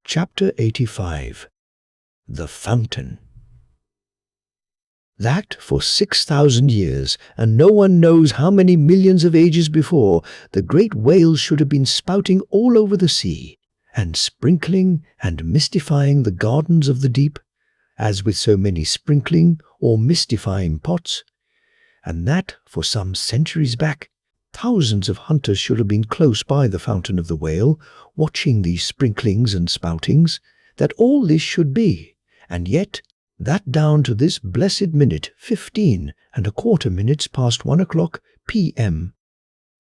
Chapter 85. The Fountain. That for 6,000 years, and no one knows how many millions of ages before, the great whales should have been spouting all over the sea, and sprinkling and mystifying the gardens of the deep, as with so many sprinkling or mystifying pots, and that for some centuries back, thousands of hunters should have been close by the fountain of the whale, watching these sprinklings and spoutings, that all this should be, and yet that down to this blessed minute 15¼ minutes past 1 o'clock p.m.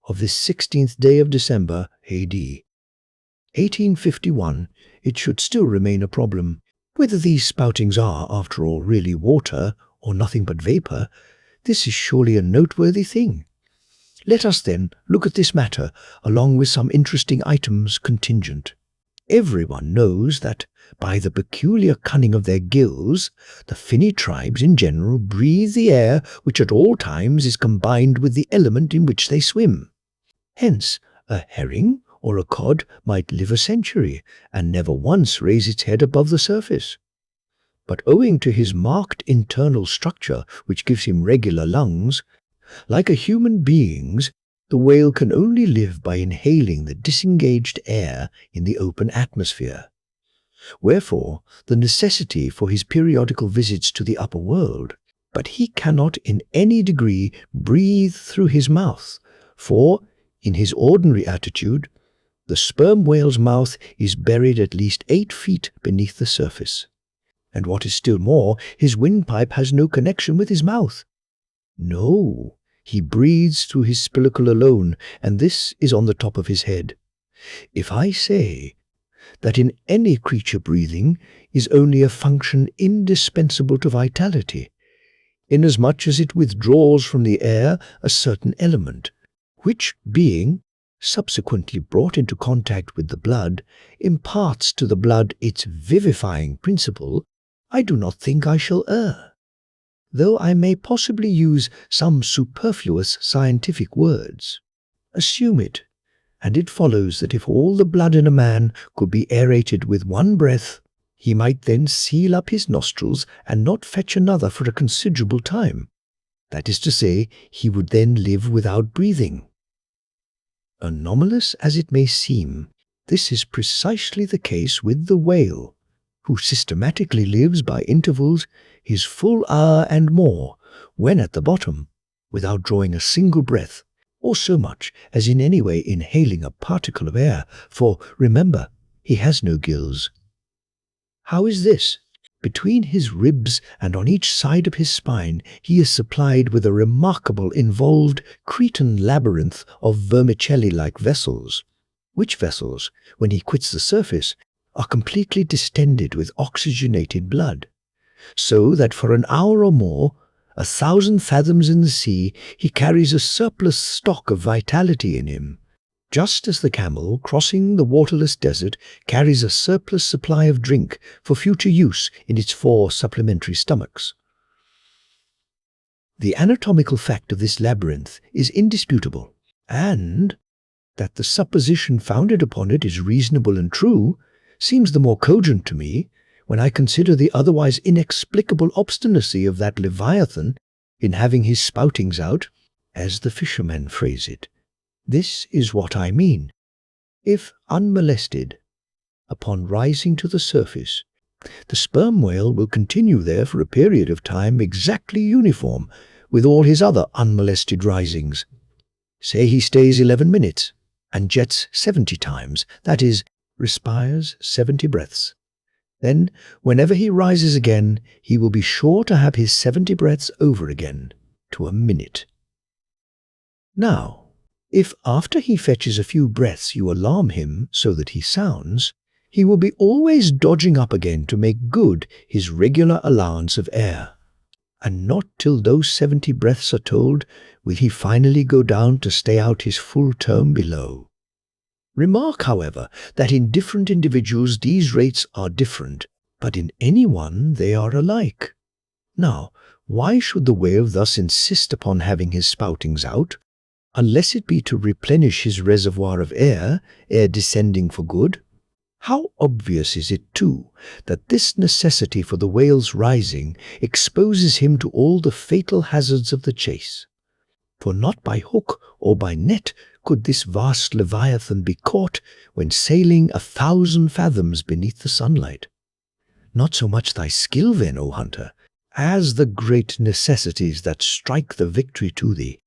of this 16th day of December, A.D. 1851, it should still remain a problem. Whether these spoutings are, after all, really water or nothing but vapour, this is surely a noteworthy thing. Let us then look at this matter along with some interesting items contingent. Everyone knows that, by the peculiar cunning of their gills, the finny tribes in general breathe the air which at all times is combined with the element in which they swim. Hence, a herring or a cod might live a century and never once raise its head above the surface. But owing to his marked internal structure, which gives him regular lungs, like a human being's, the whale can only live by inhaling the disengaged air in the open atmosphere. Wherefore, the necessity for his periodical visits to the upper world, but he cannot in any degree breathe through his mouth, for, in his ordinary attitude, the sperm whale's mouth is buried at least 8 feet beneath the surface. And what is still more, his windpipe has no connection with his mouth. No, he breathes through his spiracle alone, and this is on the top of his head. If I say that in any creature breathing is only a function indispensable to vitality, inasmuch as it withdraws from the air a certain element, which, being subsequently brought into contact with the blood, imparts to the blood its vivifying principle, I do not think I shall err, though I may possibly use some superfluous scientific words. Assume it, and it follows that if all the blood in a man could be aerated with one breath, he might then seal up his nostrils and not fetch another for a considerable time. That is to say, he would then live without breathing. Anomalous as it may seem, this is precisely the case with the whale, who systematically lives by intervals his full hour and more, when at the bottom, without drawing a single breath, or so much as in any way inhaling a particle of air, for, remember, he has no gills. How is this? Between his ribs and on each side of his spine he is supplied with a remarkable involved Cretan labyrinth of vermicelli-like vessels, which vessels, when he quits the surface, are completely distended with oxygenated blood, so that for an hour or more, 1,000 fathoms in the sea, he carries a surplus stock of vitality in him, just as the camel crossing the waterless desert carries a surplus supply of drink for future use in its 4 supplementary stomachs. The anatomical fact of this labyrinth is indisputable, and that the supposition founded upon it is reasonable and true seems the more cogent to me when I consider the otherwise inexplicable obstinacy of that Leviathan in having his spoutings out, as the fishermen phrase it. This is what I mean. If unmolested, upon rising to the surface, the sperm whale will continue there for a period of time exactly uniform with all his other unmolested risings. Say he stays 11 minutes and jets 70 times, that is, respires 70 breaths. Then, whenever he rises again, he will be sure to have his 70 breaths over again, to a minute. Now, if after he fetches a few breaths you alarm him so that he sounds, he will be always dodging up again to make good his regular allowance of air, and not till those 70 breaths are told will he finally go down to stay out his full term below. Remark, however, that in different individuals these rates are different, but in any one they are alike. Now, why should the whale thus insist upon having his spoutings out, unless it be to replenish his reservoir of air descending for good? How obvious is it, too, that this necessity for the whale's rising exposes him to all the fatal hazards of the chase. For not by hook or by net could this vast leviathan be caught when sailing 1,000 fathoms beneath the sunlight. Not so much thy skill then, O hunter, as the great necessities that strike the victory to thee.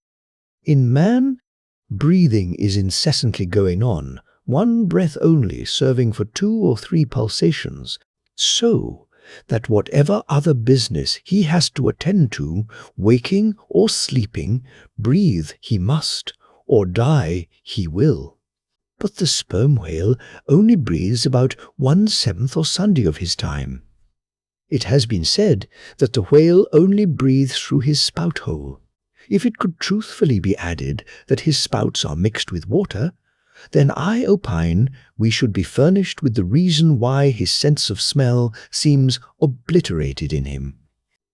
In man, breathing is incessantly going on, one breath only serving for 2 or 3 pulsations, so that whatever other business he has to attend to, waking or sleeping, breathe he must, or die he will. But the sperm whale only breathes about 1/7 or Sunday of his time. It has been said that the whale only breathes through his spout hole. If it could truthfully be added that his spouts are mixed with water, then I opine we should be furnished with the reason why his sense of smell seems obliterated in him.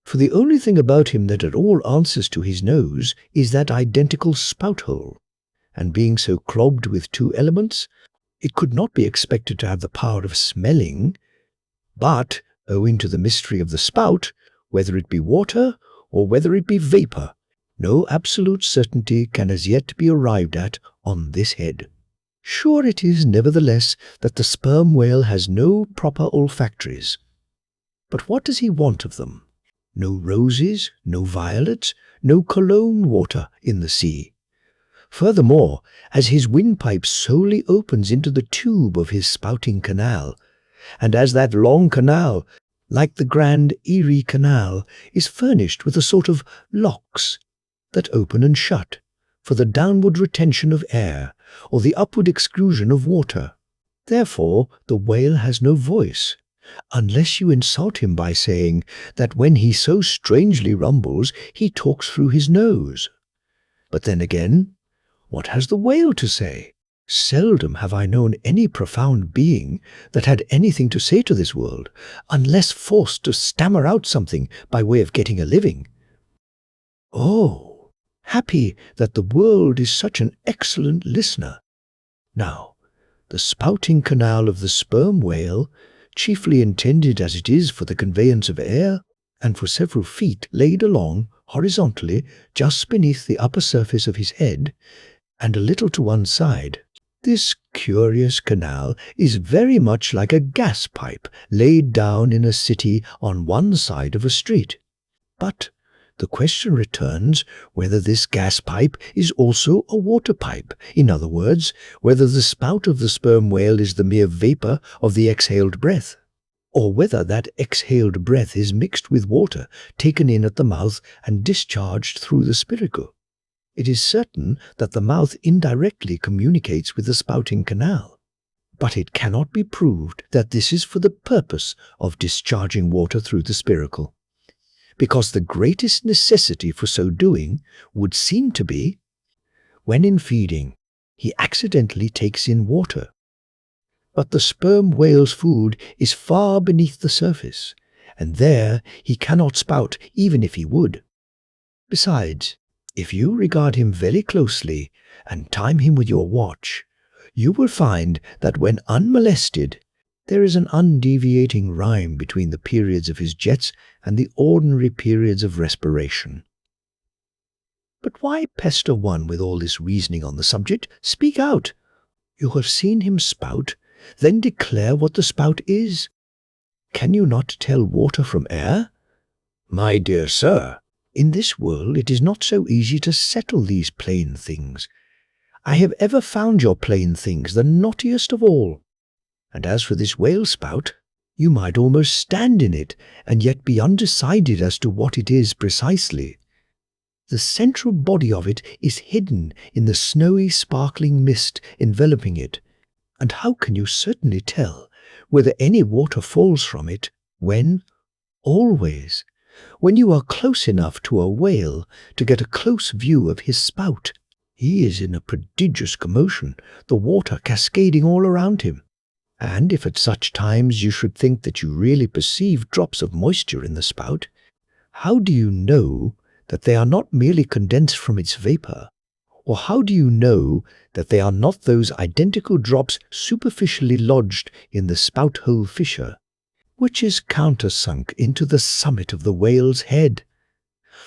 For the only thing about him that at all answers to his nose is that identical spout hole, and being so clogged with 2 elements, it could not be expected to have the power of smelling, but, owing to the mystery of the spout, whether it be water or whether it be vapour, no absolute certainty can as yet be arrived at on this head. Sure it is, nevertheless, that the sperm whale has no proper olfactories. But what does he want of them? No roses, no violets, no cologne water in the sea. Furthermore, as his windpipe solely opens into the tube of his spouting canal, and as that long canal, like the Grand Erie Canal, is furnished with a sort of locks that open and shut, for the downward retention of air, or the upward exclusion of water. Therefore the whale has no voice, unless you insult him by saying that when he so strangely rumbles, he talks through his nose. But then again, what has the whale to say? Seldom have I known any profound being that had anything to say to this world, unless forced to stammer out something by way of getting a living. Oh, happy that the world is such an excellent listener. Now, the spouting canal of the sperm whale, chiefly intended as it is for the conveyance of air, and for several feet laid along horizontally just beneath the upper surface of his head, and a little to one side, this curious canal is very much like a gas pipe laid down in a city on one side of a street. But the question returns whether this gas pipe is also a water pipe, in other words, whether the spout of the sperm whale is the mere vapour of the exhaled breath, or whether that exhaled breath is mixed with water taken in at the mouth and discharged through the spiracle. It is certain that the mouth indirectly communicates with the spouting canal, but it cannot be proved that this is for the purpose of discharging water through the spiracle, because the greatest necessity for so doing would seem to be when in feeding he accidentally takes in water. But the sperm whale's food is far beneath the surface, and there he cannot spout even if he would. Besides, if you regard him very closely and time him with your watch, you will find that when unmolested, there is an undeviating rhyme between the periods of his jets and the ordinary periods of respiration. But why pester one with all this reasoning on the subject? Speak out. You have seen him spout, then declare what the spout is. Can you not tell water from air? My dear sir, in this world it is not so easy to settle these plain things. I have ever found your plain things the knottiest of all. And as for this whale spout, you might almost stand in it and yet be undecided as to what it is precisely. The central body of it is hidden in the snowy sparkling mist enveloping it, and how can you certainly tell whether any water falls from it when? Always, when you are close enough to a whale to get a close view of his spout. He is in a prodigious commotion, the water cascading all around him. And if at such times you should think that you really perceive drops of moisture in the spout, how do you know that they are not merely condensed from its vapour, Or how do you know that they are not those identical drops superficially lodged in the spout-hole fissure, which is countersunk into the summit of the whale's head?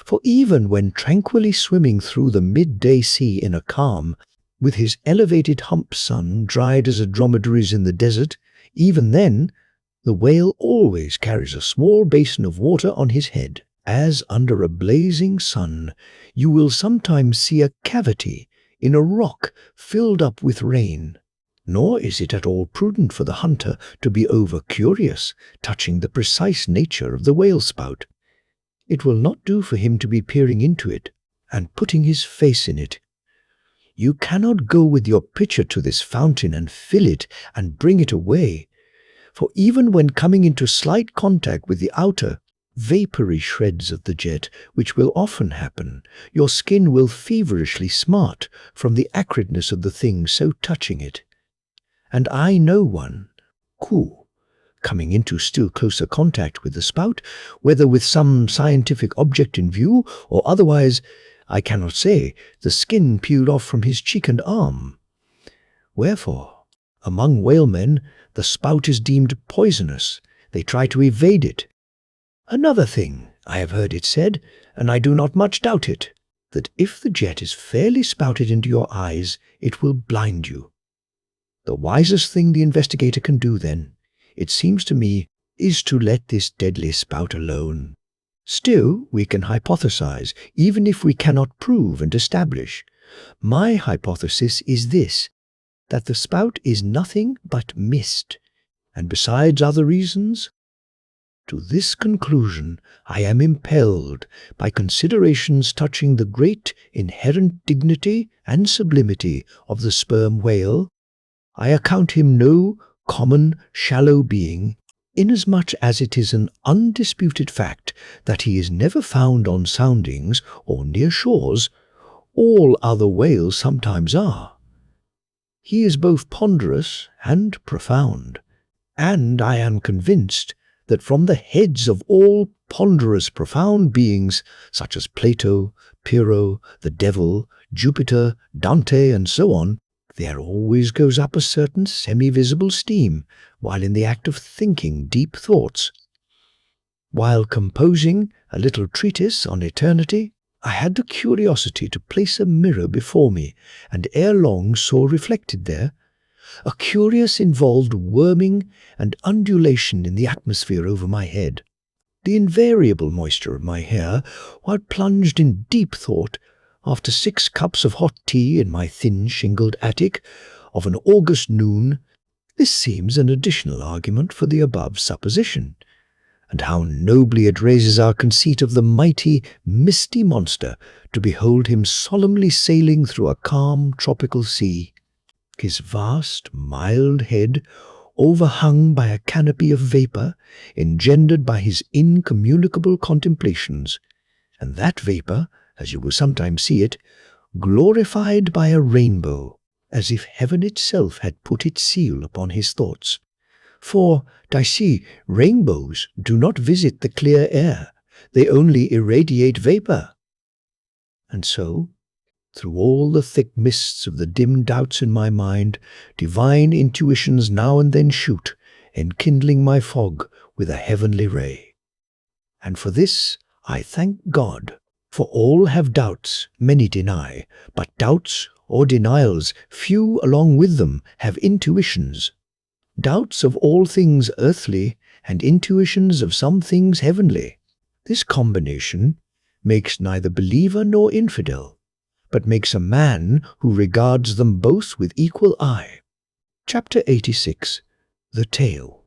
For even when tranquilly swimming through the midday sea in a calm, with his elevated hump sun dried as a dromedary's in the desert, even then, the whale always carries a small basin of water on his head, as under a blazing sun you will sometimes see a cavity in a rock filled up with rain. Nor is it at all prudent for the hunter to be over-curious touching the precise nature of the whale spout. It will not do for him to be peering into it and putting his face in it. You cannot go with your pitcher to this fountain and fill it and bring it away, for even when coming into slight contact with the outer, vapory shreds of the jet, which will often happen, your skin will feverishly smart from the acridness of the thing so touching it. And I know one who, coming into still closer contact with the spout, whether with some scientific object in view or otherwise, I cannot say, the skin peeled off from his cheek and arm. Wherefore, among whalemen, the spout is deemed poisonous. They try to evade it. Another thing, I have heard it said, and I do not much doubt it, that if the jet is fairly spouted into your eyes, it will blind you. The wisest thing the investigator can do then, it seems to me, is to let this deadly spout alone. Still, we can hypothesize, even if we cannot prove and establish. My hypothesis is this, that the spout is nothing but mist, and besides other reasons, to this conclusion I am impelled by considerations touching the great inherent dignity and sublimity of the sperm whale. I account him no common, shallow being, inasmuch as it is an undisputed fact that he is never found on soundings or near shores. All other whales sometimes are. He is both ponderous and profound, and I am convinced that from the heads of all ponderous, profound beings, such as Plato, Pyrrho, the devil, Jupiter, Dante, and so on, there always goes up a certain semi-visible steam while in the act of thinking deep thoughts. While composing a little treatise on eternity, I had the curiosity to place a mirror before me, and ere long saw reflected there a curious involved worming and undulation in the atmosphere over my head. The invariable moisture of my hair, while plunged in deep thought, after 6 cups of hot tea in my thin shingled attic of an August noon. This seems an additional argument for the above supposition. And how nobly it raises our conceit of the mighty, misty monster to behold him solemnly sailing through a calm tropical sea, his vast, mild head overhung by a canopy of vapour engendered by his incommunicable contemplations, and that vapour, as you will sometimes see it, glorified by a rainbow, as if heaven itself had put its seal upon his thoughts. For, see, rainbows do not visit the clear air, they only irradiate vapour. And so, through all the thick mists of the dim doubts in my mind, divine intuitions now and then shoot, enkindling my fog with a heavenly ray. And for this I thank God, for all have doubts, many deny, but doubts or denials, few along with them have intuitions. Doubts of all things earthly, and intuitions of some things heavenly. This combination makes neither believer nor infidel, but makes a man who regards them both with equal eye. Chapter 86. The Tale.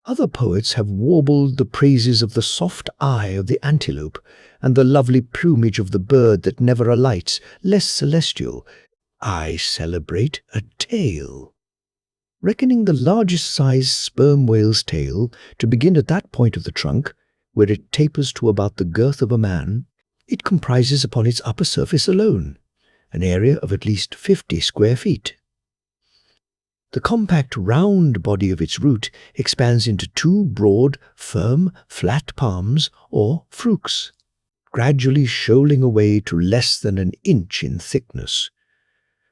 Other poets have warbled the praises of the soft eye of the antelope, and the lovely plumage of the bird that never alights, less celestial. I celebrate a tale. Reckoning the largest sized sperm whale's tail to begin at that point of the trunk, where it tapers to about the girth of a man, it comprises upon its upper surface alone an area of at least 50 square feet. The compact round body of its root expands into 2 broad, firm, flat palms, or frucs. gradually shoaling away to less than an inch in thickness.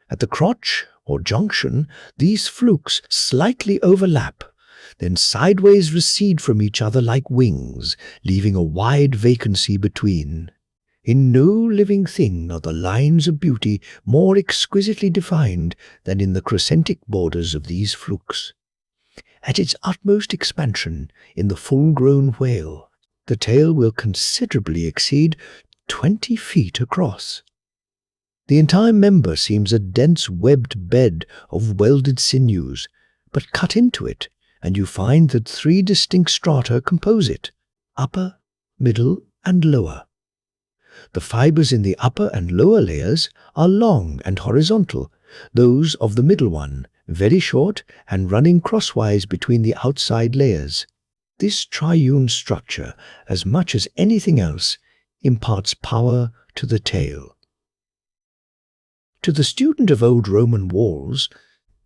At the crotch, or junction, these flukes slightly overlap, then sideways recede from each other like wings, leaving a wide vacancy between. In no living thing are the lines of beauty more exquisitely defined than in the crescentic borders of these flukes. At its utmost expansion, in the full-grown whale, the tail will considerably exceed 20 feet across. The entire member seems a dense webbed bed of welded sinews, but cut into it, and you find that 3 distinct strata compose it: upper, middle, and lower. The fibers in the upper and lower layers are long and horizontal, those of the middle one very short and running crosswise between the outside layers. This triune structure, as much as anything else, imparts power to the tail. To the student of old Roman walls,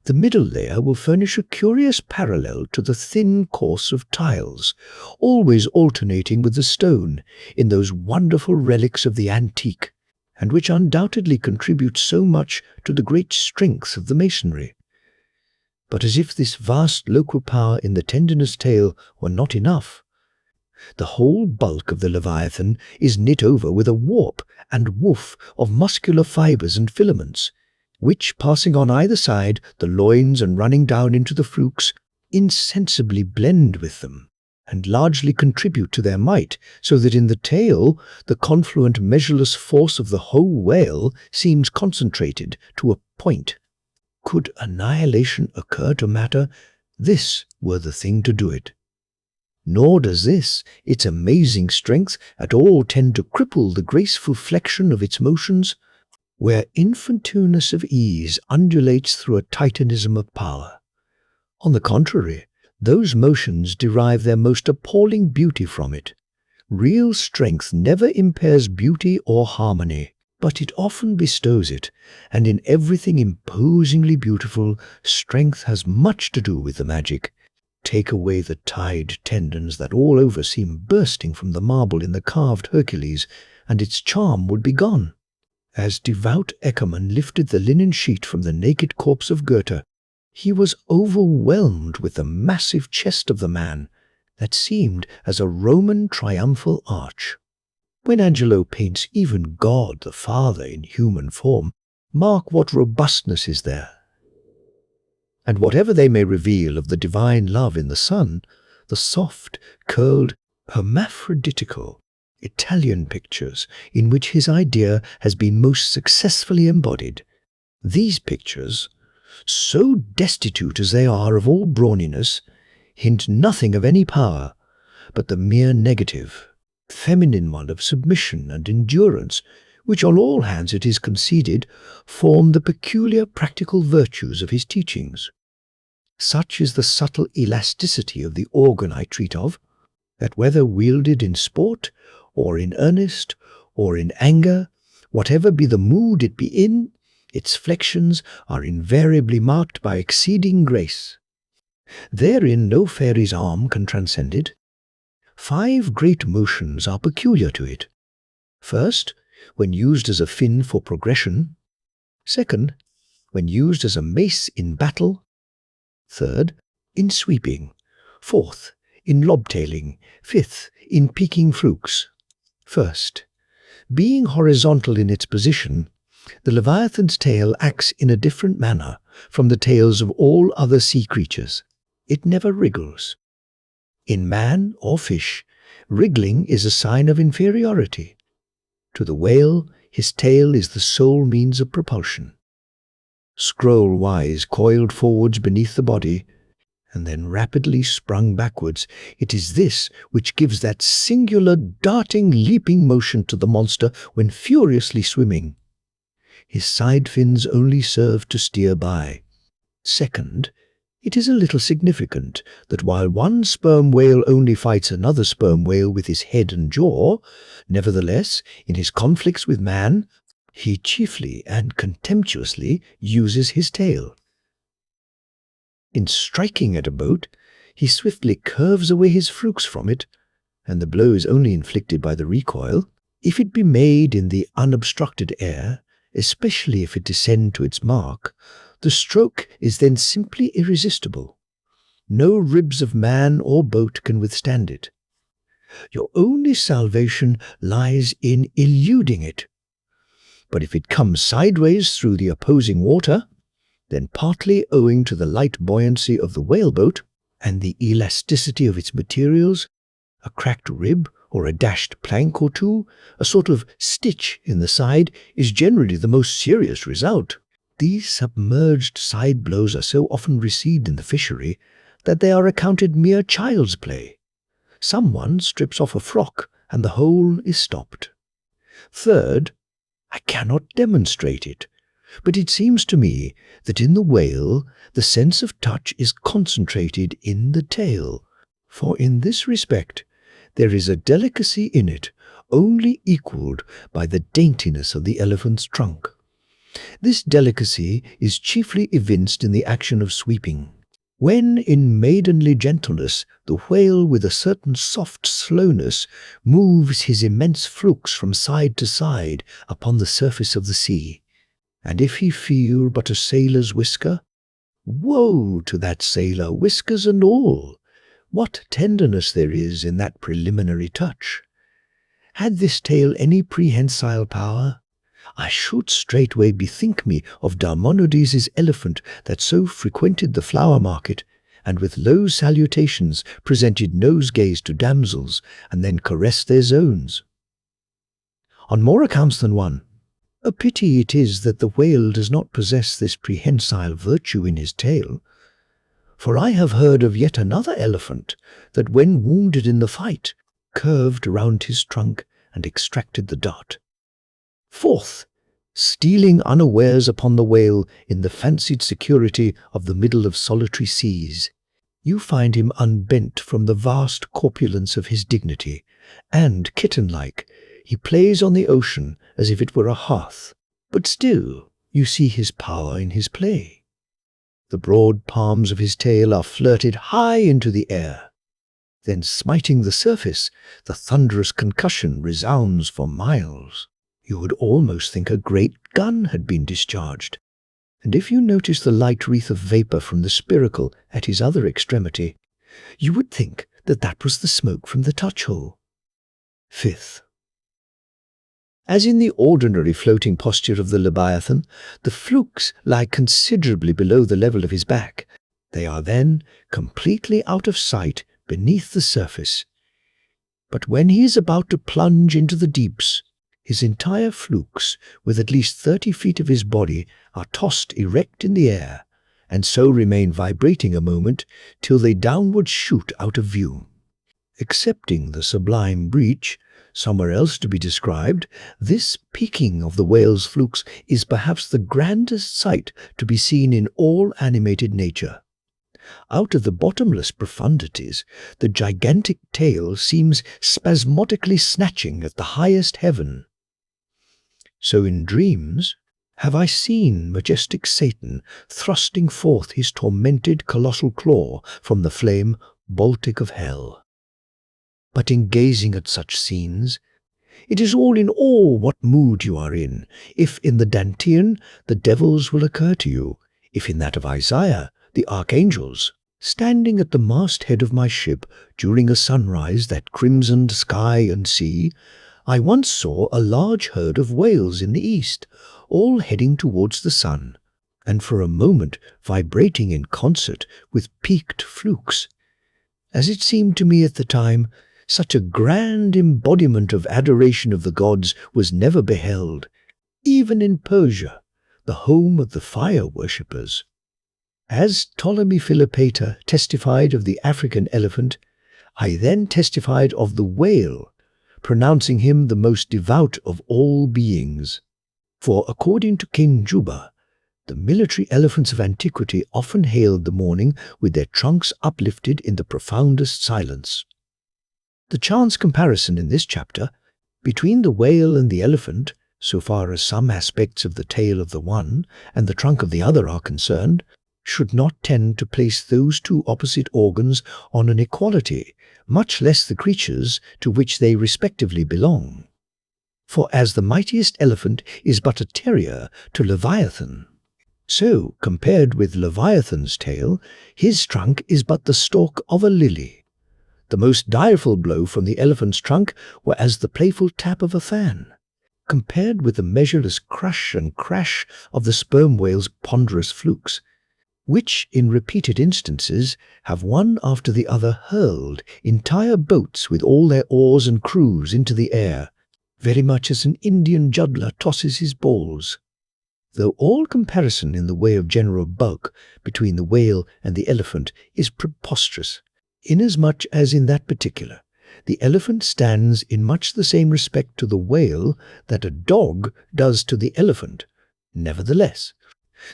the middle layer will furnish a curious parallel to the thin course of tiles, always alternating with the stone in those wonderful relics of the antique, and which undoubtedly contribute so much to the great strength of the masonry. But as if this vast local power in the tendinous tail were not enough, the whole bulk of the Leviathan is knit over with a warp and woof of muscular fibers and filaments, which, passing on either side the loins and running down into the flukes, insensibly blend with them, and largely contribute to their might, so that in the tail the confluent measureless force of the whole whale seems concentrated to a point. Could annihilation occur to matter, this were the thing to do it. Nor does this, its amazing strength, at all tend to cripple the graceful flexion of its motions, where infiniteness of ease undulates through a titanism of power. On the contrary, those motions derive their most appalling beauty from it. Real strength never impairs beauty or harmony, but it often bestows it, and in everything imposingly beautiful, strength has much to do with the magic. Take away the tied tendons that all over seem bursting from the marble in the carved Hercules, and its charm would be gone. As devout Eckermann lifted the linen sheet from the naked corpse of Goethe, he was overwhelmed with the massive chest of the man that seemed as a Roman triumphal arch. When Angelo paints even God the Father in human form, mark what robustness is there. And whatever they may reveal of the divine love in the Son, the soft, curled, hermaphroditical Italian pictures in which his idea has been most successfully embodied, these pictures, so destitute as they are of all brawniness, hint nothing of any power, but the mere negative, feminine one of submission and endurance, which on all hands it is conceded form the peculiar practical virtues of his teachings. Such is the subtle elasticity of the organ I treat of, that whether wielded in sport, or in earnest, or in anger, whatever be the mood it be in, its flexions are invariably marked by exceeding grace. Therein no fairy's arm can transcend it. 5 great motions are peculiar to it. First, when used as a fin for progression. Second, when used as a mace in battle. Third, in sweeping. Fourth, in lobtailing. Fifth, in peaking flukes. First, being horizontal in its position, the Leviathan's tail acts in a different manner from the tails of all other sea creatures. It never wriggles. In man or fish, wriggling is a sign of inferiority. To the whale, his tail is the sole means of propulsion. Scroll-wise coiled forwards beneath the body, and then rapidly sprung backwards, it is this which gives that singular darting, leaping motion to the monster when furiously swimming. His side fins only serve to steer by. Second, it is a little significant that while one sperm whale only fights another sperm whale with his head and jaw, nevertheless, in his conflicts with man, he chiefly and contemptuously uses his tail. In striking at a boat, he swiftly curves away his flukes from it, and the blow is only inflicted by the recoil. If it be made in the unobstructed air, especially if it descend to its mark, the stroke is then simply irresistible. No ribs of man or boat can withstand it. Your only salvation lies in eluding it. But if it comes sideways through the opposing water, then partly owing to the light buoyancy of the whaleboat and the elasticity of its materials, a cracked rib or a dashed plank or two, a sort of stitch in the side, is generally the most serious result. These submerged side blows are so often received in the fishery that they are accounted mere child's play. Someone strips off a frock and the whole is stopped. Third, I cannot demonstrate it, but it seems to me that in the whale the sense of touch is concentrated in the tail, for in this respect there is a delicacy in it only equalled by the daintiness of the elephant's trunk. This delicacy is chiefly evinced in the action of sweeping. When in maidenly gentleness the whale with a certain soft slowness moves his immense flukes from side to side upon the surface of the sea, and if he feel but a sailor's whisker, woe to that sailor, whiskers and all! What tenderness there is in that preliminary touch! Had this tale any prehensile power, I should straightway bethink me of Darmonides' elephant that so frequented the flower market, and with low salutations presented nosegays to damsels, and then caressed their zones. On more accounts than one, a pity it is that the whale does not possess this prehensile virtue in his tail, for I have heard of yet another elephant that when wounded in the fight, curved round his trunk and extracted the dart. Fourth, stealing unawares upon the whale in the fancied security of the middle of solitary seas, you find him unbent from the vast corpulence of his dignity, and, kitten-like, he plays on the ocean as if it were a hearth, but still you see his power in his play. The broad palms of his tail are flirted high into the air. Then smiting the surface, the thunderous concussion resounds for miles. You would almost think a great gun had been discharged. And if you notice the light wreath of vapour from the spiracle at his other extremity, you would think that that was the smoke from the touch-hole. Fifth, as in the ordinary floating posture of the Leviathan, the flukes lie considerably below the level of his back. They are then completely out of sight beneath the surface. But when he is about to plunge into the deeps, his entire flukes, with at least 30 feet of his body, are tossed erect in the air, and so remain vibrating a moment till they downward shoot out of view. Excepting the sublime breach, somewhere else to be described, this peaking of the whale's flukes is perhaps the grandest sight to be seen in all animated nature. Out of the bottomless profundities, the gigantic tail seems spasmodically snatching at the highest heaven. So in dreams have I seen majestic Satan thrusting forth his tormented colossal claw from the flame Baltic of hell. But in gazing at such scenes, it is all in all what mood you are in. If in the Dantean, the devils will occur to you; if in that of Isaiah, the archangels. Standing at the masthead of my ship during a sunrise that crimsoned sky and sea, I once saw a large herd of whales in the east, all heading towards the sun, and for a moment vibrating in concert with peaked flukes. As it seemed to me at the time, such a grand embodiment of adoration of the gods was never beheld, even in Persia, the home of the fire worshippers. As Ptolemy Philopater testified of the African elephant, I then testified of the whale, pronouncing him the most devout of all beings. For according to King Juba, the military elephants of antiquity often hailed the morning with their trunks uplifted in the profoundest silence. The chance comparison in this chapter between the whale and the elephant, so far as some aspects of the tail of the one and the trunk of the other are concerned, should not tend to place those two opposite organs on an equality, much less the creatures to which they respectively belong. For as the mightiest elephant is but a terrier to Leviathan, so, compared with Leviathan's tail, his trunk is but the stalk of a lily. The most direful blow from the elephant's trunk were as the playful tap of a fan, compared with the measureless crush and crash of the sperm whale's ponderous flukes, which, in repeated instances, have one after the other hurled entire boats with all their oars and crews into the air, very much as an Indian juggler tosses his balls. Though all comparison in the way of general bulk between the whale and the elephant is preposterous, inasmuch as in that particular the elephant stands in much the same respect to the whale that a dog does to the elephant. Nevertheless,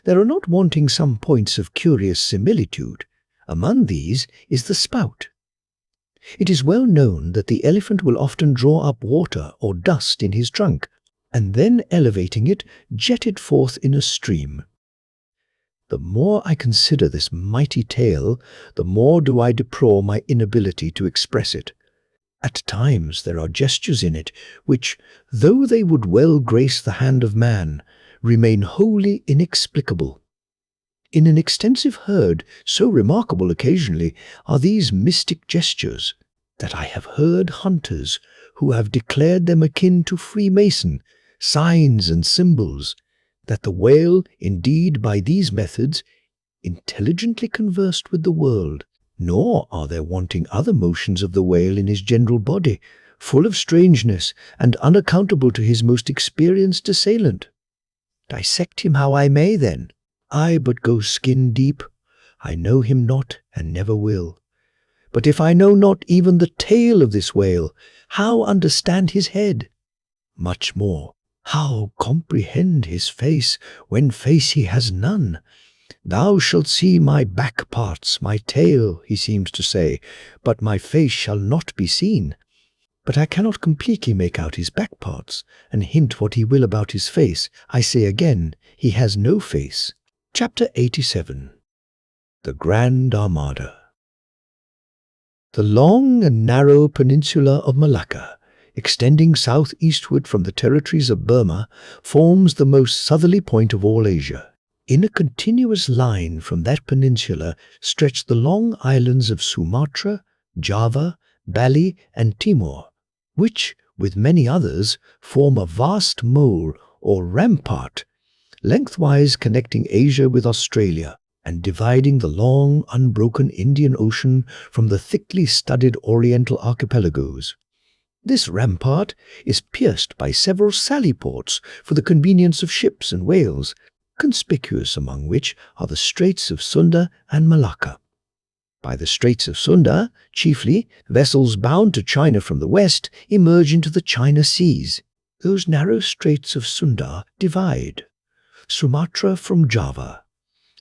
there are not wanting some points of curious similitude. Among these is the spout. It is well known that the elephant will often draw up water or dust in his trunk, and then elevating it, jet it forth in a stream. The more I consider this mighty tale, the more do I deplore my inability to express it. At times there are gestures in it which, though they would well grace the hand of man, remain wholly inexplicable. In an extensive herd, so remarkable occasionally are these mystic gestures, that I have heard hunters who have declared them akin to Freemason signs and symbols, that the whale, indeed, by these methods, intelligently conversed with the world. Nor are there wanting other motions of the whale in his general body, full of strangeness and unaccountable to his most experienced assailant. Dissect him how I may, then, I but go skin deep. I know him not, and never will. But if I know not even the tail of this whale, how understand his head? Much more, how comprehend his face, when face he has none? Thou shalt see my back parts, my tail, he seems to say, but my face shall not be seen. But I cannot completely make out his back parts, and hint what he will about his face. I say again, he has no face. Chapter 87. The Grand Armada. The long and narrow peninsula of Malacca, extending southeastward from the territories of Burma, forms the most southerly point of all Asia. In a continuous line from that peninsula stretch the long islands of Sumatra, Java, Bali, and Timor, which, with many others, form a vast mole or rampart, lengthwise connecting Asia with Australia, and dividing the long, unbroken Indian Ocean from the thickly studded Oriental archipelagos. This rampart is pierced by several sally ports for the convenience of ships and whales, conspicuous among which are the Straits of Sunda and Malacca. By the Straits of Sunda, chiefly, vessels bound to China from the west emerge into the China Seas. Those narrow Straits of Sunda divide Sumatra from Java,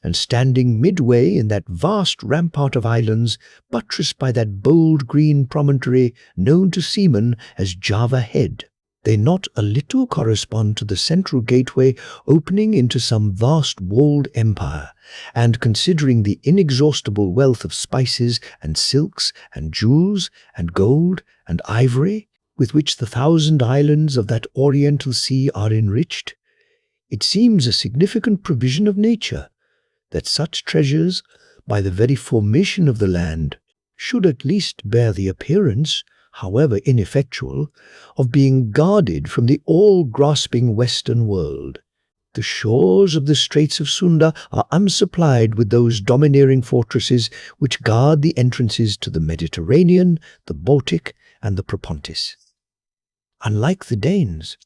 and standing midway in that vast rampart of islands, buttressed by that bold green promontory known to seamen as Java Head, they not a little correspond to the central gateway opening into some vast walled empire, and considering the inexhaustible wealth of spices and silks and jewels and gold and ivory with which the 1,000 islands of that Oriental Sea are enriched, it seems a significant provision of nature that such treasures, by the very formation of the land, should at least bear the appearance, however ineffectual, of being guarded from the all-grasping Western world. The shores of the Straits of Sunda are unsupplied with those domineering fortresses which guard the entrances to the Mediterranean, the Baltic, and the Propontis. Unlike the Danes,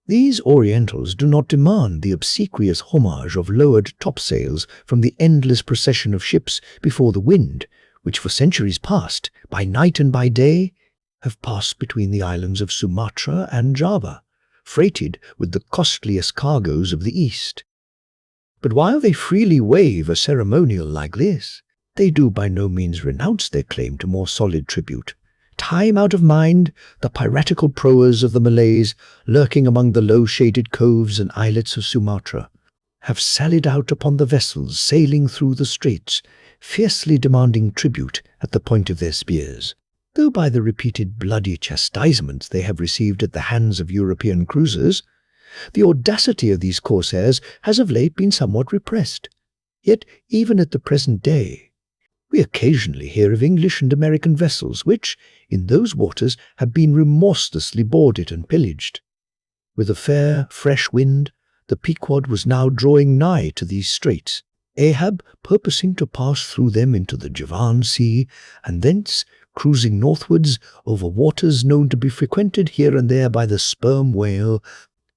these Orientals do not demand the obsequious homage of lowered topsails from the endless procession of ships before the wind, which for centuries past, by night and by day, have passed between the islands of Sumatra and Java, freighted with the costliest cargoes of the East. But while they freely waive a ceremonial like this, they do by no means renounce their claim to more solid tribute. Time out of mind, the piratical proas of the Malays, lurking among the low-shaded coves and islets of Sumatra, have sallied out upon the vessels sailing through the straits, fiercely demanding tribute at the point of their spears. though by the repeated bloody chastisements they have received at the hands of European cruisers, the audacity of these corsairs has of late been somewhat repressed. Yet, even at the present day, we occasionally hear of English and American vessels which, in those waters, have been remorselessly boarded and pillaged. With a fair, fresh wind, the Pequod was now drawing nigh to these straits, Ahab purposing to pass through them into the Javan Sea, and thence, cruising northwards over waters known to be frequented here and there by the sperm whale,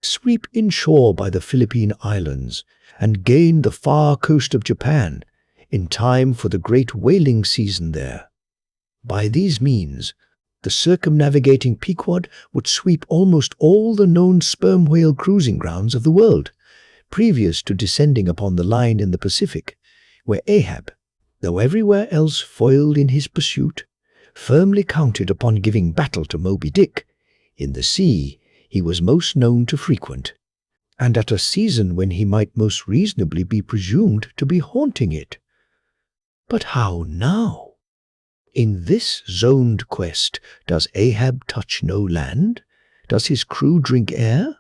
sweep inshore by the Philippine Islands, and gain the far coast of Japan, in time for the great whaling season there. By these means, the circumnavigating Pequod would sweep almost all the known sperm whale cruising grounds of the world, previous to descending upon the line in the Pacific, where Ahab, though everywhere else foiled in his pursuit, firmly counted upon giving battle to Moby-Dick. In the sea he was most known to frequent, and at a season when he might most reasonably be presumed to be haunting it. But how now? In this zoned quest, does Ahab touch no land? Does his crew drink air?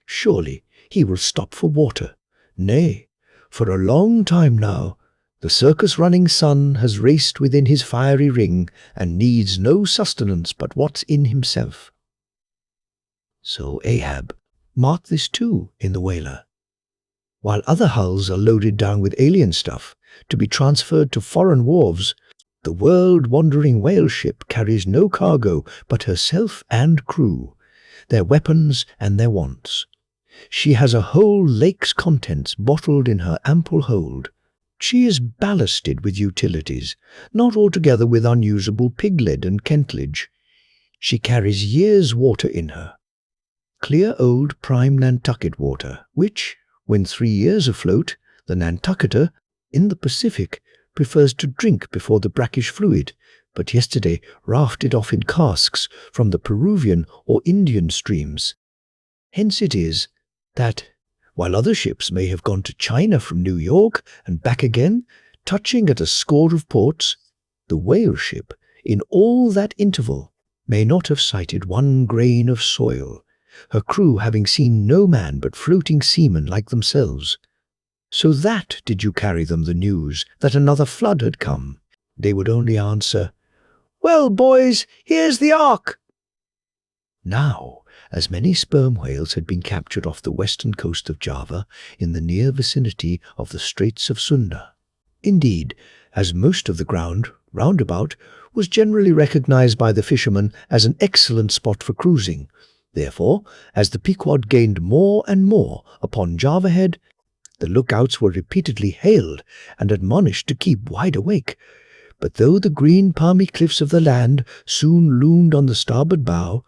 Surely he will stop for water. Nay, for a long time now, the circus-running sun has raced within his fiery ring and needs no sustenance but what's in himself. So Ahab, mark this too in the whaler. While other hulls are loaded down with alien stuff to be transferred to foreign wharves, the world-wandering whale ship carries no cargo but herself and crew, their weapons and their wants. She has a whole lake's contents bottled in her ample hold. She is ballasted with utilities, not altogether with unusable pig-lead and kentlage. She carries years' water in her. Clear old prime Nantucket water, which, when 3 years afloat, the Nantucketer, in the Pacific, prefers to drink before the brackish fluid, but yesterday rafted off in casks from the Peruvian or Indian streams. Hence it is that, while other ships may have gone to China from New York and back again, touching at a score of ports, the whale ship, in all that interval, may not have sighted one grain of soil, her crew having seen no man but floating seamen like themselves. So that did you carry them the news that another flood had come? They would only answer, "Well, boys, here's the ark." Now, as many sperm whales had been captured off the western coast of Java in the near vicinity of the Straits of Sunda. Indeed, as most of the ground round about was generally recognized by the fishermen as an excellent spot for cruising. Therefore, as the Pequod gained more and more upon Java Head, the lookouts were repeatedly hailed and admonished to keep wide awake. But though the green palmy cliffs of the land soon loomed on the starboard bow,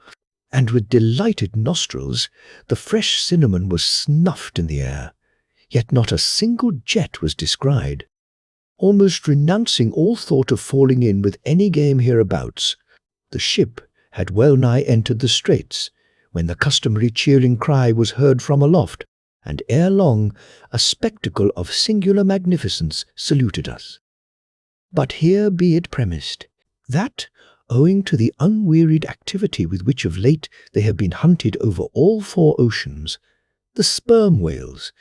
and with delighted nostrils the fresh cinnamon was snuffed in the air, yet not a single jet was descried. Almost renouncing all thought of falling in with any game hereabouts, the ship had well nigh entered the straits, when the customary cheering cry was heard from aloft, and ere long a spectacle of singular magnificence saluted us. But here be it premised, that, owing to the unwearied activity with which of late they have been hunted over all 4 oceans, the sperm whales,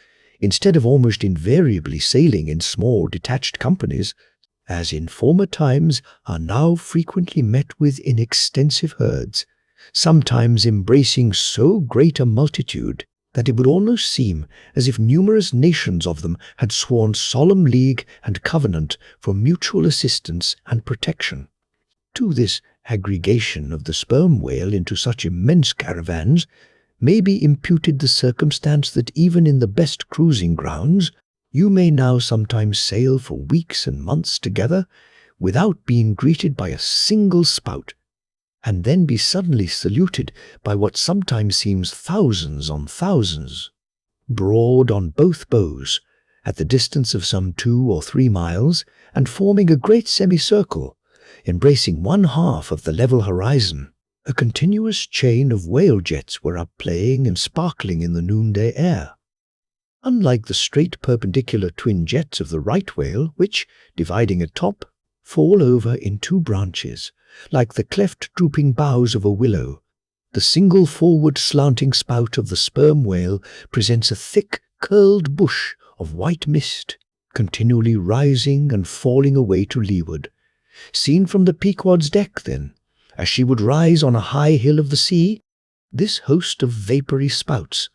instead of almost invariably sailing in small detached companies, as in former times are now frequently met with in extensive herds, sometimes embracing so great a multitude that it would almost seem as if numerous nations of them had sworn solemn league and covenant for mutual assistance and protection. To this aggregation of the sperm whale into such immense caravans may be imputed the circumstance that even in the best cruising grounds you may now sometimes sail for weeks and months together without being greeted by a single spout, and then be suddenly saluted by what sometimes seems thousands on thousands, broad on both bows, at the distance of some 2 or 3 miles, and forming a great semicircle, embracing 1/2 of the level horizon. A continuous chain of whale jets were up playing and sparkling in the noonday air. Unlike the straight perpendicular twin jets of the right whale, which, dividing at top, fall over in 2 branches, like the cleft drooping boughs of a willow. The single forward slanting spout of the sperm whale presents a thick, curled bush of white mist, continually rising and falling away to leeward. Seen from the Pequod's deck, then, as she would rise on a high hill of the sea, this host of vapoury spouts,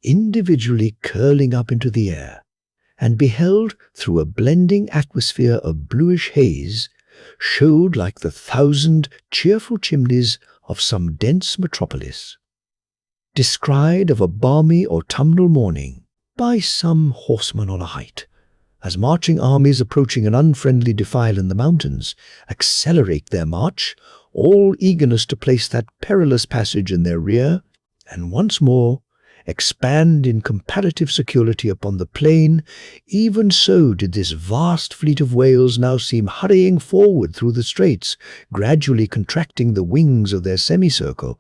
individually curling up into the air, and beheld through a blending atmosphere of bluish haze, showed like the 1,000 cheerful chimneys of some dense metropolis. Descried of a balmy autumnal morning by some horseman on a height, as marching armies approaching an unfriendly defile in the mountains accelerate their march, all eagerness to place that perilous passage in their rear, and once more expand in comparative security upon the plain, even so did this vast fleet of whales now seem hurrying forward through the straits, gradually contracting the wings of their semicircle,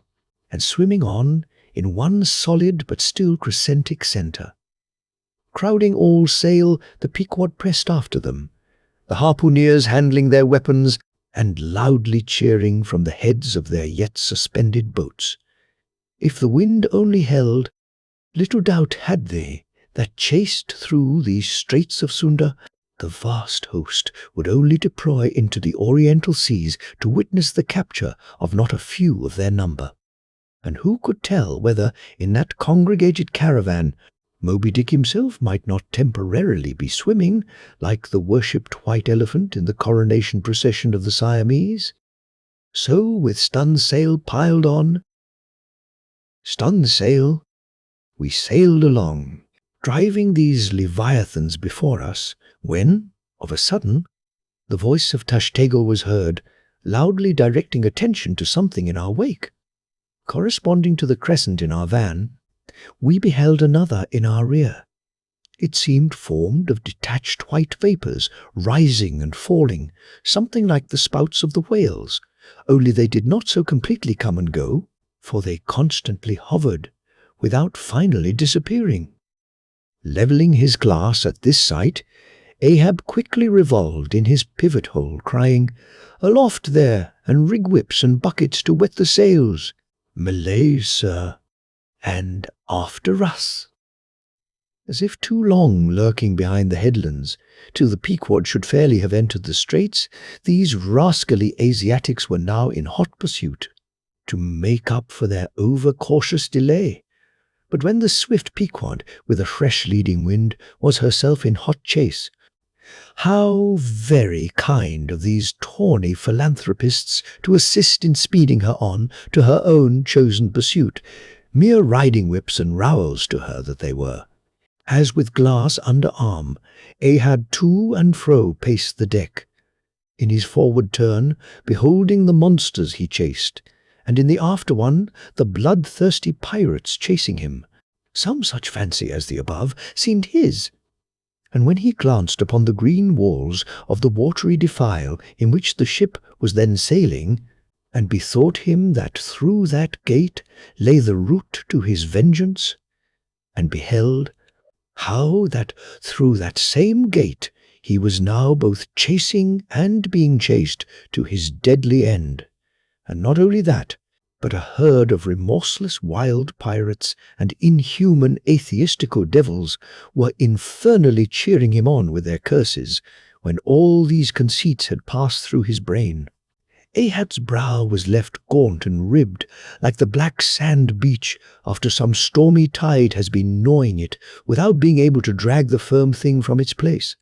and swimming on in one solid but still crescentic centre. Crowding all sail, the Pequod pressed after them, the harpooneers handling their weapons and loudly cheering from the heads of their yet suspended boats. If the wind only held, little doubt had they that chased through these straits of Sunda, the vast host would only deploy into the oriental seas to witness the capture of not a few of their number. And who could tell whether, in that congregated caravan, Moby-Dick himself might not temporarily be swimming, like the worshipped white elephant in the coronation procession of the Siamese? So, with studding sail piled on, we sailed along, driving these leviathans before us, when, of a sudden, the voice of Tashtego was heard, loudly directing attention to something in our wake. Corresponding to the crescent in our van, we beheld another in our rear. It seemed formed of detached white vapours, rising and falling, something like the spouts of the whales, only they did not so completely come and go, for they constantly hovered, without finally disappearing. Levelling his glass at this sight, Ahab quickly revolved in his pivot hole, crying, "Aloft there, and rig whips and buckets to wet the sails! Malays, sir, and after us!" As if too long lurking behind the headlands, till the Pequod should fairly have entered the straits, these rascally Asiatics were now in hot pursuit, to make up for their over-cautious delay. But when the swift Pequod, with a fresh leading wind, was herself in hot chase, how very kind of these tawny philanthropists to assist in speeding her on to her own chosen pursuit, mere riding whips and rowels to her that they were. As with glass under arm, Ahab to and fro paced the deck, in his forward turn beholding the monsters he chased, and in the after one the bloodthirsty pirates chasing him. Some such fancy as the above seemed his, and when he glanced upon the green walls of the watery defile in which the ship was then sailing, and bethought him that through that gate lay the route to his vengeance, and beheld how that through that same gate he was now both chasing and being chased to his deadly end, and not only that, but a herd of remorseless wild pirates and inhuman atheistical devils were infernally cheering him on with their curses, when all these conceits had passed through his brain, Ahab's brow was left gaunt and ribbed, like the black sand beach after some stormy tide has been gnawing it without being able to drag the firm thing from its place.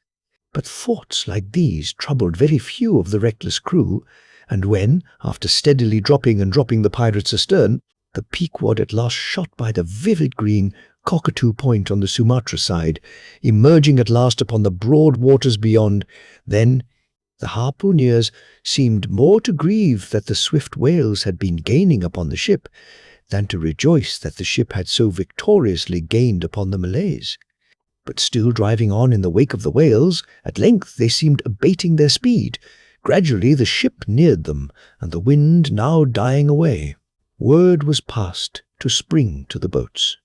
But thoughts like these troubled very few of the reckless crew, and when, after steadily dropping the pirates astern, the Pequod at last shot by the vivid green Cockatoo Point on the Sumatra side, emerging at last upon the broad waters beyond, then the harpooneers seemed more to grieve that the swift whales had been gaining upon the ship than to rejoice that the ship had so victoriously gained upon the Malays. But still driving on in the wake of the whales, at length they seemed abating their speed. Gradually the ship neared them, and the wind now dying away, word was passed to spring to the boats.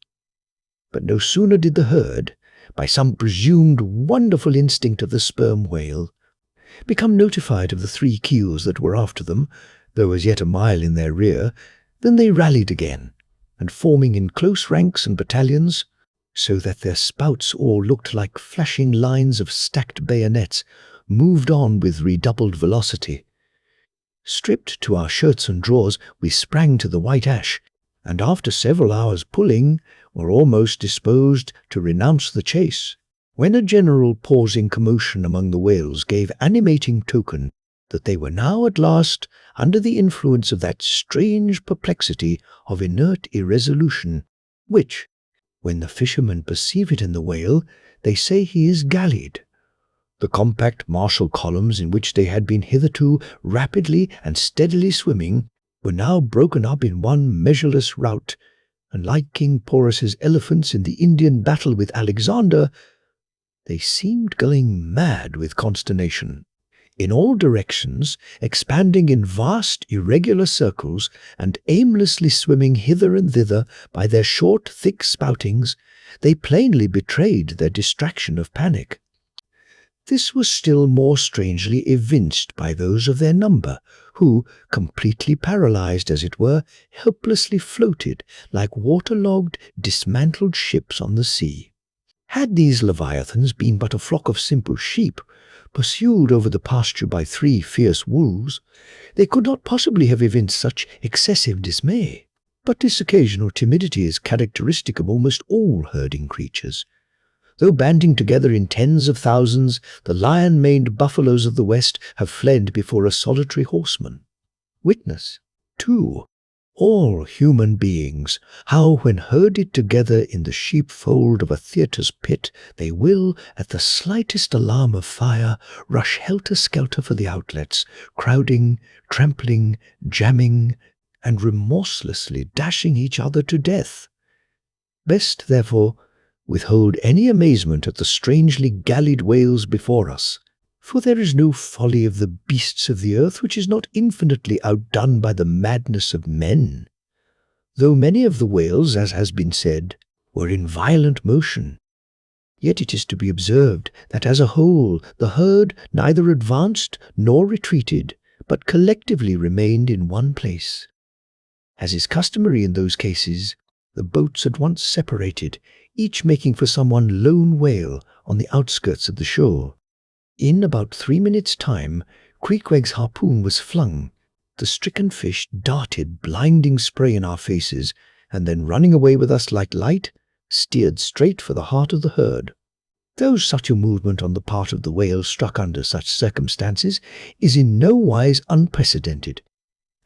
But no sooner did the herd, by some presumed wonderful instinct of the sperm whale, become notified of the 3 keels that were after them, though as yet a mile in their rear. Then they rallied again, and forming in close ranks and battalions, so that their spouts all looked like flashing lines of stacked bayonets, moved on with redoubled velocity. Stripped to our shirts and drawers, we sprang to the white ash, and after several hours pulling, were almost disposed to renounce the chase, when a general pausing commotion among the whales gave animating token that they were now at last under the influence of that strange perplexity of inert irresolution, which, when the fishermen perceive it in the whale, they say he is gallied. The compact martial columns in which they had been hitherto rapidly and steadily swimming were now broken up in one measureless rout, and like King Porus's elephants in the Indian battle with Alexander, they seemed going mad with consternation. In all directions, expanding in vast irregular circles, and aimlessly swimming hither and thither by their short, thick spoutings, they plainly betrayed their distraction of panic. This was still more strangely evinced by those of their number, who, completely paralyzed as it were, helplessly floated like waterlogged, dismantled ships on the sea. Had these leviathans been but a flock of simple sheep, pursued over the pasture by 3 fierce wolves, they could not possibly have evinced such excessive dismay. But this occasional timidity is characteristic of almost all herding creatures. Though banding together in tens of thousands, the lion-maned buffaloes of the West have fled before a solitary horseman. Witness, too, all human beings, how when herded together in the sheepfold of a theatre's pit, they will, at the slightest alarm of fire, rush helter-skelter for the outlets, crowding, trampling, jamming, and remorselessly dashing each other to death. Best, therefore, withhold any amazement at the strangely gallied whales before us, for there is no folly of the beasts of the earth which is not infinitely outdone by the madness of men. Though many of the whales, as has been said, were in violent motion, yet it is to be observed that as a whole the herd neither advanced nor retreated, but collectively remained in one place. As is customary in those cases, the boats at once separated, each making for some one lone whale on the outskirts of the shore. In about 3 minutes' time, Queequeg's harpoon was flung. The stricken fish darted blinding spray in our faces, and then running away with us like light, steered straight for the heart of the herd. Though such a movement on the part of the whale struck under such circumstances is in no wise unprecedented,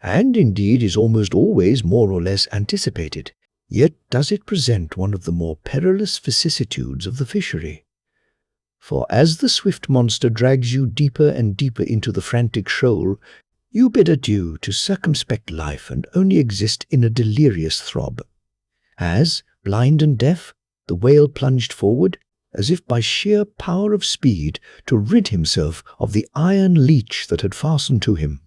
and indeed is almost always more or less anticipated, yet does it present one of the more perilous vicissitudes of the fishery. For as the swift monster drags you deeper and deeper into the frantic shoal, you bid adieu to circumspect life and only exist in a delirious throb. As, blind and deaf, the whale plunged forward, as if by sheer power of speed, to rid himself of the iron leech that had fastened to him.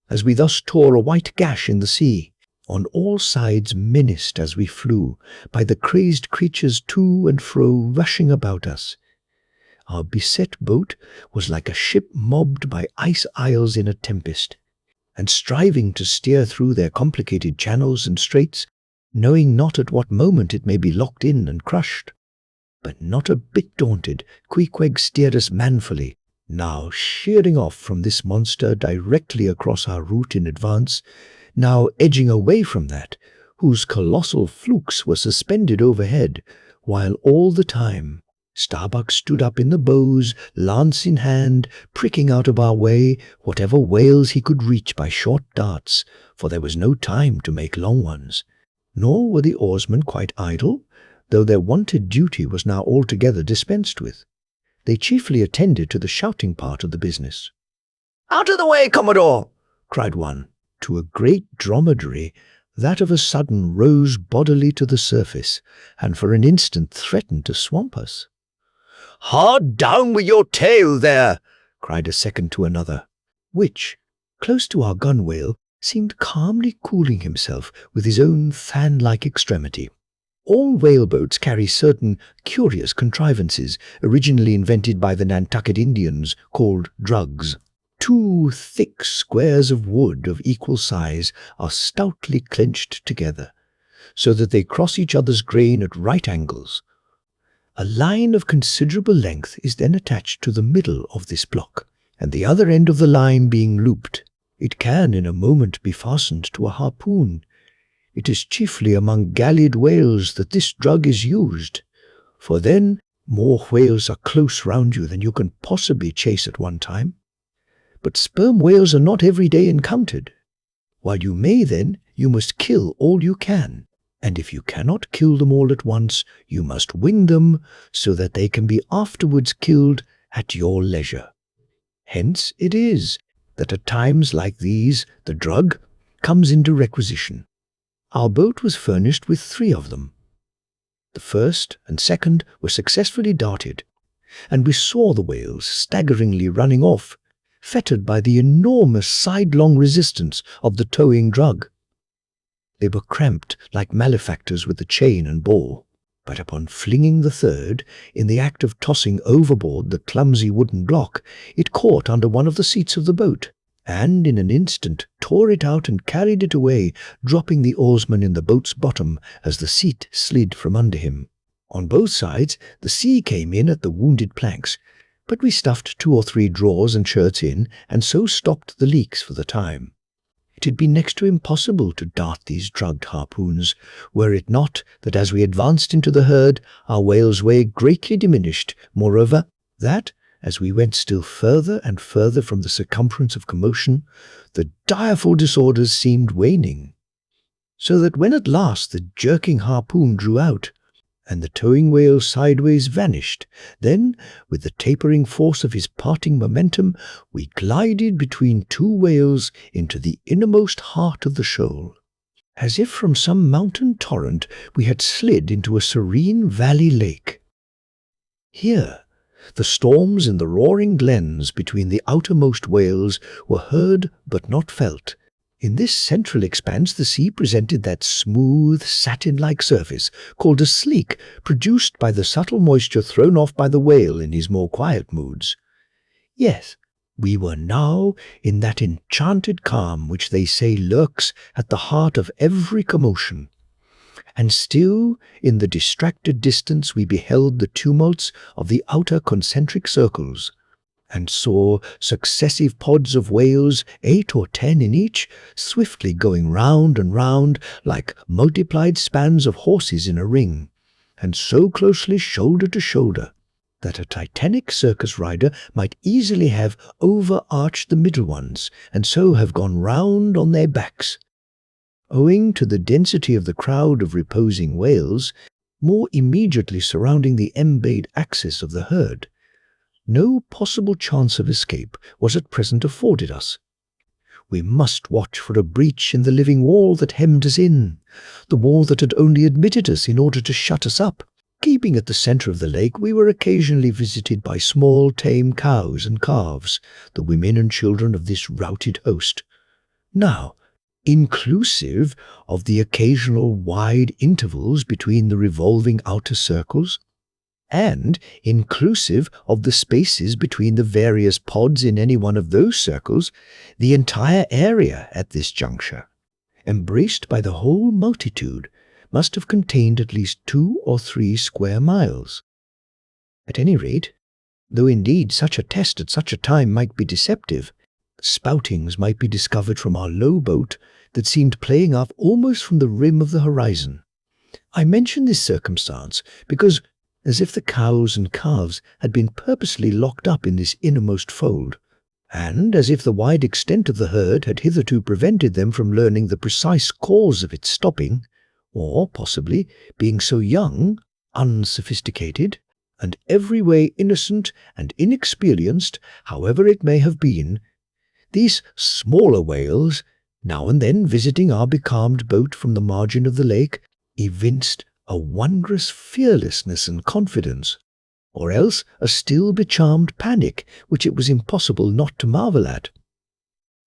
As we thus tore a white gash in the sea, on all sides menaced as we flew by the crazed creatures to and fro rushing about us, our beset boat was like a ship mobbed by ice isles in a tempest, and striving to steer through their complicated channels and straits, knowing not at what moment it may be locked in and crushed. But not a bit daunted, Queequeg steered us manfully, now sheering off from this monster directly across our route in advance, now edging away from that, whose colossal flukes were suspended overhead, while all the time Starbuck stood up in the bows, lance in hand, pricking out of our way whatever whales he could reach by short darts, for there was no time to make long ones. Nor were the oarsmen quite idle, though their wonted duty was now altogether dispensed with. They chiefly attended to the shouting part of the business. "Out of the way, Commodore!" cried one, to a great dromedary that of a sudden rose bodily to the surface, and for an instant threatened to swamp us. "Hard down with your tail there!" cried a second to another, which, close to our gunwale, seemed calmly cooling himself with his own fan-like extremity. All whaleboats carry certain curious contrivances originally invented by the Nantucket Indians called drugs. Two thick squares of wood of equal size are stoutly clenched together, so that they cross each other's grain at right angles. A line of considerable length is then attached to the middle of this block, and the other end of the line being looped, it can in a moment be fastened to a harpoon. It is chiefly among gallied whales that this drug is used, for then more whales are close round you than you can possibly chase at one time. But sperm whales are not every day encountered. While you may then, you must kill all you can, and if you cannot kill them all at once, you must wing them so that they can be afterwards killed at your leisure. Hence it is that at times like these the drug comes into requisition. Our boat was furnished with 3 of them. The first and second were successfully darted, and we saw the whales staggeringly running off, fettered by the enormous sidelong resistance of the towing drug. They were cramped like malefactors with the chain and ball, but upon flinging the third, in the act of tossing overboard the clumsy wooden block, it caught under one of the seats of the boat, and in an instant tore it out and carried it away, dropping the oarsman in the boat's bottom as the seat slid from under him. On both sides the sea came in at the wounded planks, but we stuffed 2 or 3 drawers and shirts in, and so stopped the leaks for the time. It had been next to impossible to dart these drugged harpoons, were it not that as we advanced into the herd, our whale's way greatly diminished. Moreover, that, as we went still further and further from the circumference of commotion, the direful disorders seemed waning, so that when at last the jerking harpoon drew out, and the towing whale sideways vanished, then, with the tapering force of his parting momentum, we glided between 2 whales into the innermost heart of the shoal. As if from some mountain torrent, we had slid into a serene valley lake. Here, the storms in the roaring glens between the outermost whales were heard but not felt. In this central expanse the sea presented that smooth, satin-like surface called a sleek, produced by the subtle moisture thrown off by the whale in his more quiet moods. Yes, we were now in that enchanted calm which they say lurks at the heart of every commotion. And still, in the distracted distance, we beheld the tumults of the outer concentric circles, and saw successive pods of whales, 8 or 10 in each, swiftly going round and round like multiplied spans of horses in a ring, and so closely shoulder to shoulder that a titanic circus rider might easily have overarched the middle ones, and so have gone round on their backs. Owing to the density of the crowd of reposing whales, more immediately surrounding the embayed axis of the herd, no possible chance of escape was at present afforded us. We must watch for a breach in the living wall that hemmed us in, the wall that had only admitted us in order to shut us up. Keeping at the centre of the lake, we were occasionally visited by small tame cows and calves, the women and children of this routed host. Now, inclusive of the occasional wide intervals between the revolving outer circles, and inclusive of the spaces between the various pods in any one of those circles, the entire area at this juncture, embraced by the whole multitude, must have contained at least 2 or 3 square miles. At any rate, though indeed such a test at such a time might be deceptive, spoutings might be discovered from our low boat that seemed playing off almost from the rim of the horizon. I mention this circumstance because, as if the cows and calves had been purposely locked up in this innermost fold, and as if the wide extent of the herd had hitherto prevented them from learning the precise cause of its stopping, or possibly, being so young, unsophisticated, and every way innocent and inexperienced, however it may have been, these smaller whales, now and then visiting our becalmed boat from the margin of the lake, evinced a wondrous fearlessness and confidence, or else a still becharmed panic which it was impossible not to marvel at.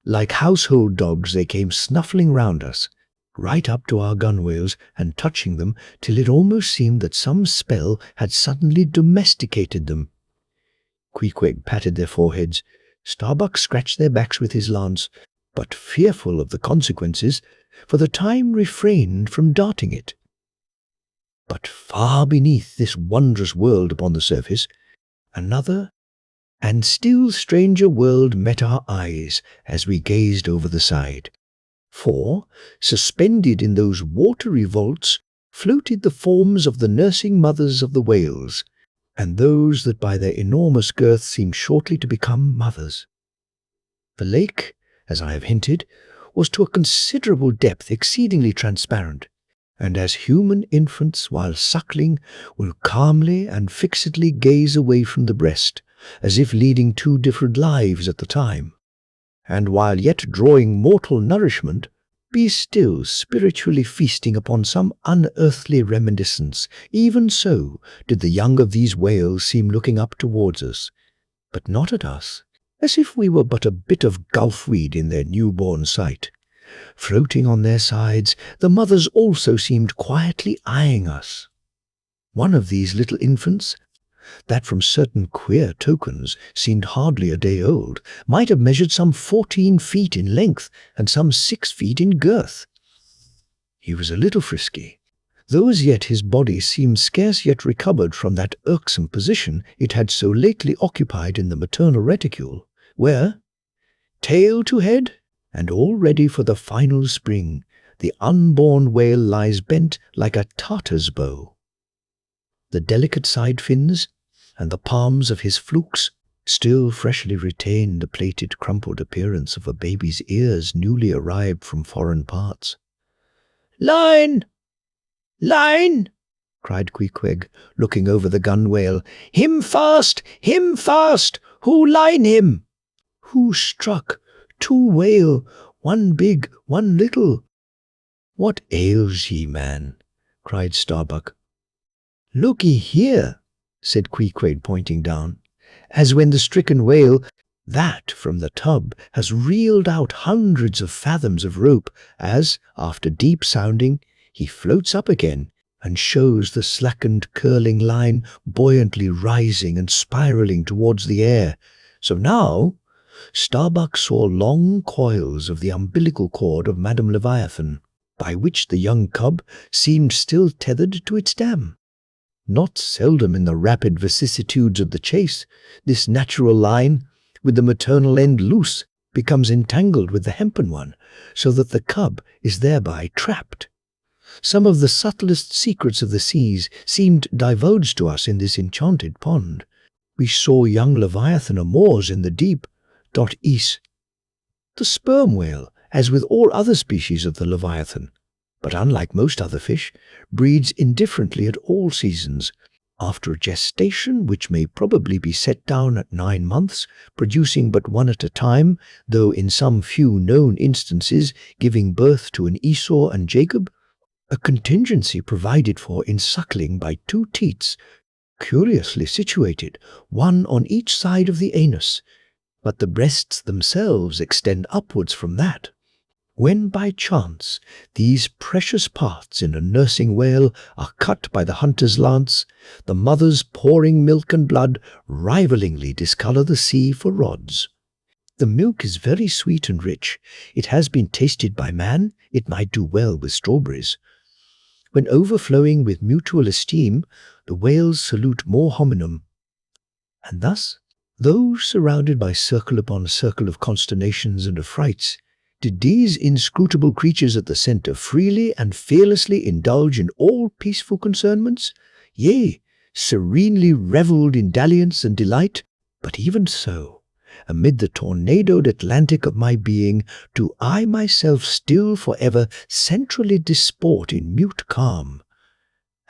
Like household dogs they came snuffling round us, right up to our gunwales and touching them till it almost seemed that some spell had suddenly domesticated them. Queequeg patted their foreheads, Starbuck scratched their backs with his lance, but fearful of the consequences, for the time refrained from darting it. But far beneath this wondrous world upon the surface, another and still stranger world met our eyes as we gazed over the side. For, suspended in those watery vaults, floated the forms of the nursing mothers of the whales, and those that by their enormous girth seemed shortly to become mothers. The lake, as I have hinted, was to a considerable depth exceedingly transparent, and as human infants while suckling will calmly and fixedly gaze away from the breast, as if leading two different lives at the time, and while yet drawing mortal nourishment, be still spiritually feasting upon some unearthly reminiscence, even so did the young of these whales seem looking up towards us, but not at us, as if we were but a bit of gulfweed in their newborn sight. Floating on their sides, the mothers also seemed quietly eyeing us. One of these little infants, that from certain queer tokens seemed hardly a day old, might have measured some 14 feet in length and some 6 feet in girth. He was a little frisky, though as yet his body seemed scarce yet recovered from that irksome position it had so lately occupied in the maternal reticule, where, tail to head, and all ready for the final spring, the unborn whale lies bent like a Tartar's bow. The delicate side fins and the palms of his flukes still freshly retain the plated, crumpled appearance of a baby's ears newly arrived from foreign parts. "Line! Line!" cried Queequeg, looking over the gunwale. "Him fast! Him fast! Who line him?" "Who struck? Two whale, one big, one little." "What ails ye, man?" cried Starbuck. "Look'ee here," said Queequeg, pointing down, as when the stricken whale, that from the tub, has reeled out hundreds of fathoms of rope, as, after deep sounding, he floats up again and shows the slackened curling line buoyantly rising and spiraling towards the air. So now Starbuck saw long coils of the umbilical cord of Madame Leviathan, by which the young cub seemed still tethered to its dam. Not seldom in the rapid vicissitudes of the chase, this natural line, with the maternal end loose, becomes entangled with the hempen one, so that the cub is thereby trapped. Some of the subtlest secrets of the seas seemed divulged to us in this enchanted pond. We saw young Leviathan amours in the deep, east. The sperm whale, as with all other species of the Leviathan, but unlike most other fish, breeds indifferently at all seasons, after a gestation which may probably be set down at 9 months, producing but one at a time, though in some few known instances giving birth to an Esau and Jacob, a contingency provided for in suckling by 2 teats, curiously situated, one on each side of the anus, but the breasts themselves extend upwards from that. When by chance these precious parts in a nursing whale are cut by the hunter's lance, the mothers pouring milk and blood rivalingly discolour the sea for rods. The milk is very sweet and rich. It has been tasted by man. It might do well with strawberries. When overflowing with mutual esteem, the whales salute more hominum. And thus, though surrounded by circle upon circle of consternations and affrights, did these inscrutable creatures at the centre freely and fearlessly indulge in all peaceful concernments, yea, serenely revelled in dalliance and delight. But even so, amid the tornadoed Atlantic of my being, do I myself still for ever centrally disport in mute calm.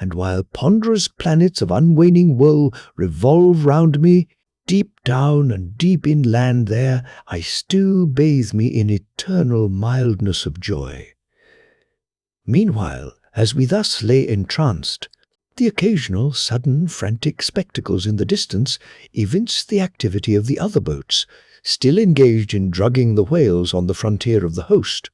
And while ponderous planets of unwaning woe revolve round me, deep down and deep inland there, I still bathe me in eternal mildness of joy. Meanwhile, as we thus lay entranced, the occasional sudden frantic spectacles in the distance evinced the activity of the other boats, still engaged in drugging the whales on the frontier of the host,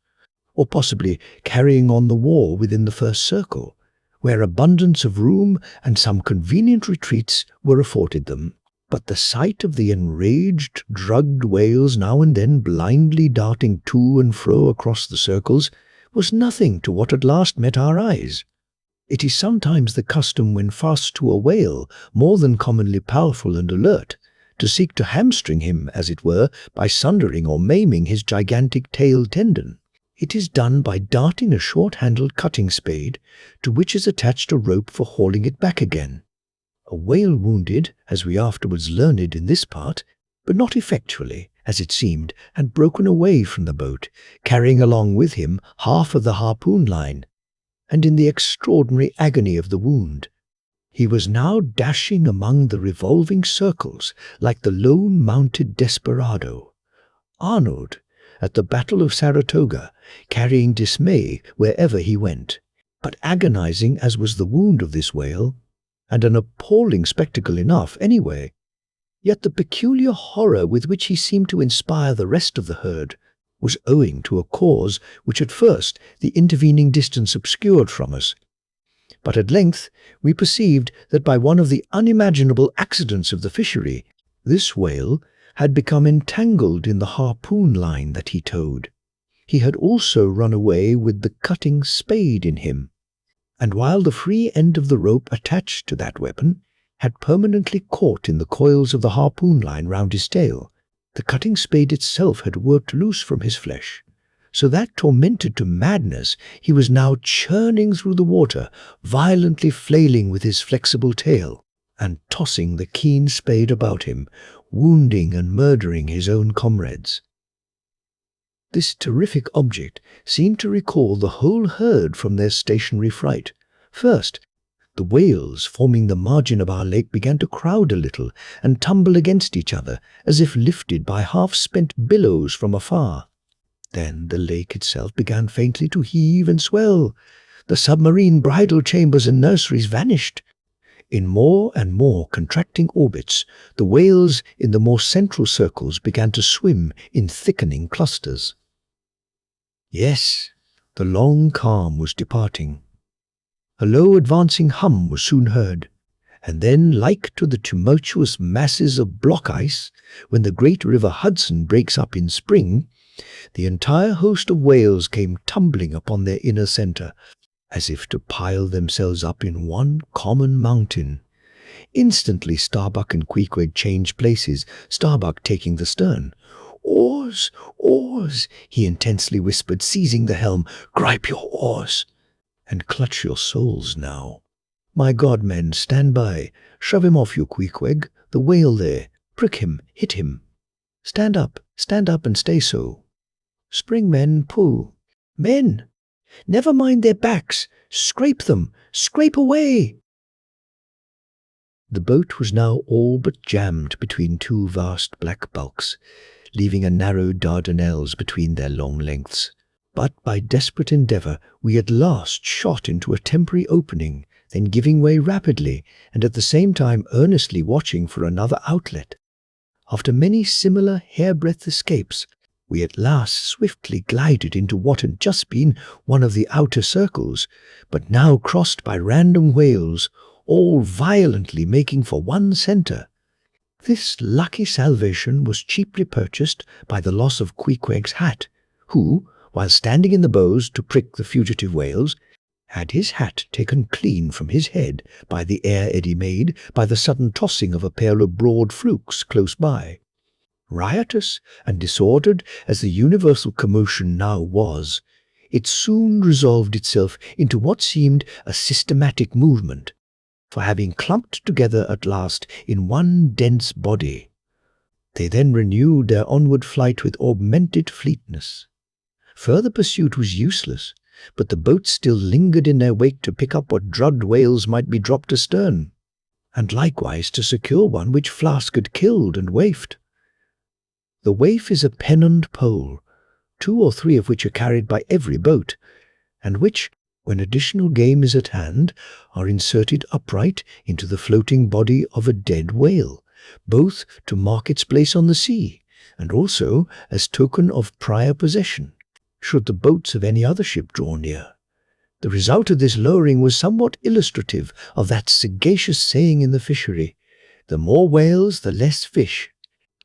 or possibly carrying on the war within the first circle, where abundance of room and some convenient retreats were afforded them. But the sight of the enraged, drugged whales now and then blindly darting to and fro across the circles was nothing to what at last met our eyes. It is sometimes the custom when fast to a whale, more than commonly powerful and alert, to seek to hamstring him, as it were, by sundering or maiming his gigantic tail tendon. It is done by darting a short-handled cutting spade, to which is attached a rope for hauling it back again. A whale wounded, as we afterwards learned in this part, but not effectually, as it seemed, had broken away from the boat, carrying along with him half of the harpoon line, and in the extraordinary agony of the wound, he was now dashing among the revolving circles like the lone-mounted desperado. Arnold, at the Battle of Saratoga, carrying dismay wherever he went, but agonizing as was the wound of this whale, and an appalling spectacle enough anyway, yet the peculiar horror with which he seemed to inspire the rest of the herd was owing to a cause which at first the intervening distance obscured from us. But at length we perceived that by one of the unimaginable accidents of the fishery, this whale had become entangled in the harpoon line that he towed. He had also run away with the cutting spade in him, and while the free end of the rope attached to that weapon had permanently caught in the coils of the harpoon line round his tail, the cutting spade itself had worked loose from his flesh, so that, tormented to madness, he was now churning through the water, violently flailing with his flexible tail, and tossing the keen spade about him, wounding and murdering his own comrades. This terrific object seemed to recall the whole herd from their stationary fright. First, the whales forming the margin of our lake began to crowd a little and tumble against each other, as if lifted by half-spent billows from afar. Then the lake itself began faintly to heave and swell. The submarine bridal chambers and nurseries vanished. In more and more contracting orbits, the whales in the more central circles began to swim in thickening clusters. Yes, the long calm was departing. A low advancing hum was soon heard, and then, like to the tumultuous masses of block ice when the great river Hudson breaks up in spring, the entire host of whales came tumbling upon their inner centre, as if to pile themselves up in one common mountain. Instantly Starbuck and Queequeg changed places, Starbuck taking the stern. "Oars! Oars!" he intensely whispered, seizing the helm. "Gripe your oars, and clutch your souls now. My God, men, stand by. Shove him off, you Queequeg. The whale there. Prick him, hit him. Stand up and stay so. Spring, men, pull. Men! Never mind their backs. Scrape them. Scrape away." The boat was now all but jammed between two vast black bulks, leaving a narrow Dardanelles between their long lengths. But by desperate endeavour we at last shot into a temporary opening, then giving way rapidly, and at the same time earnestly watching for another outlet. After many similar hairbreadth escapes, we at last swiftly glided into what had just been one of the outer circles, but now crossed by random whales, all violently making for one centre. This lucky salvation was cheaply purchased by the loss of Queequeg's hat, who, while standing in the bows to prick the fugitive whales, had his hat taken clean from his head by the air eddy made by the sudden tossing of a pair of broad flukes close by. Riotous and disordered as the universal commotion now was, it soon resolved itself into what seemed a systematic movement, for having clumped together at last in one dense body, they then renewed their onward flight with augmented fleetness. Further pursuit was useless, but the boats still lingered in their wake to pick up what drugged whales might be dropped astern, and likewise to secure one which Flask had killed and waifed. The waif is a pennoned pole, 2 or 3 of which are carried by every boat, and which, when additional game is at hand, are inserted upright into the floating body of a dead whale, both to mark its place on the sea, and also as token of prior possession, should the boats of any other ship draw near. The result of this lowering was somewhat illustrative of that sagacious saying in the fishery, The more whales, the less fish.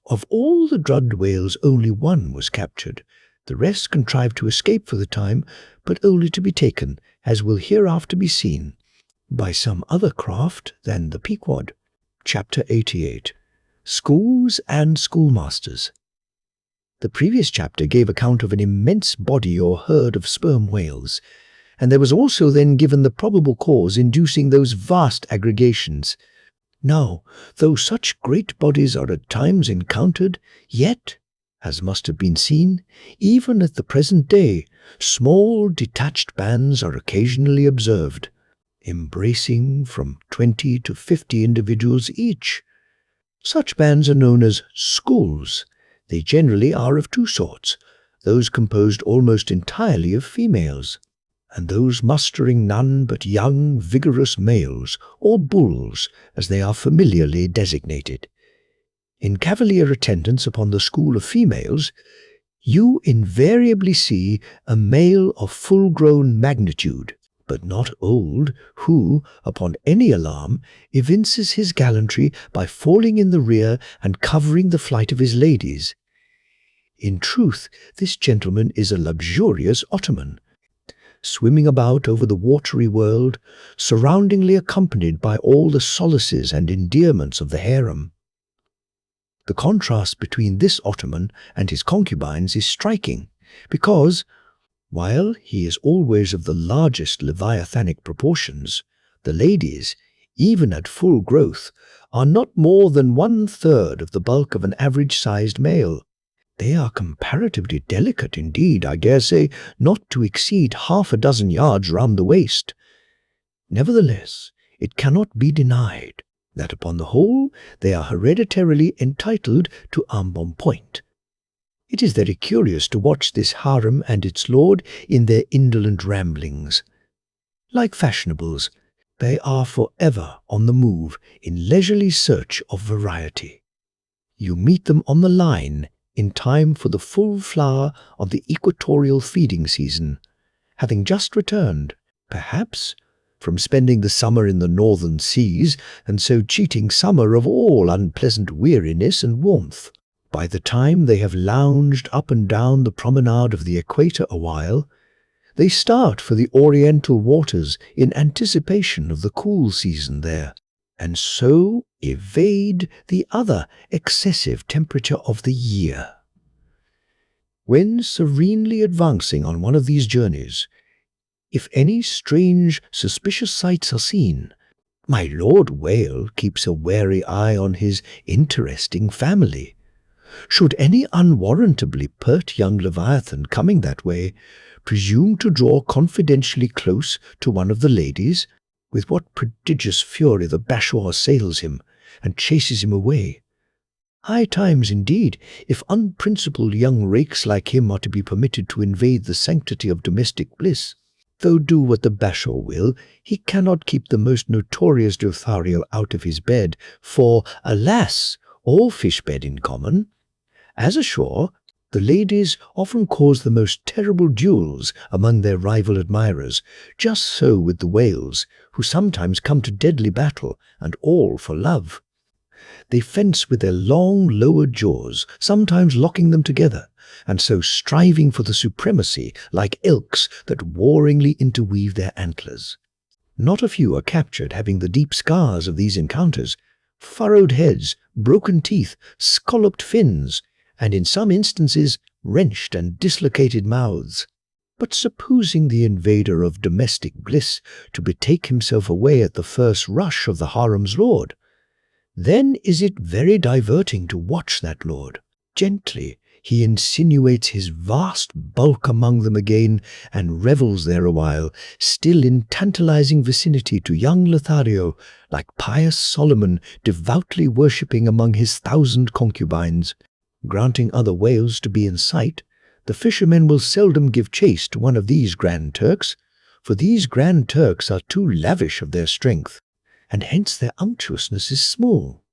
Of all the drugged whales, only one was captured. The rest contrived to escape for the time, but only to be taken, as will hereafter be seen, by some other craft than the Pequod. Chapter 88. Schools and Schoolmasters. The previous chapter gave account of an immense body or herd of sperm whales, and there was also then given the probable cause inducing those vast aggregations. Now, though such great bodies are at times encountered, yet, as must have been seen, even at the present day, small detached bands are occasionally observed, embracing from 20 to 50 individuals each. Such bands are known as schools. They generally are of two sorts, those composed almost entirely of females, and those mustering none but young, vigorous males, or bulls, as they are familiarly designated. In cavalier attendance upon the school of females, you invariably see a male of full-grown magnitude, but not old, who, upon any alarm, evinces his gallantry by falling in the rear and covering the flight of his ladies. In truth, this gentleman is a luxurious Ottoman, swimming about over the watery world, surroundingly accompanied by all the solaces and endearments of the harem. The contrast between this Ottoman and his concubines is striking, because, while he is always of the largest leviathanic proportions, the ladies, even at full growth, are not more than 1/3 of the bulk of an average-sized male. They are comparatively delicate indeed, I dare say, not to exceed 6 yards round the waist. Nevertheless, it cannot be denied that upon the whole they are hereditarily entitled to embonpoint. It is very curious to watch this harem and its lord in their indolent ramblings. Like fashionables, they are forever on the move in leisurely search of variety. You meet them on the line in time for the full flower of the equatorial feeding season, having just returned, perhaps, from spending the summer in the northern seas, and so cheating summer of all unpleasant weariness and warmth. By the time they have lounged up and down the promenade of the equator a while, they start for the oriental waters in anticipation of the cool season there, and so evade the other excessive temperature of the year. When serenely advancing on one of these journeys, if any strange, suspicious sights are seen, my Lord Whale keeps a wary eye on his interesting family. Should any unwarrantably pert young Leviathan coming that way presume to draw confidentially close to one of the ladies, with what prodigious fury the Bashaw assails him and chases him away. High times indeed, if unprincipled young rakes like him are to be permitted to invade the sanctity of domestic bliss. Though do what the Bashaw will, he cannot keep the most notorious Lothariel out of his bed, for, alas, all fish bed in common. As ashore, the ladies often cause the most terrible duels among their rival admirers, just so with the whales, who sometimes come to deadly battle, and all for love. They fence with their long lowered jaws, sometimes locking them together, and so striving for the supremacy like elks that warringly interweave their antlers. Not a few are captured having the deep scars of these encounters, furrowed heads, broken teeth, scalloped fins, and in some instances wrenched and dislocated mouths. But supposing the invader of domestic bliss to betake himself away at the first rush of the harem's lord, then is it very diverting to watch that lord. Gently he insinuates his vast bulk among them again, and revels there awhile, still in tantalizing vicinity to young Lothario, like pious Solomon devoutly worshipping among his 1,000 concubines. Granting other whales to be in sight, the fishermen will seldom give chase to one of these Grand Turks, for these Grand Turks are too lavish of their strength, and hence their unctuousness is small.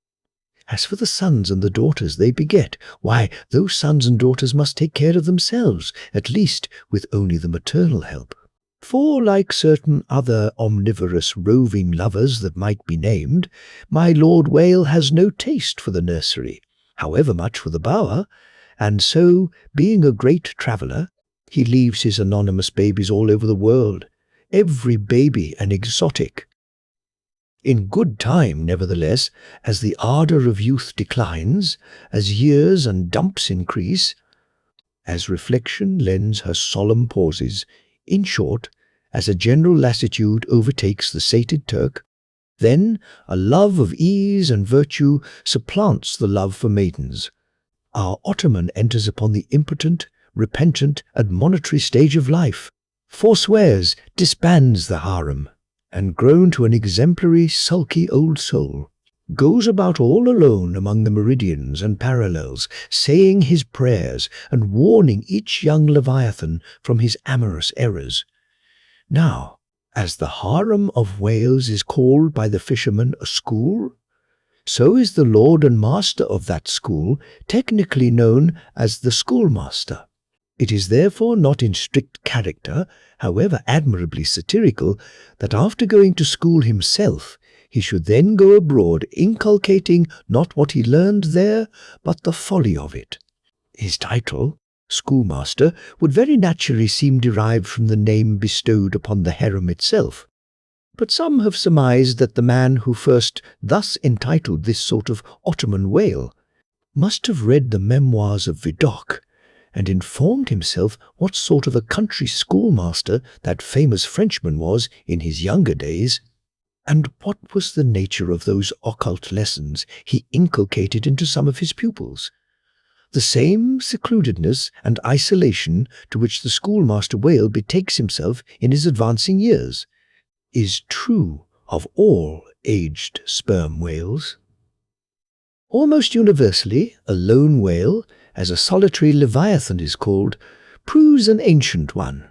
As for the sons and the daughters they beget, why, those sons and daughters must take care of themselves, at least with only the maternal help. For, like certain other omnivorous roving lovers that might be named, my Lord Whale has no taste for the nursery, however much for the bower, and so, being a great traveller, he leaves his anonymous babies all over the world, every baby an exotic. In good time, nevertheless, as the ardour of youth declines, as years and dumps increase, as reflection lends her solemn pauses, in short, as a general lassitude overtakes the sated Turk, then a love of ease and virtue supplants the love for maidens. Our Ottoman enters upon the impotent, repentant, admonitory stage of life, forswears, disbands the harem, and grown to an exemplary, sulky old soul, goes about all alone among the meridians and parallels, saying his prayers and warning each young Leviathan from his amorous errors. Now, as the harem of Wales is called by the fishermen a school, so is the lord and master of that school technically known as the schoolmaster. It is therefore not in strict character, however admirably satirical, that after going to school himself, he should then go abroad inculcating not what he learned there, but the folly of it. His title, schoolmaster, would very naturally seem derived from the name bestowed upon the harem itself. But some have surmised that the man who first thus entitled this sort of Ottoman whale must have read the memoirs of Vidocq, and informed himself what sort of a country schoolmaster that famous Frenchman was in his younger days, and what was the nature of those occult lessons he inculcated into some of his pupils. The same secludedness and isolation to which the schoolmaster whale betakes himself in his advancing years is true of all aged sperm whales. Almost universally, a lone whale, as a solitary leviathan is called, proves an ancient one.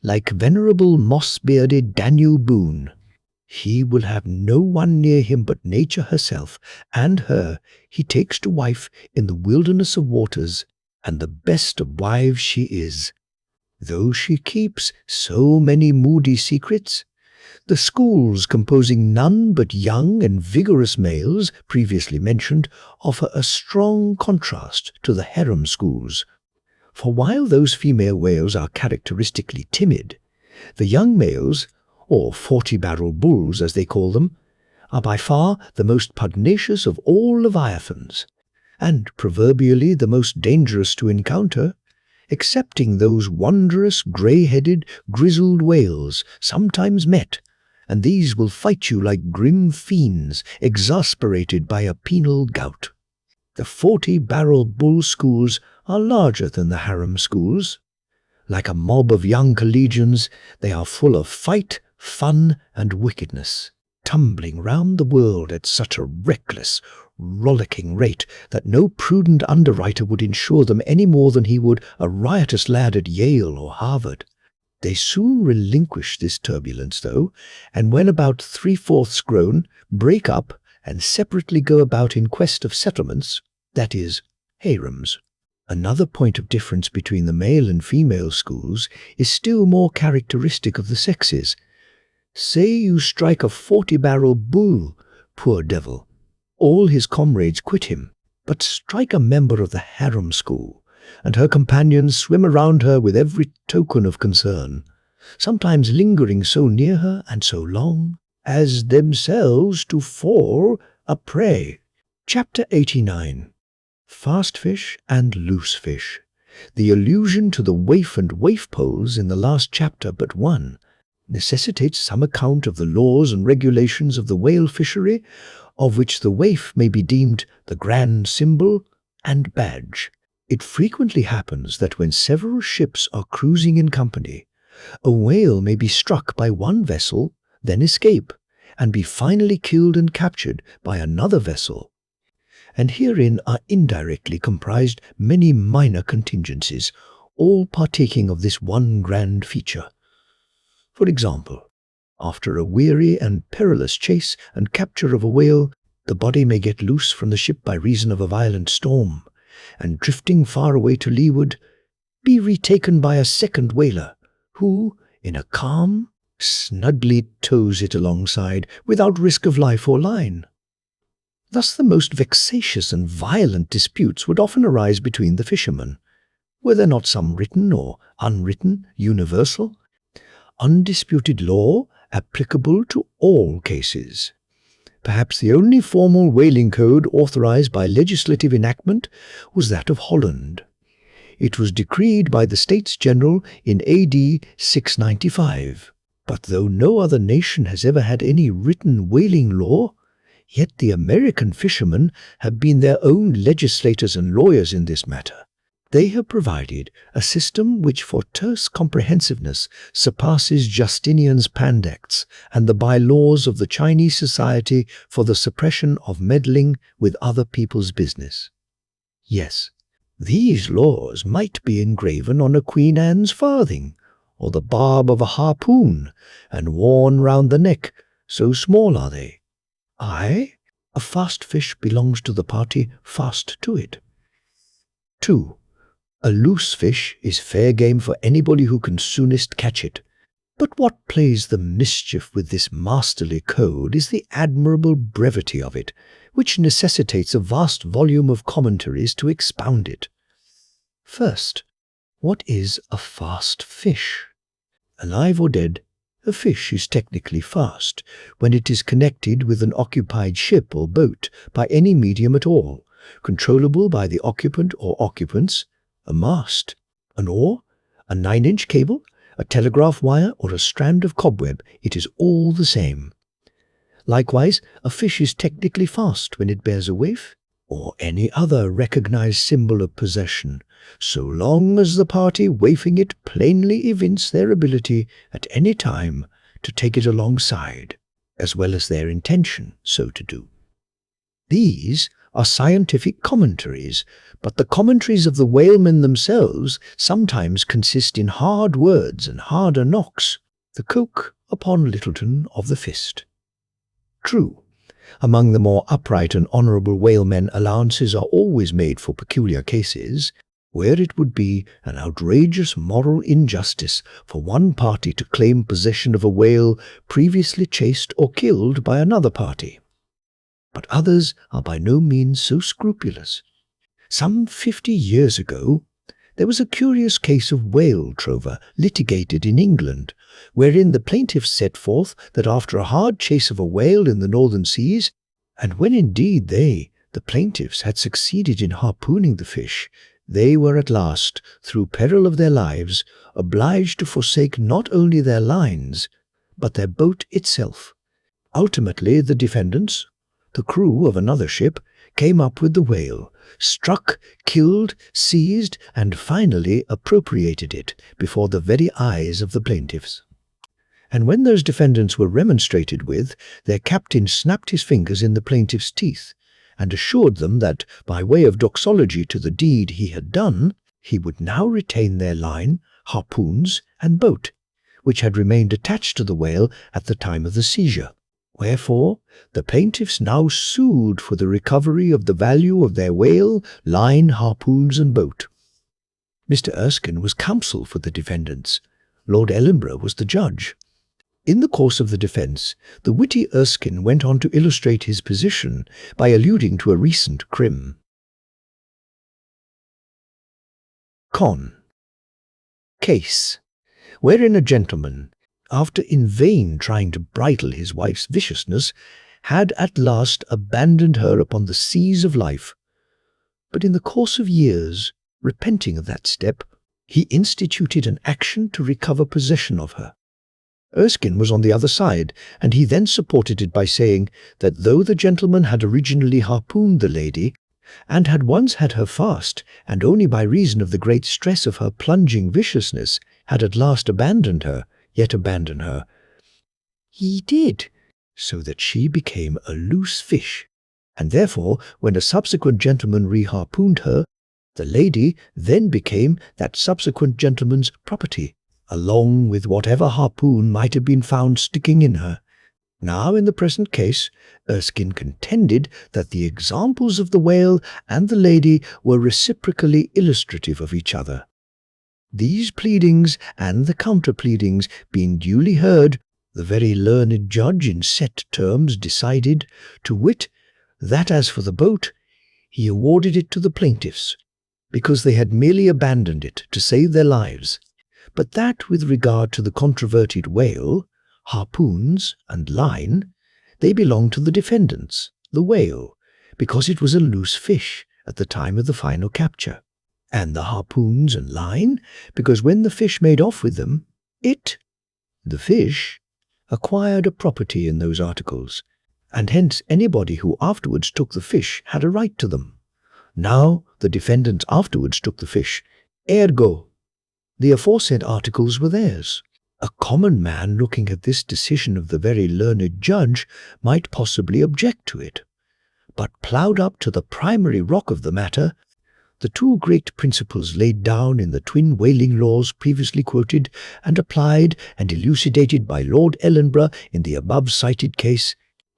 Like venerable moss-bearded Daniel Boone, he will have no one near him but nature herself, and her he takes to wife in the wilderness of waters, and the best of wives she is. Though she keeps so many moody secrets, the schools composing none but young and vigorous males, previously mentioned, offer a strong contrast to the harem schools. For while those female whales are characteristically timid, the young males, or 40-barrel bulls as they call them, are by far the most pugnacious of all leviathans, and proverbially the most dangerous to encounter, excepting those wondrous grey-headed, grizzled whales sometimes met, and these will fight you like grim fiends exasperated by a penal gout. The 40-barrel bull schools are larger than the harem schools. Like a mob of young collegians, they are full of fight, fun, and wickedness, tumbling round the world at such a reckless, rollicking rate that no prudent underwriter would insure them any more than he would a riotous lad at Yale or Harvard. They soon relinquish this turbulence, though, and when about 3/4 grown, break up and separately go about in quest of settlements, that is, harems. Another point of difference between the male and female schools is still more characteristic of the sexes. Say you strike a 40-barrel bull, poor devil, all his comrades quit him, but strike a member of the harem school, and her companions swim around her with every token of concern, sometimes lingering so near her and so long as themselves to fall a prey. Chapter 89. Fast fish and loose fish. The allusion to the waif and waif poles in the last chapter but one necessitates some account of the laws and regulations of the whale fishery, of which the waif may be deemed the grand symbol and badge. It frequently happens that when several ships are cruising in company, a whale may be struck by one vessel, then escape, and be finally killed and captured by another vessel. And herein are indirectly comprised many minor contingencies, all partaking of this one grand feature. For example, after a weary and perilous chase and capture of a whale, the body may get loose from the ship by reason of a violent storm, and drifting far away to leeward, be retaken by a second whaler, who, in a calm, snugly tows it alongside without risk of life or line. Thus the most vexatious and violent disputes would often arise between the fishermen. Were there not some written or unwritten, universal, undisputed law applicable to all cases? Perhaps the only formal whaling code authorized by legislative enactment was that of Holland. It was decreed by the States General in AD 695. But though no other nation has ever had any written whaling law, yet the American fishermen have been their own legislators and lawyers in this matter. They have provided a system which for terse comprehensiveness surpasses Justinian's Pandects and the bylaws of the Chinese Society for the Suppression of Meddling with Other People's Business. Yes, these laws might be engraven on a Queen Anne's farthing, or the barb of a harpoon, and worn round the neck, so small are they. Aye, a fast fish belongs to the party fast to it. 2. A loose fish is fair game for anybody who can soonest catch it. But what plays the mischief with this masterly code is the admirable brevity of it, which necessitates a vast volume of commentaries to expound it. First, what is a fast fish? Alive or dead, a fish is technically fast when it is connected with an occupied ship or boat by any medium at all, controllable by the occupant or occupants, a mast, an oar, a 9-inch cable, a telegraph wire, or a strand of cobweb. It is all the same. Likewise, a fish is technically fast when it bears a waif, or any other recognized symbol of possession, so long as the party waifing it plainly evince their ability at any time to take it alongside, as well as their intention so to do. These are scientific commentaries, but the commentaries of the whalemen themselves sometimes consist in hard words and harder knocks, the Coke upon Littleton of the fist. True, among the more upright and honourable whalemen allowances are always made for peculiar cases, where it would be an outrageous moral injustice for one party to claim possession of a whale previously chased or killed by another party. But others are by no means so scrupulous. Some 50 years ago, there was a curious case of whale trover litigated in England, wherein the plaintiffs set forth that after a hard chase of a whale in the northern seas, and when indeed they, the plaintiffs, had succeeded in harpooning the fish, they were at last, through peril of their lives, obliged to forsake not only their lines, but their boat itself. Ultimately, the defendants, the crew of another ship, came up with the whale, struck, killed, seized, and finally appropriated it before the very eyes of the plaintiffs. And when those defendants were remonstrated with, their captain snapped his fingers in the plaintiffs' teeth, and assured them that, by way of doxology to the deed he had done, he would now retain their line, harpoons, and boat, which had remained attached to the whale at the time of the seizure. Wherefore, the plaintiffs now sued for the recovery of the value of their whale, line, harpoons, and boat. Mr. Erskine was counsel for the defendants. Lord Ellenborough was the judge. In the course of the defence, the witty Erskine went on to illustrate his position by alluding to a recent crim. Con. Case, wherein a gentleman, after in vain trying to bridle his wife's viciousness, had at last abandoned her upon the seas of life, but in the course of years, repenting of that step, he instituted an action to recover possession of her. Erskine was on the other side, and he then supported it by saying that though the gentleman had originally harpooned the lady, and had once had her fast, and only by reason of the great stress of her plunging viciousness had at last abandoned her, yet abandon her, he did, so that she became a loose fish, and therefore, when a subsequent gentleman re-harpooned her, the lady then became that subsequent gentleman's property, along with whatever harpoon might have been found sticking in her. Now, in the present case, Erskine contended that the examples of the whale and the lady were reciprocally illustrative of each other. These pleadings and the counter-pleadings being duly heard, the very learned judge in set terms decided, to wit, that as for the boat, he awarded it to the plaintiffs, because they had merely abandoned it to save their lives, but that with regard to the controverted whale, harpoons, and line, they belonged to the defendants, the whale, because it was a loose fish at the time of the final capture, and the harpoons and line, because when the fish made off with them, it, the fish, acquired a property in those articles, and hence anybody who afterwards took the fish had a right to them. Now the defendants afterwards took the fish, ergo, the aforesaid articles were theirs. A common man looking at this decision of the very learned judge might possibly object to it, but ploughed up to the primary rock of the matter, the two great principles laid down in the twin whaling laws previously quoted and applied and elucidated by Lord Ellenborough in the above-cited case,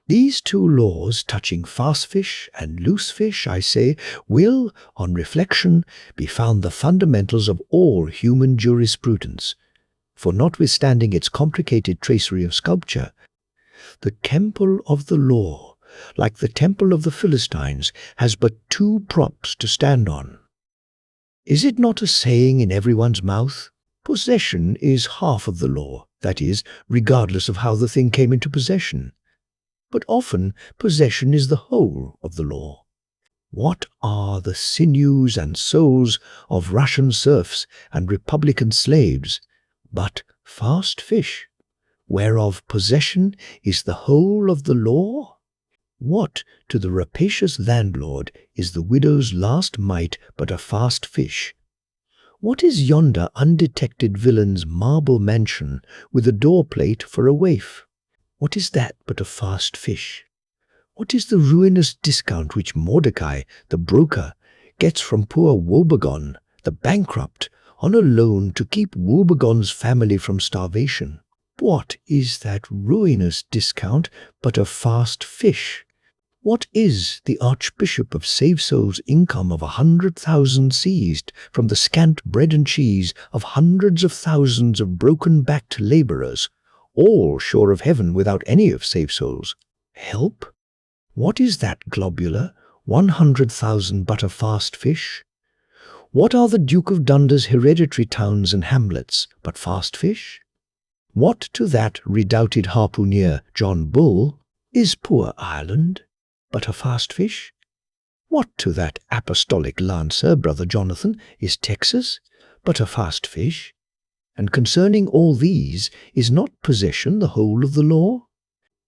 these two laws touching fast fish and loose fish, I say, will, on reflection, be found the fundamentals of all human jurisprudence. For notwithstanding its complicated tracery of sculpture, the temple of the law, like the temple of the Philistines, has but two props to stand on. Is it not a saying in everyone's mouth? Possession is half of the law, that is, regardless of how the thing came into possession. But often possession is the whole of the law. What are the sinews and souls of Russian serfs and Republican slaves but fast fish, whereof possession is the whole of the law? What to the rapacious landlord is the widow's last mite but a fast fish? What is yonder undetected villain's marble mansion with a door-plate for a waif? What is that but a fast fish? What is the ruinous discount which Mordecai, the broker, gets from poor Woebegone, the bankrupt, on a loan to keep Woebegone's family from starvation? What is that ruinous discount but a fast fish? What is the Archbishop of Savesoul's income of 100,000 seized from the scant bread and cheese of hundreds of thousands of broken-backed labourers, all sure of heaven without any of Savesoul's help? What is that globular 100,000 but a fast fish? What are the Duke of Dunder's hereditary towns and hamlets but fast fish? What to that redoubted harpooner John Bull is poor Ireland but a fast fish? What to that apostolic lancer Brother Jonathan is Texas but a fast fish? And concerning all these, is not possession the whole of the law?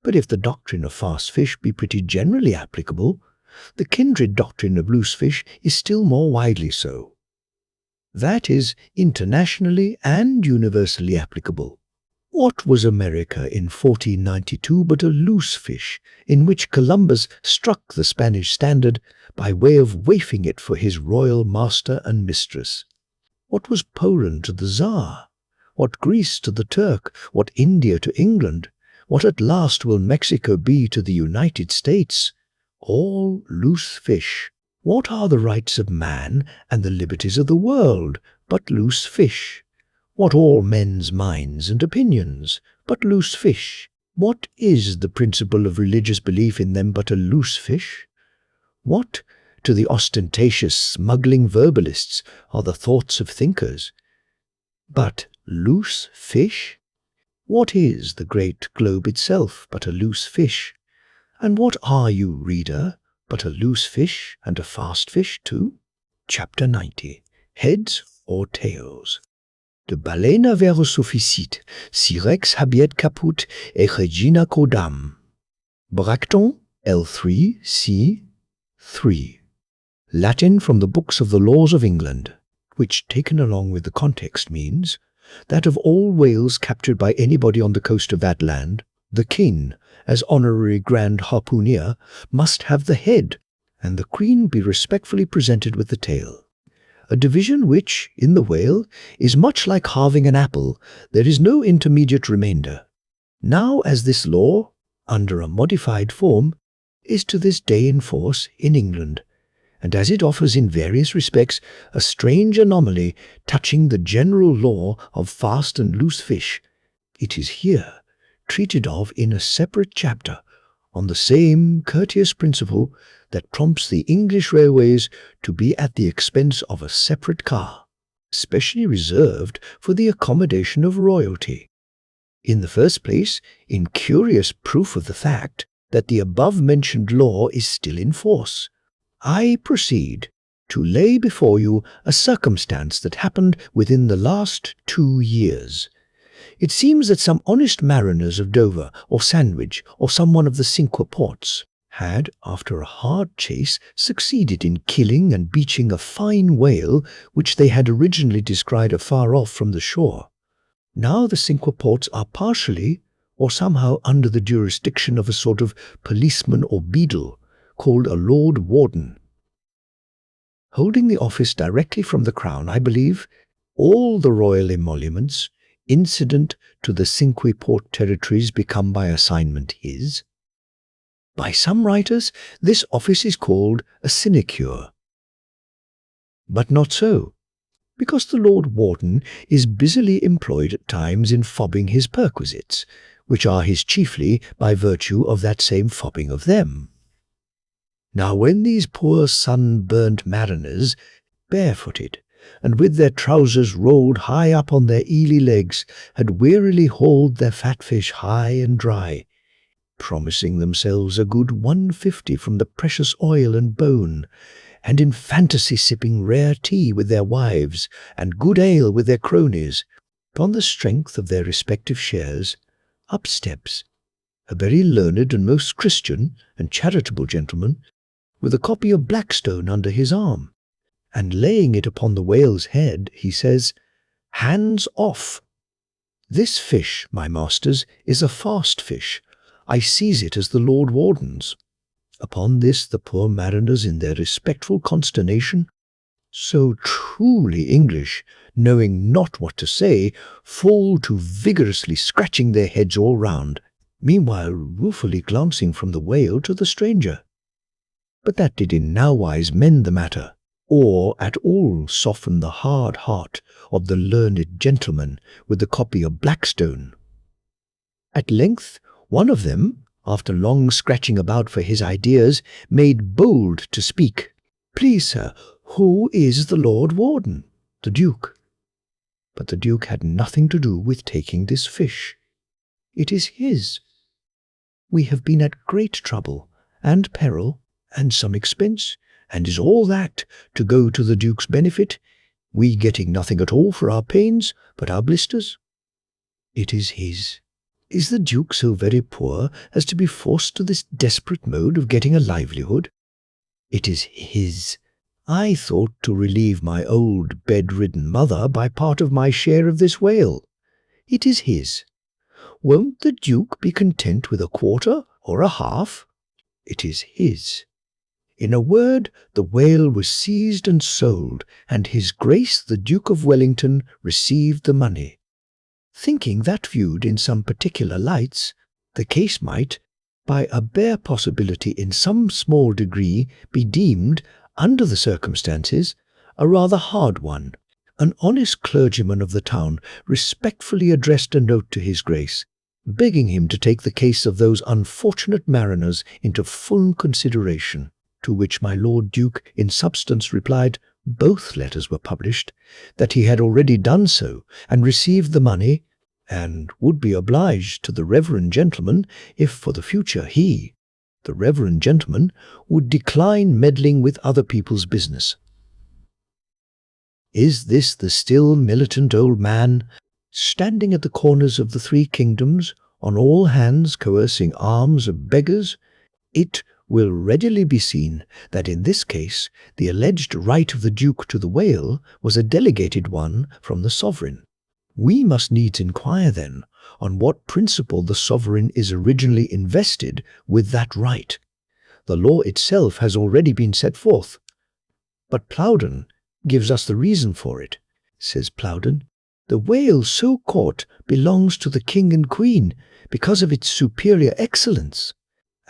But if the doctrine of fast fish be pretty generally applicable, the kindred doctrine of loose fish is still more widely so. That is internationally and universally applicable. What was America in 1492 but a loose fish, in which Columbus struck the Spanish standard by way of waifing it for his royal master and mistress? What was Poland to the Tsar? What Greece to the Turk? What India to England? What at last will Mexico be to the United States? All loose fish. What are the rights of man and the liberties of the world but loose fish? What all men's minds and opinions but loose fish? What is the principle of religious belief in them but a loose fish? What, to the ostentatious, smuggling verbalists, are the thoughts of thinkers but loose fish? What is the great globe itself but a loose fish? And what are you, reader, but a loose fish and a fast fish too? Chapter 90. Heads or tails? De balena vero sufficit, si rex habiet caput, et regina codam. Bracton, L3, C. 3. Latin from the books of the laws of England, which, taken along with the context, means that of all whales captured by anybody on the coast of that land, the king, as honorary grand harpooner, must have the head, and the queen be respectfully presented with the tail. A division which, in the whale, is much like halving an apple. There is no intermediate remainder. Now as this law, under a modified form, is to this day in force in England, and as it offers in various respects a strange anomaly touching the general law of fast and loose fish, it is here treated of in a separate chapter on the same courteous principle that prompts the English railways to be at the expense of a separate car, specially reserved for the accommodation of royalty. In the first place, in curious proof of the fact that the above-mentioned law is still in force, I proceed to lay before you a circumstance that happened within the last 2 years. It seems that some honest mariners of Dover or Sandwich or some one of the Cinque Ports had, after a hard chase, succeeded in killing and beaching a fine whale which they had originally descried afar off from the shore. Now the Cinque Ports are partially or somehow under the jurisdiction of a sort of policeman or beadle called a Lord Warden. Holding the office directly from the Crown, I believe, all the royal emoluments incident to the Cinque Port territories become by assignment his. By some writers, this office is called a sinecure. But not so, because the Lord Warden is busily employed at times in fobbing his perquisites, which are his chiefly by virtue of that same fobbing of them. Now when these poor sun-burnt mariners, barefooted, and with their trousers rolled high up on their eely legs, had wearily hauled their fat fish high and dry, promising themselves a good 150 from the precious oil and bone, and in fantasy sipping rare tea with their wives, and good ale with their cronies, upon the strength of their respective shares, up steps a very learned and most Christian and charitable gentleman, with a copy of Blackstone under his arm, and laying it upon the whale's head, he says, "Hands off! This fish, my masters, is a fast fish. I seize it as the Lord Warden's." Upon this the poor mariners, in their respectful consternation, so truly English, knowing not what to say, fall to vigorously scratching their heads all round, meanwhile ruefully glancing from the whale to the stranger. But that did in nowise mend the matter, or at all soften the hard heart of the learned gentleman with the copy of Blackstone. At length one of them, after long scratching about for his ideas, made bold to speak. "Please, sir, who is the Lord Warden?" "The Duke." "But the Duke had nothing to do with taking this fish." "It is his." "We have been at great trouble and peril and some expense, and is all that to go to the Duke's benefit, we getting nothing at all for our pains but our blisters?" "It is his." "Is the Duke so very poor as to be forced to this desperate mode of getting a livelihood?" "It is his. I thought to relieve my old bedridden mother by part of my share of this whale." "It is his." "Won't the Duke be content with a quarter or a half?" "It is his." In a word, the whale was seized and sold, and His Grace the Duke of Wellington received the money. Thinking that viewed in some particular lights, the case might, by a bare possibility in some small degree, be deemed, under the circumstances, a rather hard one. An honest clergyman of the town respectfully addressed a note to His Grace, begging him to take the case of those unfortunate mariners into full consideration, to which my Lord Duke in substance replied, both letters were published, that he had already done so and received the money, and would be obliged to the reverend gentleman if for the future he, the reverend gentleman, would decline meddling with other people's business. Is this the still militant old man, standing at the corners of the 3 kingdoms, on all hands coercing alms of beggars? It will readily be seen that in this case the alleged right of the Duke to the whale was a delegated one from the sovereign. We must needs inquire, then, on what principle the sovereign is originally invested with that right. The law itself has already been set forth, but Plowden gives us the reason for it. Says Plowden, "The whale so caught belongs to the King and Queen because of its superior excellence."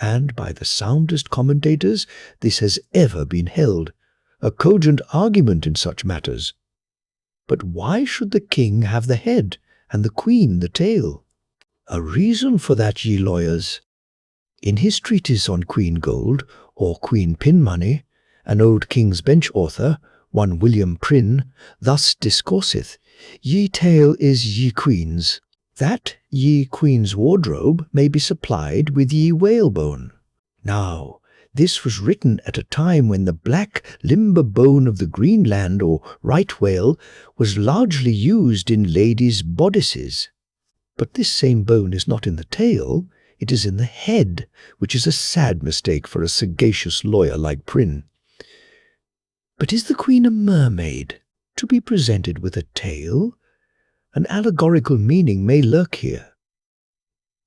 And by the soundest commentators this has ever been held, a cogent argument in such matters. But why should the king have the head and the queen the tail? A reason for that, ye lawyers. In his treatise on Queen Gold, or Queen Pin Money, an old King's Bench author, one William Prynne, thus discourseth, Ye tail is ye queen's, that ye queen's wardrobe may be supplied with ye whalebone. Now, this was written at a time when the black limber bone of the Greenland or right whale was largely used in ladies' bodices. But this same bone is not in the tail, it is in the head, which is a sad mistake for a sagacious lawyer like Prynne. But is the queen a mermaid, to be presented with a tail? An allegorical meaning may lurk here.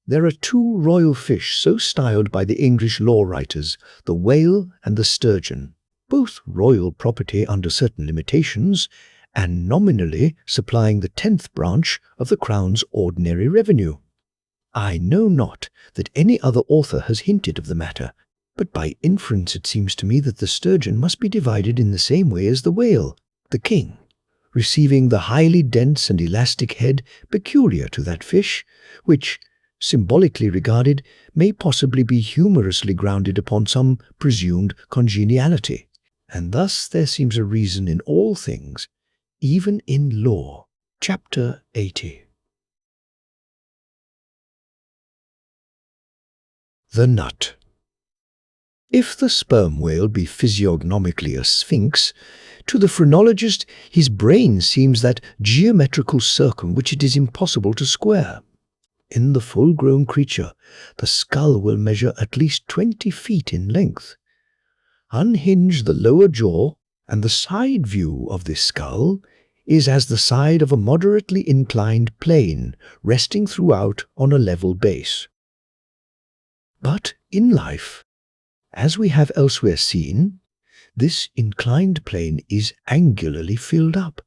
There are two royal fish so styled by the English law writers, the whale and the sturgeon, both royal property under certain limitations, and nominally supplying the 10th branch of the Crown's ordinary revenue. I know not that any other author has hinted of the matter, but by inference it seems to me that the sturgeon must be divided in the same way as the whale, the king, receiving the highly dense and elastic head peculiar to that fish, which, symbolically regarded, may possibly be humorously grounded upon some presumed congeniality. And thus there seems a reason in all things, even in law. Chapter 80. The nut. If the sperm whale be physiognomically a sphinx, to the phrenologist his brain seems that geometrical circle which it is impossible to square. In the full-grown creature, the skull will measure at least 20 feet in length. Unhinge the lower jaw, and the side view of this skull is as the side of a moderately inclined plane, resting throughout on a level base. But in life, as we have elsewhere seen, this inclined plane is angularly filled up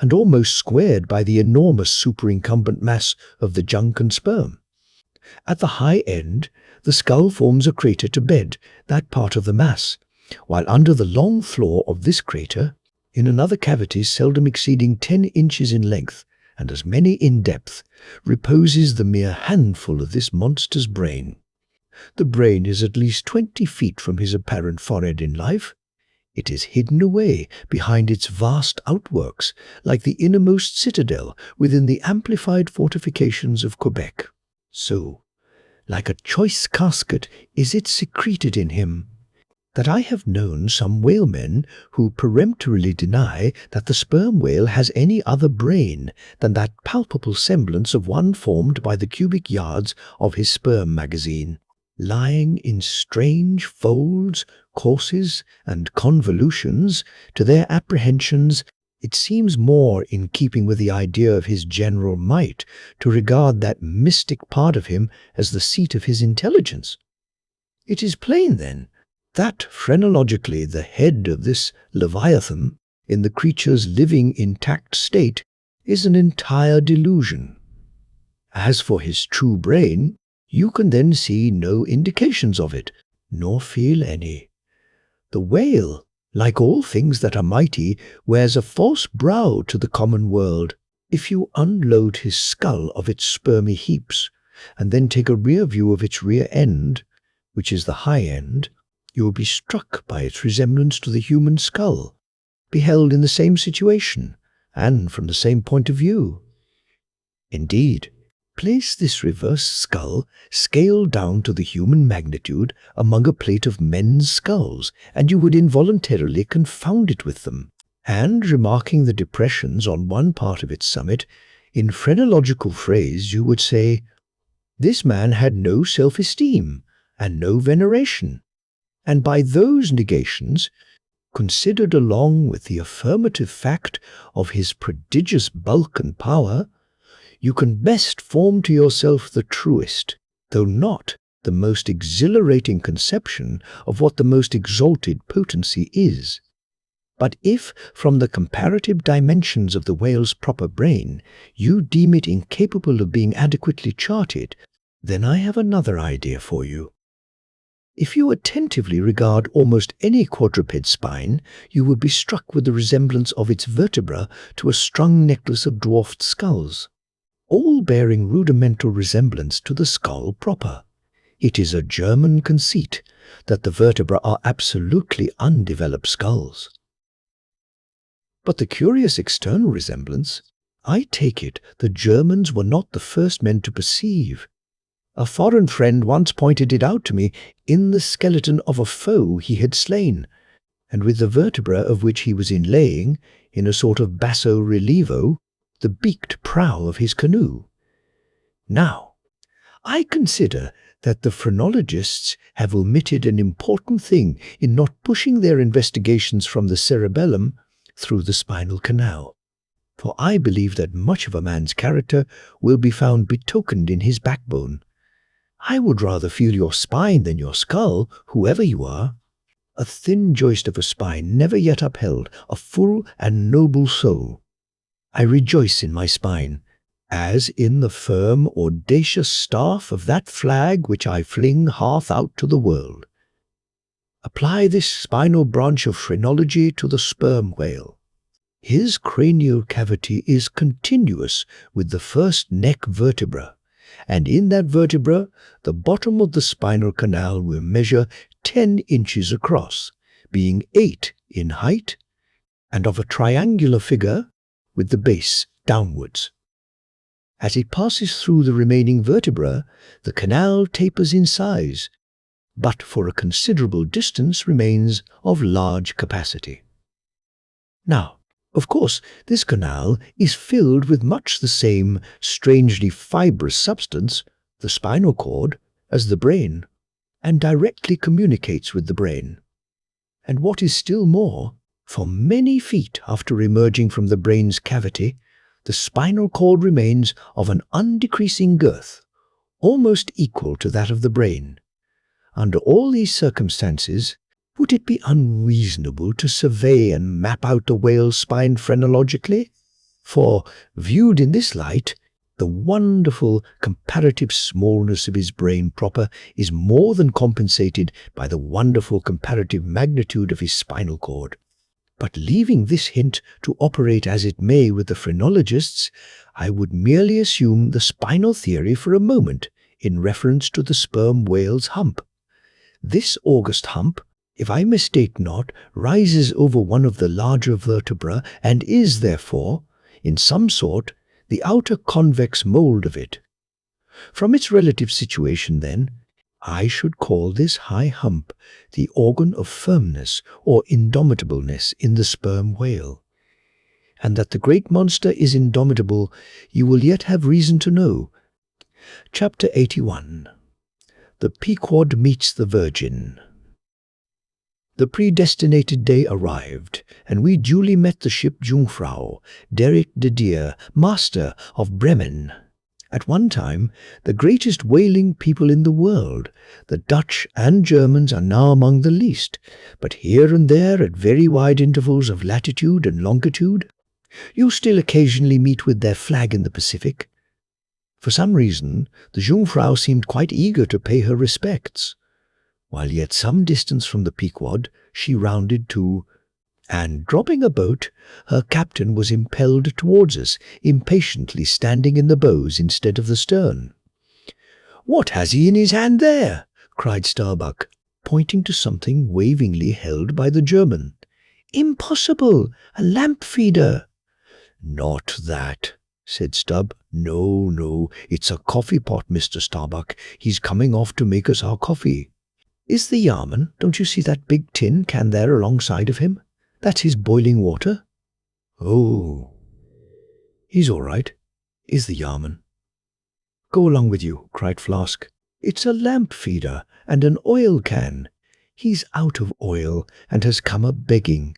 and almost squared by the enormous superincumbent mass of the junk and sperm. At the high end, the skull forms a crater to bed that part of the mass, while under the long floor of this crater, in another cavity seldom exceeding 10 inches in length and as many in depth, reposes the mere handful of this monster's brain. The brain is at least 20 feet from his apparent forehead in life. It is hidden away behind its vast outworks, like the innermost citadel within the amplified fortifications of Quebec. So, like a choice casket, is it secreted in him, that I have known some whalemen who peremptorily deny that the sperm whale has any other brain than that palpable semblance of one formed by the cubic yards of his sperm magazine, lying in strange folds, courses, and convolutions. To their apprehensions, it seems more in keeping with the idea of his general might to regard that mystic part of him as the seat of his intelligence. It is plain, then, that phrenologically the head of this Leviathan, in the creature's living intact state, is an entire delusion. As for his true brain, you can then see no indications of it, nor feel any. The whale, like all things that are mighty, wears a false brow to the common world. If you unload his skull of its spermy heaps, and then take a rear view of its rear end, which is the high end, you will be struck by its resemblance to the human skull, beheld in the same situation, and from the same point of view. Indeed, place this reverse skull scaled down to the human magnitude among a plate of men's skulls, and you would involuntarily confound it with them. And, remarking the depressions on one part of its summit, in phrenological phrase you would say, "This man had no self-esteem and no veneration." And by those negations, considered along with the affirmative fact of his prodigious bulk and power, you can best form to yourself the truest, though not the most exhilarating conception of what the most exalted potency is. But if, from the comparative dimensions of the whale's proper brain, you deem it incapable of being adequately charted, then I have another idea for you. If you attentively regard almost any quadruped spine, you would be struck with the resemblance of its vertebra to a strung necklace of dwarfed skulls, all bearing rudimental resemblance to the skull proper. It is a German conceit that the vertebrae are absolutely undeveloped skulls. But the curious external resemblance, I take it the Germans were not the first men to perceive. A foreign friend once pointed it out to me in the skeleton of a foe he had slain, and with the vertebra of which he was inlaying, in a sort of basso relievo, the beaked prow of his canoe. Now, I consider that the phrenologists have omitted an important thing in not pushing their investigations from the cerebellum through the spinal canal. For I believe that much of a man's character will be found betokened in his backbone. I would rather feel your spine than your skull, whoever you are. A thin joist of a spine never yet upheld a full and noble soul. I rejoice in my spine, as in the firm, audacious staff of that flag which I fling half out to the world. Apply this spinal branch of phrenology to the sperm whale. His cranial cavity is continuous with the first neck vertebra, and in that vertebra the bottom of the spinal canal will measure 10 inches across, being 8 in height, and of a triangular figure with the base downwards. As it passes through the remaining vertebra, the canal tapers in size, but for a considerable distance remains of large capacity. Now, of course, this canal is filled with much the same strangely fibrous substance, the spinal cord, as the brain, and directly communicates with the brain. And what is still more, for many feet after emerging from the brain's cavity, the spinal cord remains of an undecreasing girth, almost equal to that of the brain. Under all these circumstances, would it be unreasonable to survey and map out the whale's spine phrenologically? For, viewed in this light, the wonderful comparative smallness of his brain proper is more than compensated by the wonderful comparative magnitude of his spinal cord. But leaving this hint to operate as it may with the phrenologists, I would merely assume the spinal theory for a moment in reference to the sperm whale's hump. This august hump, if I mistake not, rises over one of the larger vertebrae and is, therefore, in some sort, the outer convex mould of it. From its relative situation, then, I should call this high hump the organ of firmness or indomitableness in the sperm whale. And that the great monster is indomitable, you will yet have reason to know. Chapter 81. The Pequod meets the Virgin. The predestinated day arrived, and we duly met the ship Jungfrau, Derrick de Deer, master of Bremen. At one time, the greatest whaling people in the world, the Dutch and Germans are now among the least, but here and there at very wide intervals of latitude and longitude, you still occasionally meet with their flag in the Pacific. For some reason, the Jungfrau seemed quite eager to pay her respects. While yet some distance from the Pequod, she rounded to, and dropping a boat, her captain was impelled towards us, impatiently standing in the bows instead of the stern. "What has he in his hand there?" cried Starbuck, pointing to something wavingly held by the German. "Impossible! A lamp feeder!" "Not that," said Stubb. No, it's a coffee pot, Mr. Starbuck. He's coming off to make us our coffee." "Is the Yarman? Don't you see that big tin can there alongside of him? That's his boiling water." "Oh, he's all right, is the Yarman." "Go along with you," cried Flask. "It's a lamp feeder and an oil can. He's out of oil and has come a-begging."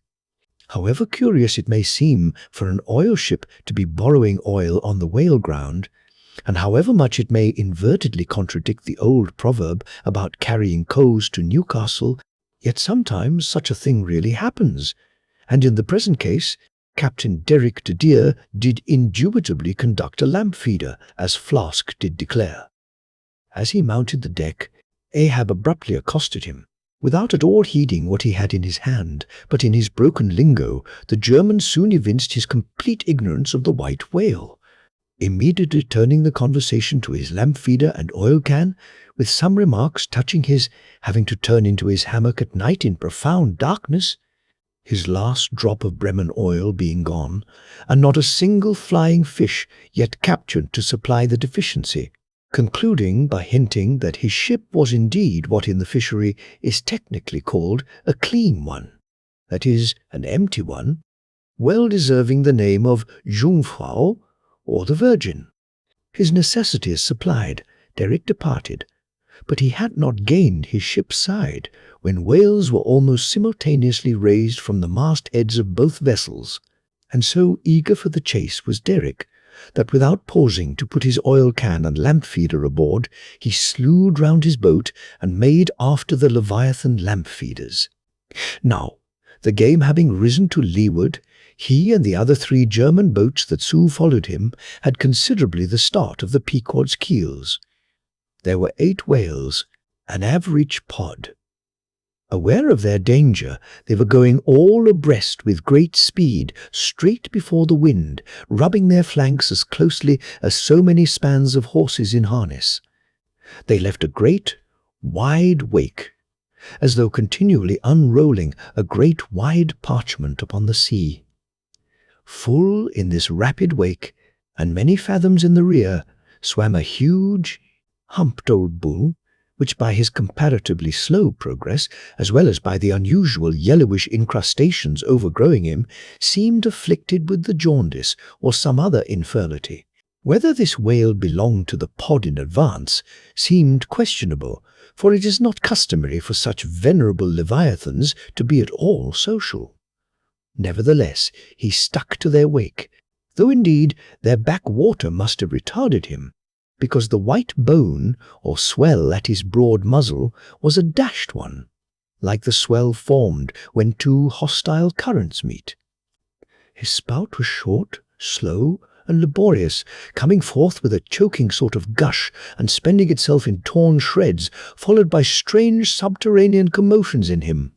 However curious it may seem for an oil ship to be borrowing oil on the whale ground, and however much it may invertedly contradict the old proverb about carrying coals to Newcastle, yet sometimes such a thing really happens, and in the present case, Captain Derrick de Deer did indubitably conduct a lamp feeder, as Flask did declare. As he mounted the deck, Ahab abruptly accosted him, without at all heeding what he had in his hand, but in his broken lingo, the German soon evinced his complete ignorance of the white whale, immediately turning the conversation to his lamp feeder and oil can, with some remarks touching his having to turn into his hammock at night in profound darkness, his last drop of Bremen oil being gone, and not a single flying fish yet captured to supply the deficiency, concluding by hinting that his ship was indeed what in the fishery is technically called a clean one, that is, an empty one, well deserving the name of Jungfrau, or the Virgin. His necessities supplied, Derrick departed, but he had not gained his ship's side when whales were almost simultaneously raised from the mastheads of both vessels, and so eager for the chase was Derrick that without pausing to put his oil can and lamp feeder aboard, he slewed round his boat and made after the Leviathan lamp feeders. Now, the game having risen to leeward, he and the other 3 German boats that soon followed him had considerably the start of the Pequod's keels. There were 8 whales, an average pod. Aware of their danger, they were going all abreast with great speed, straight before the wind, rubbing their flanks as closely as so many spans of horses in harness. They left a great, wide wake, as though continually unrolling a great wide parchment upon the sea. Full in this rapid wake, and many fathoms in the rear, swam a huge, humped old bull, which by his comparatively slow progress, as well as by the unusual yellowish incrustations overgrowing him, seemed afflicted with the jaundice or some other infirmity. Whether this whale belonged to the pod in advance seemed questionable, for it is not customary for such venerable leviathans to be at all social. Nevertheless, he stuck to their wake, though indeed their backwater must have retarded him, because the white bone or swell at his broad muzzle was a dashed one, like the swell formed when 2 hostile currents meet. His spout was short, slow, and laborious, coming forth with a choking sort of gush and spending itself in torn shreds, followed by strange subterranean commotions in him,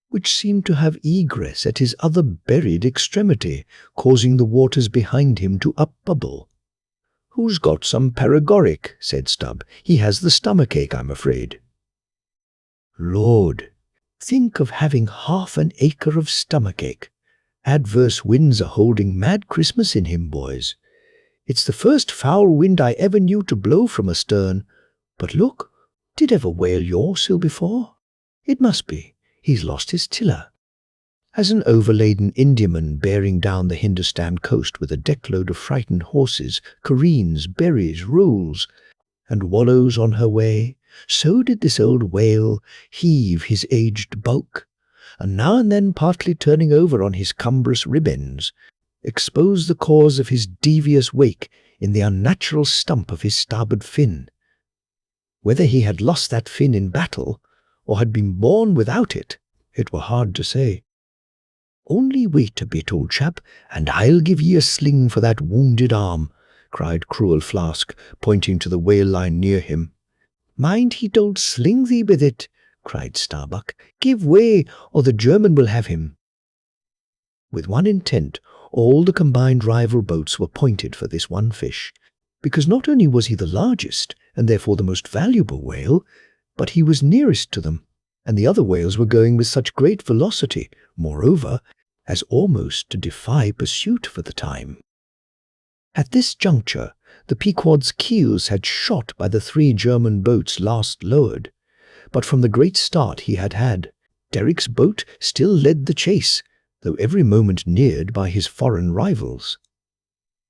which seemed to have egress at his other buried extremity, causing the waters behind him to upbubble. "Who's got some paregoric?" said Stubb. "He has the stomachache, I'm afraid." Lord, think of having half an acre of stomachache. Adverse winds are holding mad Christmas in him, boys. It's the first foul wind I ever knew to blow from astern. But look, did ever whale yaw sill before? It must be. He's lost his tiller. As an overladen Indiaman bearing down the Hindustan coast with a deckload of frightened horses, careens, berries, rolls, and wallows on her way, so did this old whale heave his aged bulk, and now and then partly turning over on his cumbrous rib ends, expose the cause of his devious wake in the unnatural stump of his starboard fin. Whether he had lost that fin in battle, or had been born without it, it were hard to say. "Only wait a bit, old chap, and I'll give ye a sling for that wounded arm," cried cruel Flask, pointing to the whale line near him. "Mind he don't sling thee with it," cried Starbuck. "Give way, or the German will have him." With one intent, all the combined rival boats were pointed for this one fish, because not only was he the largest, and therefore the most valuable whale, but he was nearest to them, and the other whales were going with such great velocity, moreover, as almost to defy pursuit for the time. At this juncture, the Pequod's keels had shot by the 3 German boats last lowered, but from the great start he had had, Derrick's boat still led the chase, though every moment neared by his foreign rivals.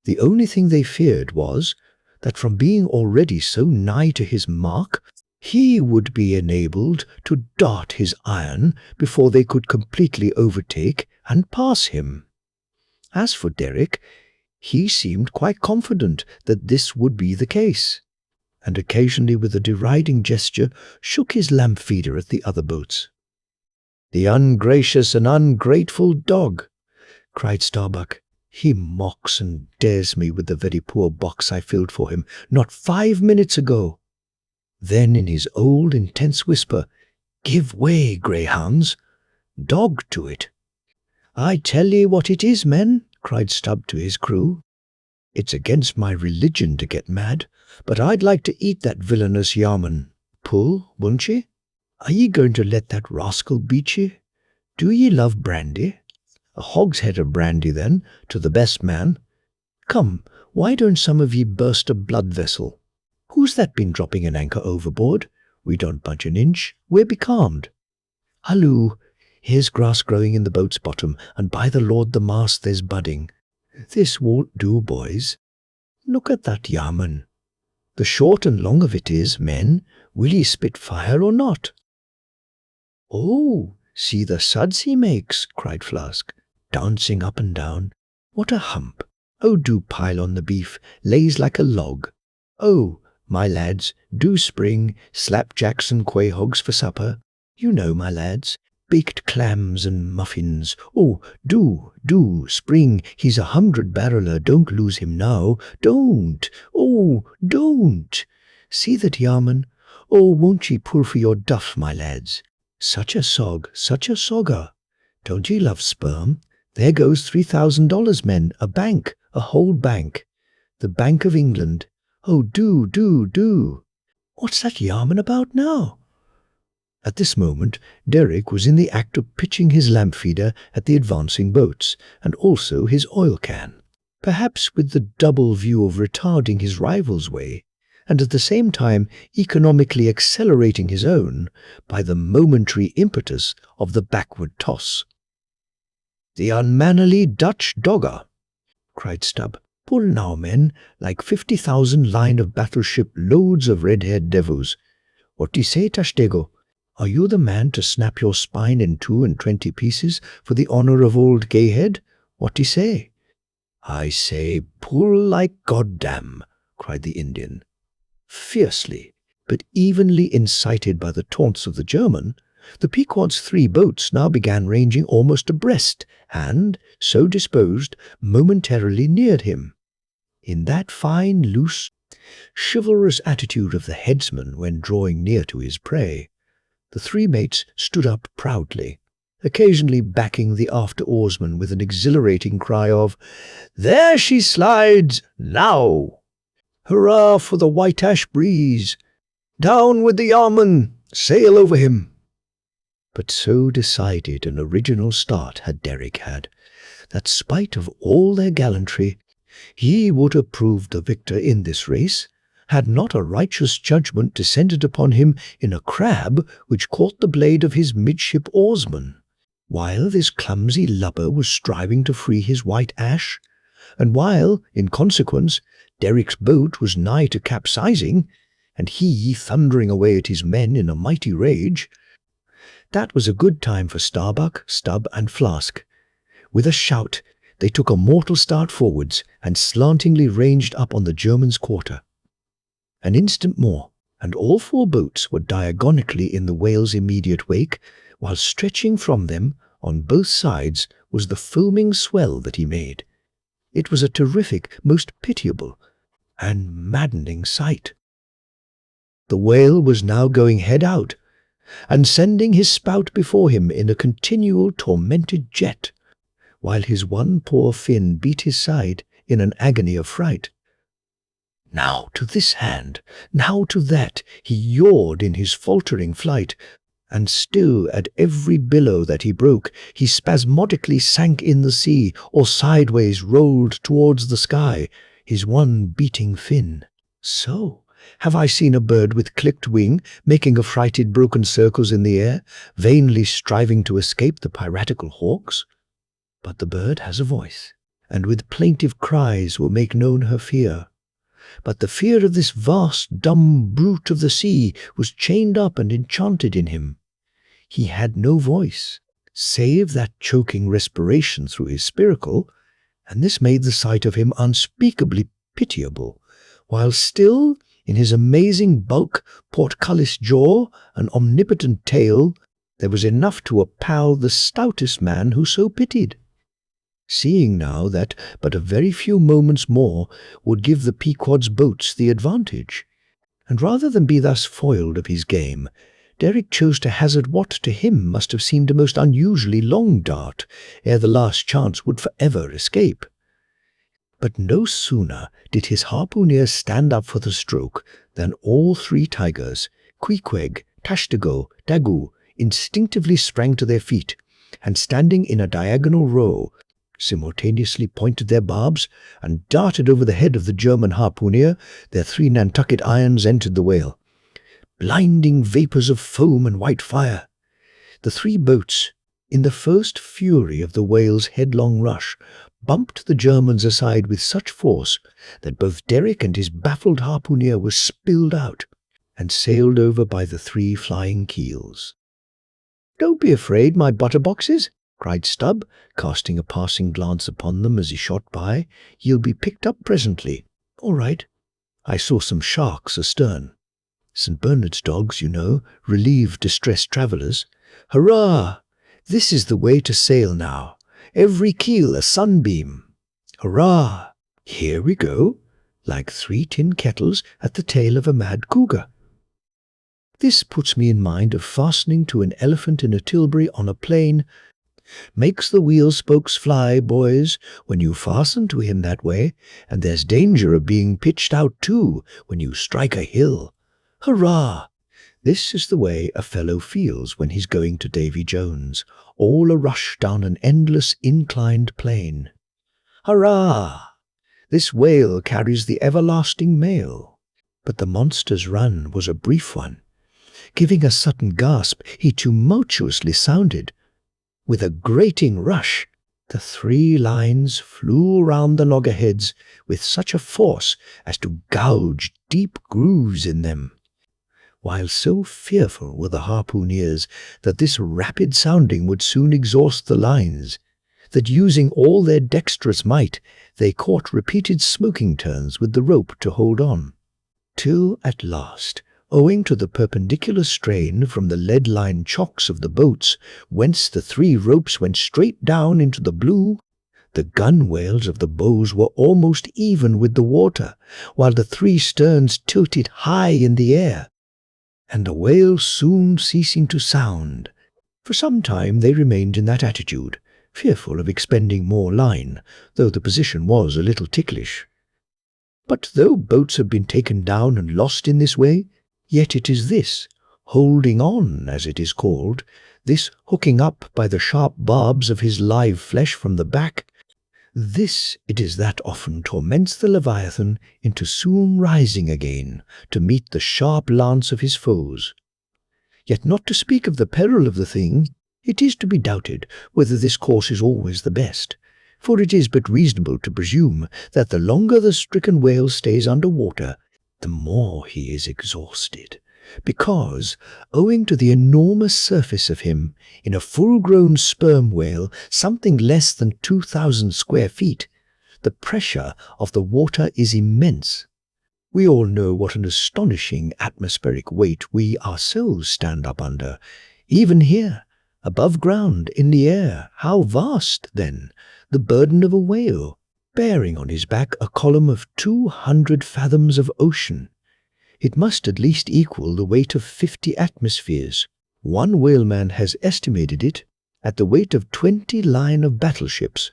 The only thing they feared was that from being already so nigh to his mark, he would be enabled to dart his iron before they could completely overtake and pass him. As for Derrick, he seemed quite confident that this would be the case, and occasionally with a deriding gesture shook his lamp feeder at the other boats. "The ungracious and ungrateful dog!" cried Starbuck. "He mocks and dares me with the very poor box I filled for him not 5 minutes ago." Then in his old intense whisper, "Give way, greyhounds! Dog to it!" "I tell ye what it is, men," cried Stubb to his crew. "It's against my religion to get mad, but I'd like to eat that villainous yarman. Pull, won't ye? Are ye going to let that rascal beat ye? Do ye love brandy? A hogshead of brandy, then, to the best man. Come, why don't some of ye burst a blood vessel? Who's that been dropping an anchor overboard? We don't budge an inch. We're becalmed. Halloo! Here's grass growing in the boat's bottom, and by the Lord the mast there's budding. This won't do, boys. Look at that yarman. The short and long of it is, men, will ye spit fire or not?" "Oh, see the suds he makes," cried Flask, dancing up and down. "What a hump! Oh, do pile on the beef, lays like a log. Oh, my lads, do spring, slapjacks and quayhogs for supper. You know, my lads, baked clams and muffins. Oh, do, spring, he's 100-barreler, don't lose him now. Don't, oh, don't. See that yarman. Oh, won't ye pull for your duff, my lads? Such a sog, such a sogger. Don't ye love sperm? There goes $3,000, men, a bank, a whole bank. The Bank of England. Oh, do. What's that yarman about now?" At this moment, Derrick was in the act of pitching his lamp feeder at the advancing boats, and also his oil can, perhaps with the double view of retarding his rival's way, and at the same time economically accelerating his own by the momentary impetus of the backward toss. "The unmannerly Dutch dogger!" cried Stubb. "Pull now, men, like 50,000 line of battleship loads of red-haired devils. What d'ye say, Tashtego? Are you the man to snap your spine in 22 pieces for the honour of old Gayhead? What d'ye say?" "I say, pull like goddamn," cried the Indian. Fiercely, but evenly incited by the taunts of the German, the Pequod's 3 boats now began ranging almost abreast, and, so disposed, momentarily neared him. In that fine, loose, chivalrous attitude of the headsman when drawing near to his prey, the 3 mates stood up proudly, occasionally backing the after-oarsman with an exhilarating cry of, "There she slides! Now! Hurrah for the white ash breeze! Down with the yarman! Sail over him!" But so decided an original start had Derrick had, that spite of all their gallantry, he would have proved the victor in this race, had not a righteous judgment descended upon him in a crab which caught the blade of his midship oarsman, while this clumsy lubber was striving to free his white ash, and while, in consequence, Derrick's boat was nigh to capsizing, and he thundering away at his men in a mighty rage. That was a good time for Starbuck, Stubb, and Flask. With a shout, they took a mortal start forwards and slantingly ranged up on the German's quarter. An instant more, and all 4 boats were diagonically in the whale's immediate wake, while stretching from them, on both sides, was the foaming swell that he made. It was a terrific, most pitiable, and maddening sight. The whale was now going head out, and sending his spout before him in a continual tormented jet, while his one poor fin beat his side in an agony of fright. Now to this hand, now to that, he yawed in his faltering flight, and still at every billow that he broke, he spasmodically sank in the sea, or sideways rolled towards the sky, his one beating fin. So have I seen a bird with clipped wing, making affrighted broken circles in the air, vainly striving to escape the piratical hawks? But the bird has a voice, and with plaintive cries will make known her fear. But the fear of this vast, dumb brute of the sea was chained up and enchanted in him. He had no voice, save that choking respiration through his spiracle, and this made the sight of him unspeakably pitiable, while still, in his amazing bulk, portcullis jaw, and omnipotent tail, there was enough to appall the stoutest man who so pitied. Seeing now that but a very few moments more would give the Pequod's boats the advantage, And rather than be thus foiled of his game, Derek chose to hazard what to him must have seemed a most unusually long dart, ere the last chance would forever escape. But no sooner did his harpooner stand up for the stroke than all three tigers, Queequeg, Tashtego, Dagu, instinctively sprang to their feet, and standing in a diagonal row, simultaneously pointed their barbs and darted over the head of the German harpooner. Their 3 Nantucket irons entered the whale. Blinding vapors of foam and white fire. The 3 boats, in the first fury of the whale's headlong rush, bumped the Germans aside with such force that both Derek and his baffled harpooner were spilled out and sailed over by the 3 flying keels. "Don't be afraid, my butterboxes," cried Stubb, casting a passing glance upon them as he shot by. "You'll be picked up presently." "All right." I saw some sharks astern. St. Bernard's dogs, you know, relieve distressed travellers. "Hurrah! This is the way to sail now. Every keel a sunbeam. Hurrah! Here we go, like 3 tin kettles at the tail of a mad cougar." This puts me in mind of fastening to an elephant in a tilbury on a plain. Makes the wheel spokes fly, boys, when you fasten to him that way, and there's danger of being pitched out too when you strike a hill. Hurrah! This is the way a fellow feels when he's going to Davy Jones, all a rush down an endless inclined plane. Hurrah! This whale carries the everlasting mail. But the monster's run was a brief one. Giving a sudden gasp, he tumultuously sounded. With a grating rush, the 3 lines flew round the loggerheads with such a force as to gouge deep grooves in them, while so fearful were the harpooneers that this rapid sounding would soon exhaust the lines, that using all their dexterous might, they caught repeated smoking turns with the rope to hold on, till at last, owing to the perpendicular strain from the lead-lined chocks of the boats, whence the 3 ropes went straight down into the blue, the gunwales of the bows were almost even with the water, while the 3 sterns tilted high in the air, and the whale soon ceasing to sound. For some time they remained in that attitude, fearful of expending more line, though the position was a little ticklish. But though boats have been taken down and lost in this way, yet it is this, holding on, as it is called, this hooking up by the sharp barbs of his live flesh from the back, this it is that often torments the Leviathan into soon rising again to meet the sharp lance of his foes. Yet not to speak of the peril of the thing, it is to be doubted whether this course is always the best, for it is but reasonable to presume that the longer the stricken whale stays under water, the more he is exhausted, because, owing to the enormous surface of him, in a full-grown sperm whale something less than 2,000 square feet, the pressure of the water is immense. We all know what an astonishing atmospheric weight we ourselves stand up under, even here, above ground, in the air. How vast, then, the burden of a whale, bearing on his back a column of 200 fathoms of ocean. It must at least equal the weight of 50 atmospheres. One whaleman has estimated it at the weight of 20 line of battleships,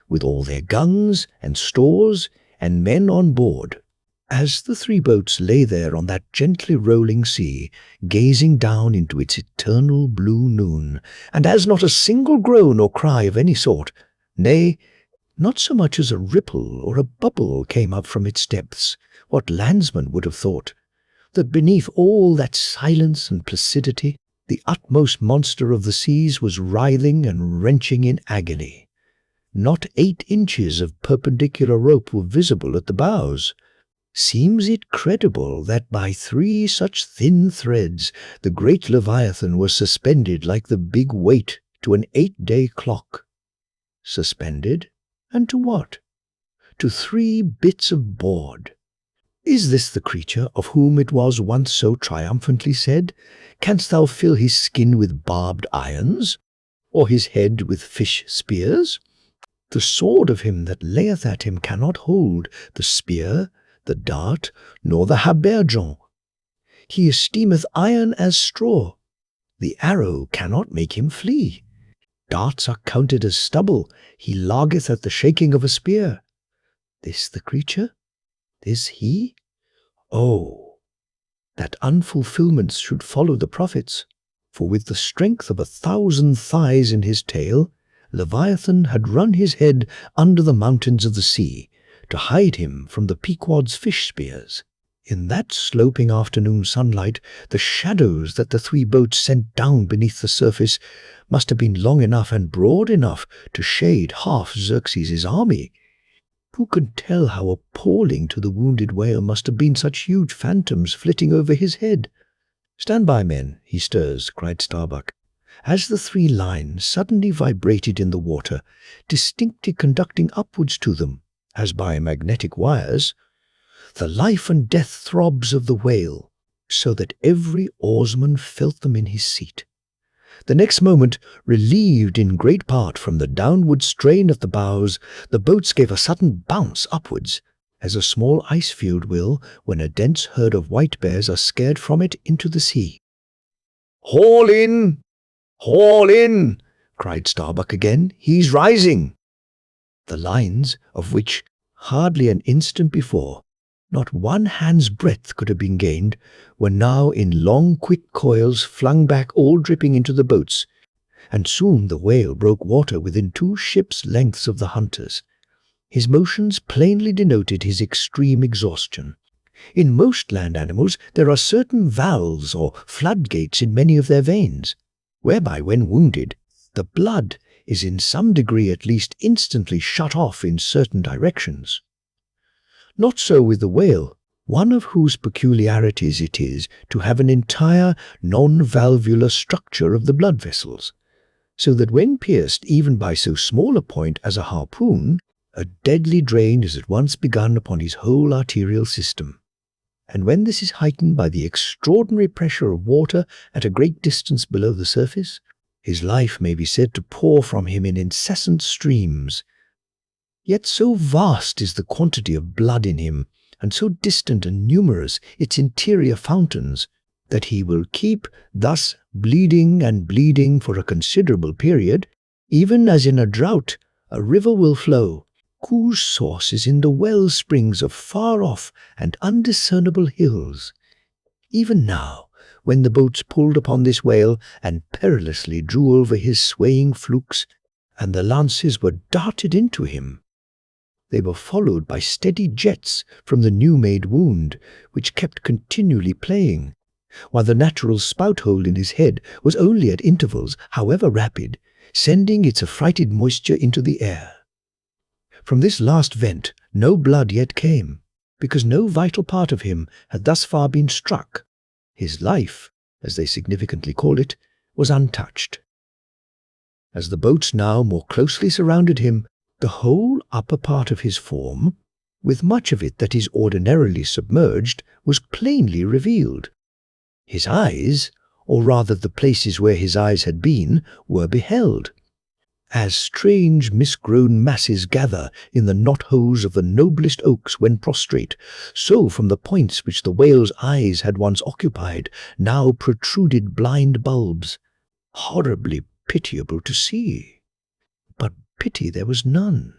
with all their guns and stores and men on board. As the 3 boats lay there on that gently rolling sea, gazing down into its eternal blue noon, and as not a single groan or cry of any sort, nay, not so much as a ripple or a bubble came up from its depths, what landsman would have thought that beneath all that silence and placidity, the utmost monster of the seas was writhing and wrenching in agony. Not 8 inches of perpendicular rope were visible at the bows. Seems it credible that by 3 such thin threads the great Leviathan was suspended like the big weight to an 8-day clock? Suspended? And to what? To 3 bits of board. Is this the creature of whom it was once so triumphantly said, "Canst thou fill his skin with barbed irons, or his head with fish spears? The sword of him that layeth at him cannot hold the spear, the dart, nor the habergeon. He esteemeth iron as straw. The arrow cannot make him flee. Darts are counted as stubble. He largeth at the shaking of a spear. This the creature? This he? Oh, that unfulfillments should follow the prophets! For with the strength of 1,000 thighs in his tail, Leviathan had run his head under the mountains of the sea, to hide him from the Pequod's fish spears. In that sloping afternoon sunlight, the shadows that the 3 boats sent down beneath the surface must have been long enough and broad enough to shade half Xerxes' army. Who can tell how appalling to the wounded whale must have been such huge phantoms flitting over his head? "Stand by, men," he stirs, cried Starbuck. As the 3 lines suddenly vibrated in the water, distinctly conducting upwards to them, as by magnetic wires, the life and death throbs of the whale, so that every oarsman felt them in his seat. The next moment, relieved in great part from the downward strain at the bows, the boats gave a sudden bounce upwards, as a small ice field will when a dense herd of white bears are scared from it into the sea. "Haul in! Haul in!" cried Starbuck again. "He's rising!" The lines, of which, hardly an instant before, not 1 hand's breadth could have been gained, were now in long quick coils flung back all dripping into the boats, and soon the whale broke water within 2 ships' lengths of the hunters. His motions plainly denoted his extreme exhaustion. In most land animals there are certain valves or floodgates in many of their veins, whereby when wounded, the blood is in some degree at least instantly shut off in certain directions. Not so with the whale, one of whose peculiarities it is to have an entire non-valvular structure of the blood vessels, so that when pierced even by so small a point as a harpoon, a deadly drain is at once begun upon his whole arterial system. And when this is heightened by the extraordinary pressure of water at a great distance below the surface, his life may be said to pour from him in incessant streams. Yet so vast is the quantity of blood in him, and so distant and numerous its interior fountains, that he will keep thus bleeding and bleeding for a considerable period, even as in a drought a river will flow, whose source is in the well springs of far-off and undiscernible hills. Even now, when the boats pulled upon this whale and perilously drew over his swaying flukes, and the lances were darted into him, they were followed by steady jets from the new-made wound, which kept continually playing, while the natural spout-hole in his head was only at intervals, however rapid, sending its affrighted moisture into the air. From this last vent no blood yet came, because no vital part of him had thus far been struck. His life, as they significantly call it, was untouched. As the boats now more closely surrounded him, the whole upper part of his form, with much of it that is ordinarily submerged, was plainly revealed. His eyes, or rather the places where his eyes had been, were beheld. As strange misgrown masses gather in the knot-holes of the noblest oaks when prostrate, so from the points which the whale's eyes had once occupied now protruded blind bulbs, horribly pitiable to see. But pity there was none.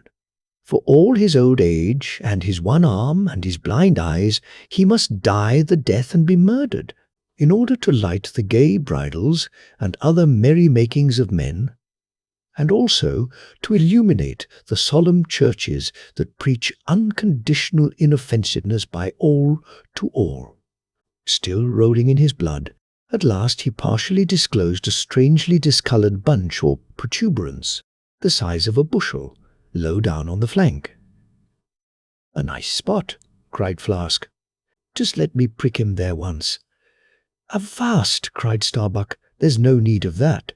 For all his old age, and his 1 arm, and his blind eyes, he must die the death and be murdered, in order to light the gay bridals and other merry-makings of men, and also to illuminate the solemn churches that preach unconditional inoffensiveness by all to all. Still rolling in his blood, at last he partially disclosed a strangely discoloured bunch or protuberance, the size of a bushel, low down on the flank. "A nice spot," cried Flask. "Just let me prick him there once." "Avast!" cried Starbuck. "There's no need of that."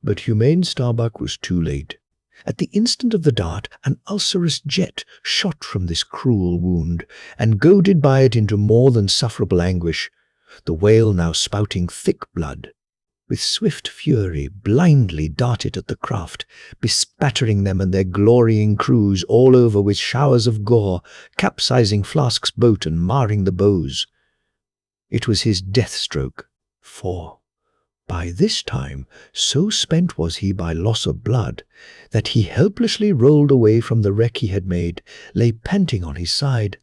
But humane Starbuck was too late. At the instant of the dart, an ulcerous jet shot from this cruel wound, and goaded by it into more than sufferable anguish, the whale now spouting thick blood, with swift fury blindly darted at the craft, bespattering them and their glorying crews all over with showers of gore, capsizing Flask's boat and marring the bows. It was his death stroke, for by this time so spent was he by loss of blood that he helplessly rolled away from the wreck he had made, lay panting on his side,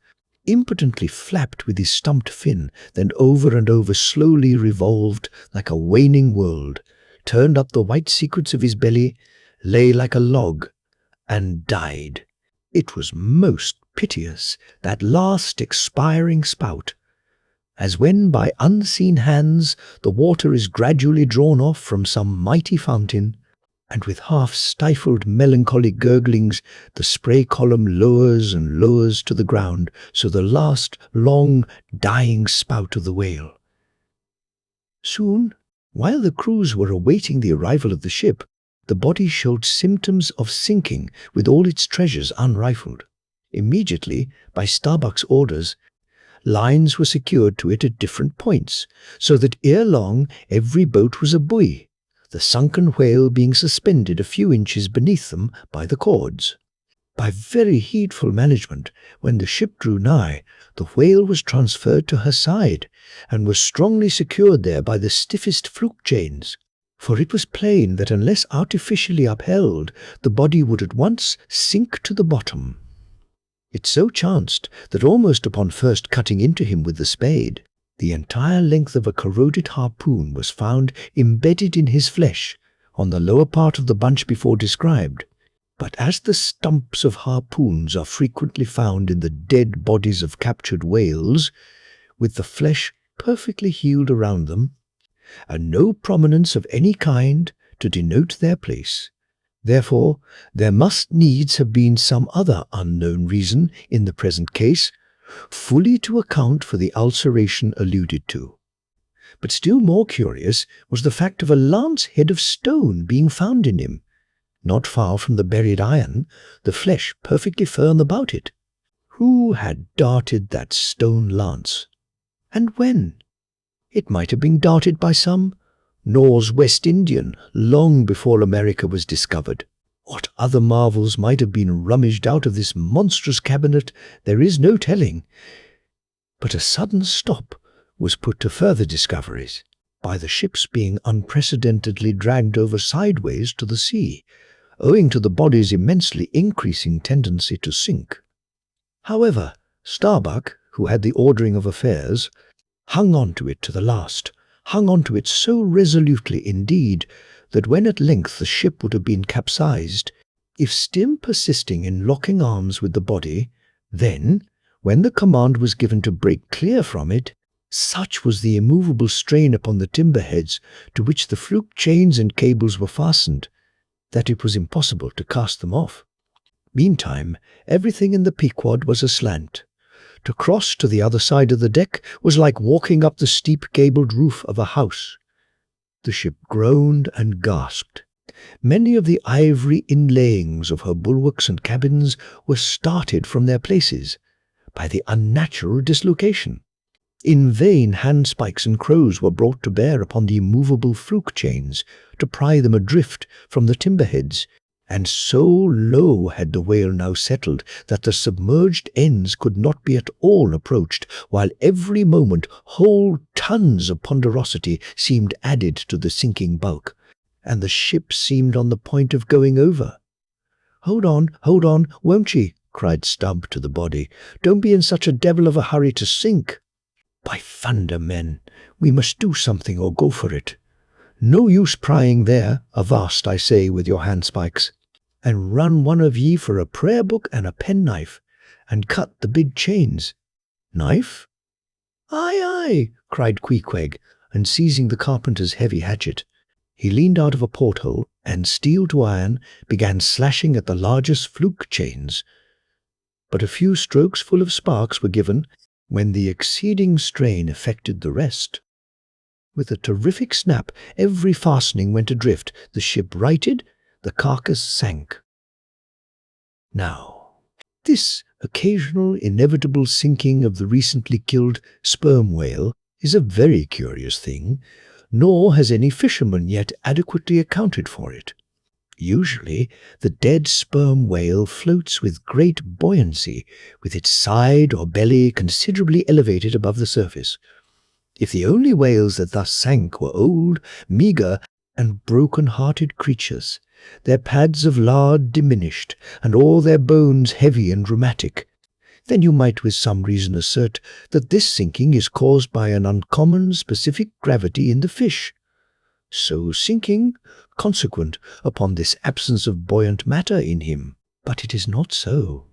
impotently flapped with his stumped fin, then over and over slowly revolved like a waning world, turned up the white secrets of his belly, lay like a log, and died. It was most piteous, that last expiring spout, as when by unseen hands the water is gradually drawn off from some mighty fountain, and with half-stifled melancholy gurglings the spray column lowers and lowers to the ground, so the last long dying spout of the whale. Soon, while the crews were awaiting the arrival of the ship, the body showed symptoms of sinking with all its treasures unrifled. Immediately, by Starbuck's orders, lines were secured to it at different points, so that ere long every boat was a buoy, the sunken whale being suspended a few inches beneath them by the cords. By very heedful management, when the ship drew nigh, the whale was transferred to her side, and was strongly secured there by the stiffest fluke chains, for it was plain that unless artificially upheld, the body would at once sink to the bottom. It so chanced that almost upon first cutting into him with the spade, the entire length of a corroded harpoon was found embedded in his flesh on the lower part of the bunch before described. But as the stumps of harpoons are frequently found in the dead bodies of captured whales, with the flesh perfectly healed around them, and no prominence of any kind to denote their place, therefore, there must needs have been some other unknown reason in the present case, fully to account for the ulceration alluded to. But still more curious was the fact of a lance head of stone being found in him, not far from the buried iron, the flesh perfectly firm about it. Who had darted that stone lance? And when? It might have been darted by some Norse West Indian long before America was discovered. What other marvels might have been rummaged out of this monstrous cabinet there is no telling. But a sudden stop was put to further discoveries by the ship's being unprecedentedly dragged over sideways to the sea, owing to the body's immensely increasing tendency to sink. However, Starbuck, who had the ordering of affairs, hung on to it to the last, hung on to it so resolutely indeed that when at length the ship would have been capsized, if still persisting in locking arms with the body, then, when the command was given to break clear from it, such was the immovable strain upon the timber heads to which the fluke chains and cables were fastened, that it was impossible to cast them off. Meantime, everything in the Pequod was aslant. To cross to the other side of the deck was like walking up the steep gabled roof of a house. The ship groaned and gasped. Many of the ivory inlayings of her bulwarks and cabins were started from their places by the unnatural dislocation. In vain handspikes and crows were brought to bear upon the immovable fluke chains to pry them adrift from the timber heads, and so low had the whale now settled that the submerged ends could not be at all approached, while every moment whole tons of ponderosity seemed added to the sinking bulk, and the ship seemed on the point of going over. hold on, won't ye?" cried Stubb to the body. "Don't be in such a devil of a hurry to sink. By thunder, men, we must do something or go for it. No use prying there, avast, I say, with your handspikes. And run one of ye for a prayer book and a penknife, and cut the big chains." "Knife?" "Aye, aye," cried Queequeg, and seizing the carpenter's heavy hatchet, he leaned out of a porthole, and steel to iron began slashing at the largest fluke chains. But a few strokes full of sparks were given, when the exceeding strain effected the rest. With a terrific snap, every fastening went adrift, the ship righted, the carcass sank. Now, this occasional inevitable sinking of the recently killed sperm whale is a very curious thing, nor has any fisherman yet adequately accounted for it. Usually, the dead sperm whale floats with great buoyancy, with its side or belly considerably elevated above the surface. If the only whales that thus sank were old, meagre, and broken-hearted creatures, their pads of lard diminished, and all their bones heavy and rheumatic, then you might with some reason assert that this sinking is caused by an uncommon specific gravity in the fish. So sinking, consequent upon this absence of buoyant matter in him. But it is not so.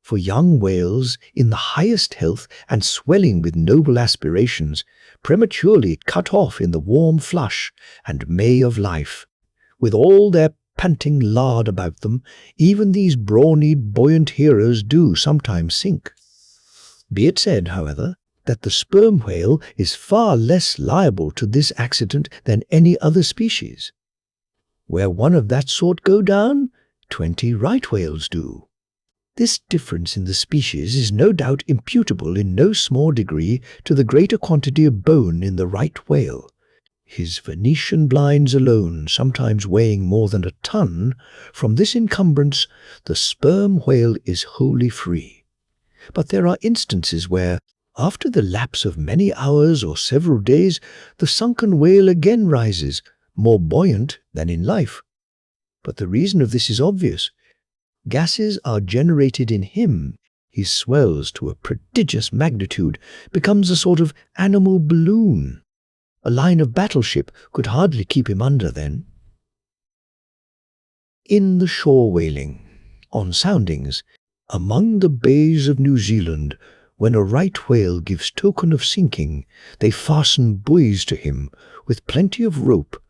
For young whales, in the highest health and swelling with noble aspirations, prematurely cut off in the warm flush and May of life, with all their panting lard about them, even these brawny, buoyant heroes do sometimes sink. Be it said, however, that the sperm whale is far less liable to this accident than any other species. Where one of that sort go down, 20 right whales do. This difference in the species is no doubt imputable in no small degree to the greater quantity of bone in the right whale, his Venetian blinds alone sometimes weighing more than a ton. From this encumbrance the sperm whale is wholly free. But there are instances where, after the lapse of many hours or several days, the sunken whale again rises, more buoyant than in life. But the reason of this is obvious. Gases are generated in him. He swells to a prodigious magnitude, becomes a sort of animal balloon. A line of battleship could hardly keep him under then. In the shore whaling, on soundings, among the bays of New Zealand, when a right whale gives token of sinking, they fasten buoys to him with plenty of rope,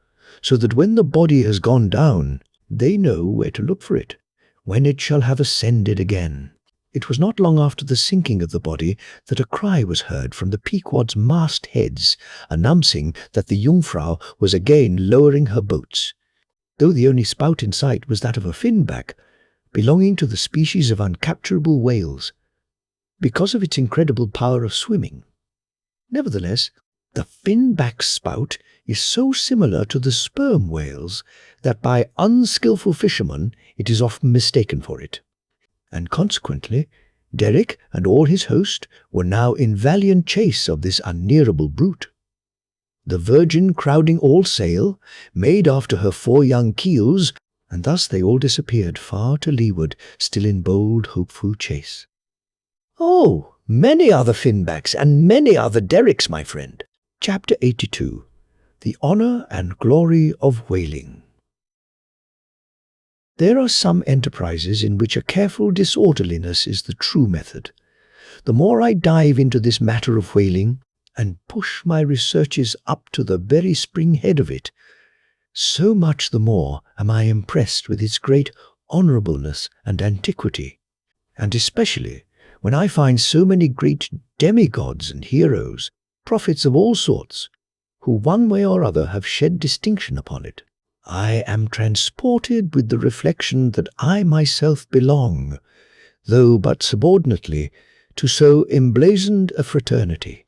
so that when the body has gone down, they know where to look for it, when it shall have ascended again. It was not long after the sinking of the body that a cry was heard from the Pequod's mast heads, announcing that the Jungfrau was again lowering her boats, though the only spout in sight was that of a finback, belonging to the species of uncapturable whales, because of its incredible power of swimming. Nevertheless, the finback's spout is so similar to the sperm whale's that by unskilful fishermen it is often mistaken for it. And consequently, Derrick and all his host were now in valiant chase of this unnearable brute. The Virgin crowding all sail, made after her 4 young keels, and thus they all disappeared far to leeward, still in bold, hopeful chase. Oh, many are the finbacks, and many are the Derricks, my friend. Chapter 82. The Honour and Glory of Whaling. There are some enterprises in which a careful disorderliness is the true method. The more I dive into this matter of whaling, and push my researches up to the very spring head of it, so much the more am I impressed with its great honourableness and antiquity, and especially when I find so many great demigods and heroes, prophets of all sorts, who one way or other have shed distinction upon it. I am transported with the reflection that I myself belong, though but subordinately, to so emblazoned a fraternity.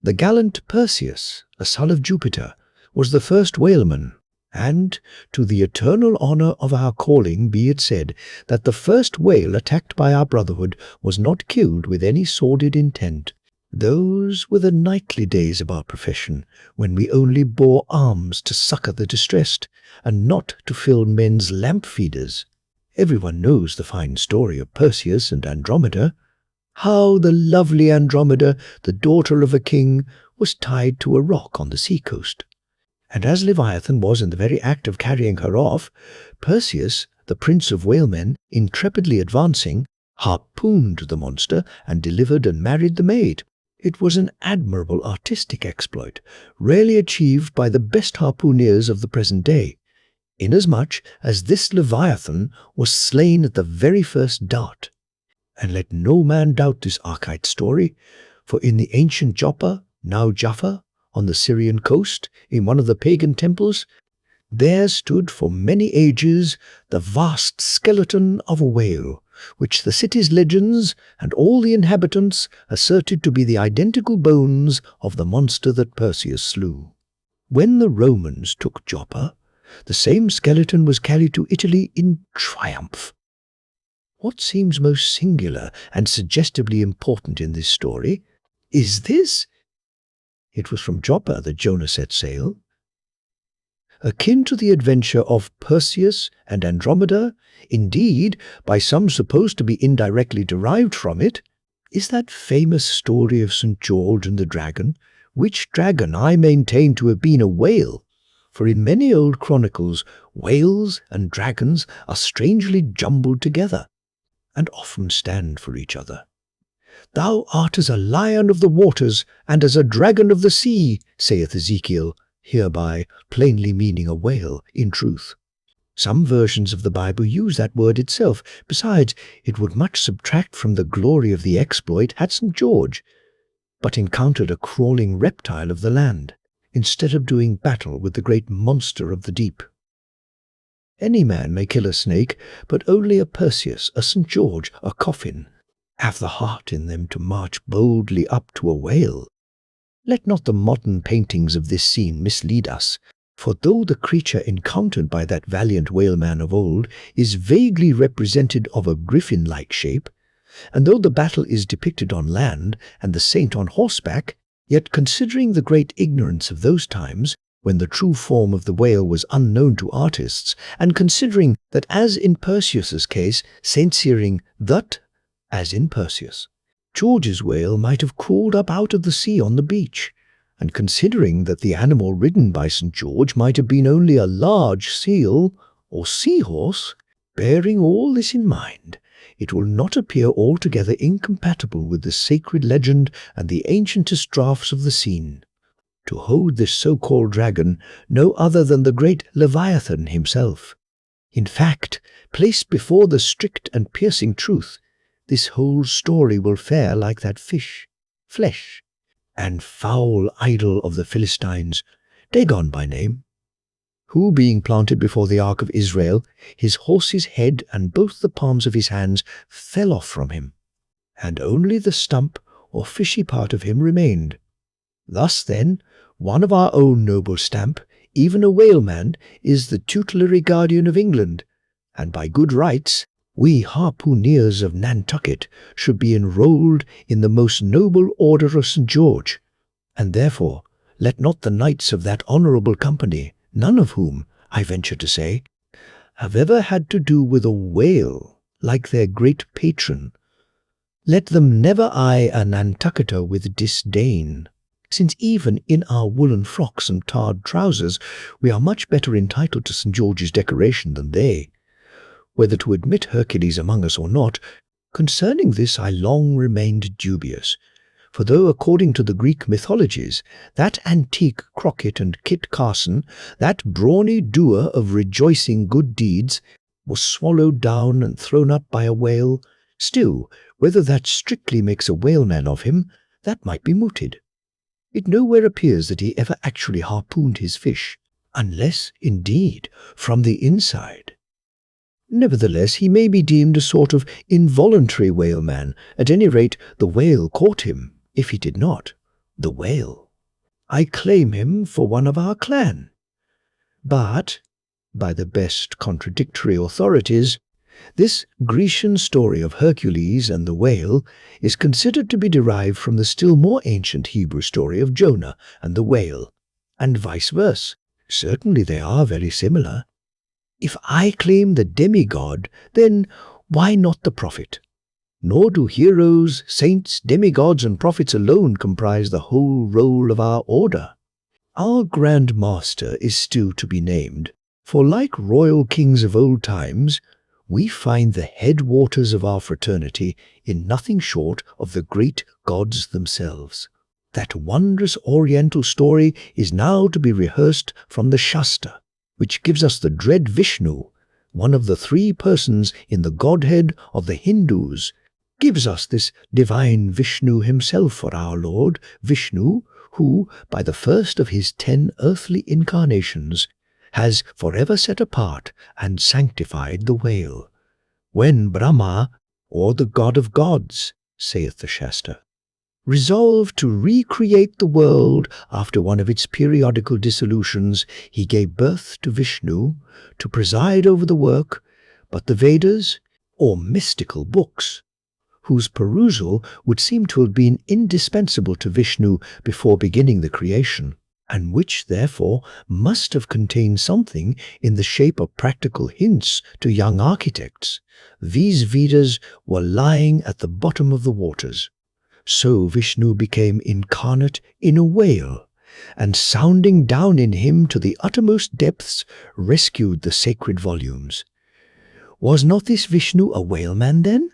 The gallant Perseus, a son of Jupiter, was the first whaleman, and, to the eternal honour of our calling be it said, that the first whale attacked by our brotherhood was not killed with any sordid intent. Those were the nightly days of our profession, when we only bore arms to succour the distressed, and not to fill men's lamp-feeders. Everyone knows the fine story of Perseus and Andromeda, how the lovely Andromeda, the daughter of a king, was tied to a rock on the sea-coast. And as Leviathan was in the very act of carrying her off, Perseus, the prince of whalemen, intrepidly advancing, harpooned the monster and delivered and married the maid. It was an admirable artistic exploit, rarely achieved by the best harpooneers of the present day, inasmuch as this Leviathan was slain at the very first dart. And let no man doubt this archaic story, for in the ancient Joppa, now Jaffa, on the Syrian coast, in one of the pagan temples, there stood for many ages the vast skeleton of a whale, which the city's legends and all the inhabitants asserted to be the identical bones of the monster that Perseus slew. When the Romans took Joppa, the same skeleton was carried to Italy in triumph. What seems most singular and suggestively important in this story is this: It was from Joppa that Jonah set sail. Akin to the adventure of Perseus and Andromeda, indeed, by some supposed to be indirectly derived from it, is that famous story of St. George and the dragon, which dragon I maintain to have been a whale, for in many old chronicles whales and dragons are strangely jumbled together, and often stand for each other. Thou art as a lion of the waters, and as a dragon of the sea, saith Ezekiel, hereby plainly meaning a whale, in truth. Some versions of the Bible use that word itself. Besides, it would much subtract from the glory of the exploit had St. George but encountered a crawling reptile of the land, instead of doing battle with the great monster of the deep. Any man may kill a snake, but only a Perseus, a St. George, a coffin, have the heart in them to march boldly up to a whale. Let not the modern paintings of this scene mislead us, for though the creature encountered by that valiant whaleman of old is vaguely represented of a griffin-like shape, and though the battle is depicted on land and the saint on horseback, yet considering the great ignorance of those times, when the true form of the whale was unknown to artists, and considering that as in Perseus's case, Saint Searing that, as in Perseus, George's whale might have crawled up out of the sea on the beach, and considering that the animal ridden by St. George might have been only a large seal or seahorse, bearing all this in mind, it will not appear altogether incompatible with the sacred legend and the ancientest drafts of the scene, to hold this so-called dragon no other than the great Leviathan himself. In fact, placed before the strict and piercing truth, this whole story will fare like that fish, flesh, and foul idol of the Philistines, Dagon by name, who, being planted before the ark of Israel, his horse's head and both the palms of his hands fell off from him, and only the stump or fishy part of him remained. Thus, then, one of our own noble stamp, even a whaleman, is the tutelary guardian of England, and by good rights we harpooneers of Nantucket should be enrolled in the most noble order of St. George, and therefore let not the knights of that honourable company, none of whom, I venture to say, have ever had to do with a whale like their great patron, let them never eye a Nantucketer with disdain, since even in our woolen frocks and tarred trousers we are much better entitled to St. George's decoration than they. Whether to admit Hercules among us or not, concerning this I long remained dubious, for though according to the Greek mythologies, that antique Crockett and Kit Carson, that brawny doer of rejoicing good deeds, was swallowed down and thrown up by a whale, still, whether that strictly makes a whaleman of him, that might be mooted. It nowhere appears that he ever actually harpooned his fish, unless, indeed, from the inside. Nevertheless, he may be deemed a sort of involuntary whaleman. At any rate, the whale caught him, if he did not. The whale. I claim him for one of our clan. But, by the best contradictory authorities, this Grecian story of Hercules and the whale is considered to be derived from the still more ancient Hebrew story of Jonah and the whale, and vice versa. Certainly they are very similar. If I claim the demigod, then why not the prophet? Nor do heroes, saints, demigods, and prophets alone comprise the whole roll of our order. Our Grand Master is still to be named, for like royal kings of old times, we find the headwaters of our fraternity in nothing short of the great gods themselves. That wondrous oriental story is now to be rehearsed from the Shasta, which gives us the dread Vishnu, one of the three persons in the Godhead of the Hindus, gives us this divine Vishnu himself for our Lord, Vishnu, who, by the first of his 10 earthly incarnations, has forever set apart and sanctified the whale, when Brahma, or the god of gods, saith the Shasta, resolved to recreate the world after one of its periodical dissolutions, he gave birth to Vishnu to preside over the work, but the Vedas, or mystical books, whose perusal would seem to have been indispensable to Vishnu before beginning the creation, and which, therefore, must have contained something in the shape of practical hints to young architects. These Vedas were lying at the bottom of the waters. So Vishnu became incarnate in a whale, and sounding down in him to the uttermost depths, rescued the sacred volumes. Was not this Vishnu a whaleman then?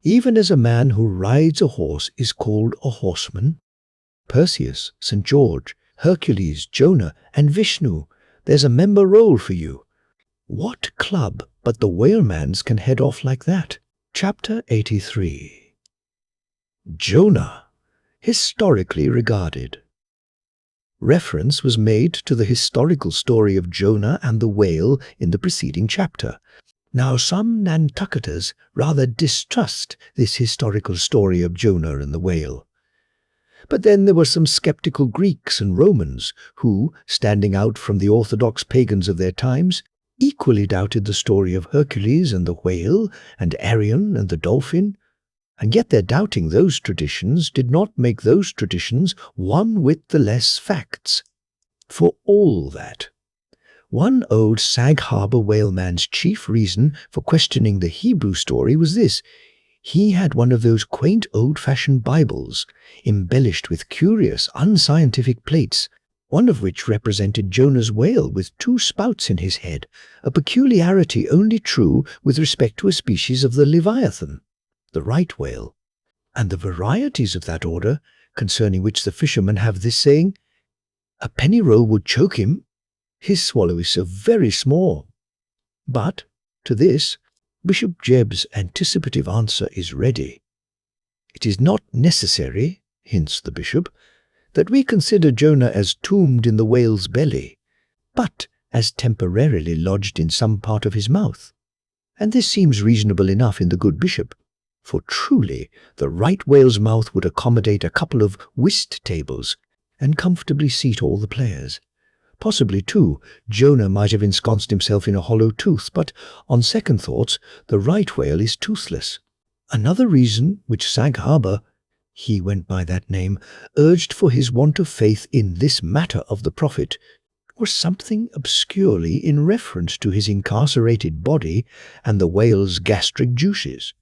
Even as a man who rides a horse is called a horseman? Perseus, St. George, Hercules, Jonah, and Vishnu, there's a member role for you. What club but the whaleman's can head off like that? Chapter 83. Jonah, historically regarded. Reference was made to the historical story of Jonah and the whale in the preceding chapter. Now some Nantucketers rather distrust this historical story of Jonah and the whale. But then there were some skeptical Greeks and Romans who, standing out from the orthodox pagans of their times, equally doubted the story of Hercules and the whale and Arion and the dolphin, and yet their doubting those traditions did not make those traditions one whit the less facts. For all that, one old Sag Harbor whaleman's chief reason for questioning the Hebrew story was this: he had one of those quaint old-fashioned Bibles, embellished with curious, unscientific plates, one of which represented Jonah's whale with two spouts in his head, a peculiarity only true with respect to a species of the Leviathan, the right whale, and the varieties of that order, concerning which the fishermen have this saying, "A penny roll would choke him, his swallow is so very small." But to this, Bishop Jebb's anticipative answer is ready. It is not necessary, hints the bishop, that we consider Jonah as tombed in the whale's belly, but as temporarily lodged in some part of his mouth. And this seems reasonable enough in the good bishop, for truly the right whale's mouth would accommodate a couple of whist tables and comfortably seat all the players. Possibly, too, Jonah might have ensconced himself in a hollow tooth, but on second thoughts, the right whale is toothless. Another reason which Sag Harbor, he went by that name, urged for his want of faith in this matter of the prophet was something obscurely in reference to his incarcerated body and the whale's gastric juices.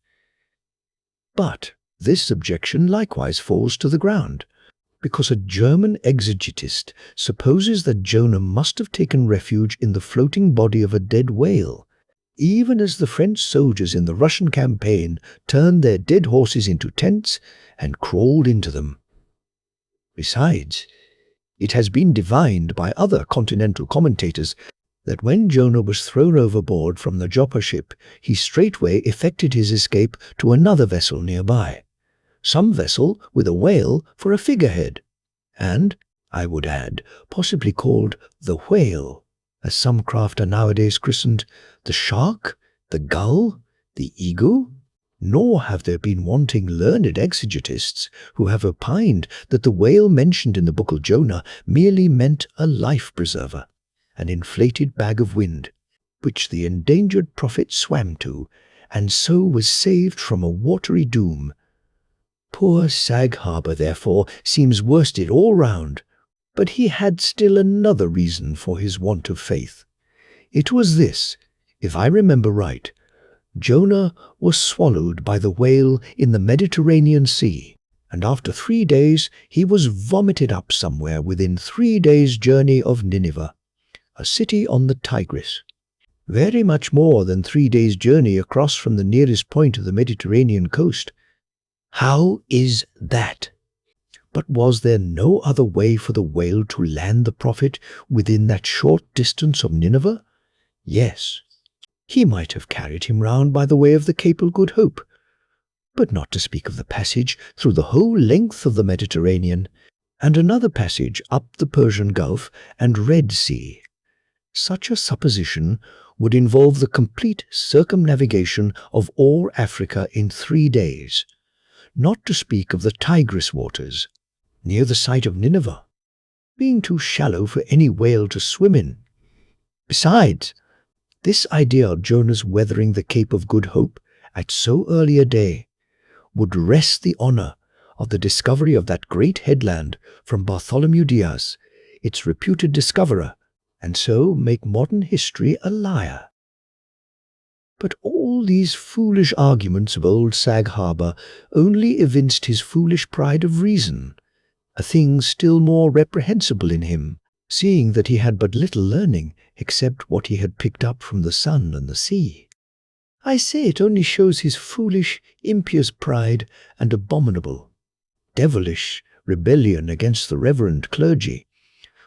But this objection likewise falls to the ground, because a German exegetist supposes that Jonah must have taken refuge in the floating body of a dead whale, even as the French soldiers in the Russian campaign turned their dead horses into tents and crawled into them. Besides, it has been divined by other continental commentators that when Jonah was thrown overboard from the Joppa ship, he straightway effected his escape to another vessel nearby, some vessel with a whale for a figurehead, and, I would add, possibly called the whale, as some craft are nowadays christened, the shark, the gull, the eagle. Nor have there been wanting learned exegetists who have opined that the whale mentioned in the book of Jonah merely meant a life-preserver, an inflated bag of wind, which the endangered prophet swam to, and so was saved from a watery doom. Poor Sag Harbor, therefore, seems worsted all round, but he had still another reason for his want of faith. It was this: if I remember right, Jonah was swallowed by the whale in the Mediterranean Sea, and after 3 days he was vomited up somewhere within 3 days' journey of Nineveh, a city on the Tigris. Very much more than 3 days' journey across from the nearest point of the Mediterranean coast. How is that? But was there no other way for the whale to land the prophet within that short distance of Nineveh? Yes. He might have carried him round by the way of the Cape of Good Hope, but not to speak of the passage through the whole length of the Mediterranean, and another passage up the Persian Gulf and Red Sea. Such a supposition would involve the complete circumnavigation of all Africa in 3 days, not to speak of the Tigris waters, near the site of Nineveh, being too shallow for any whale to swim in. Besides, this idea of Jonah's weathering the Cape of Good Hope at so early a day would wrest the honor of the discovery of that great headland from Bartholomew Diaz, its reputed discoverer, and so make modern history a liar. But all these foolish arguments of old Sag Harbor only evinced his foolish pride of reason, a thing still more reprehensible in him, seeing that he had but little learning except what he had picked up from the sun and the sea. I say it only shows his foolish, impious pride and abominable, devilish rebellion against the reverend clergy.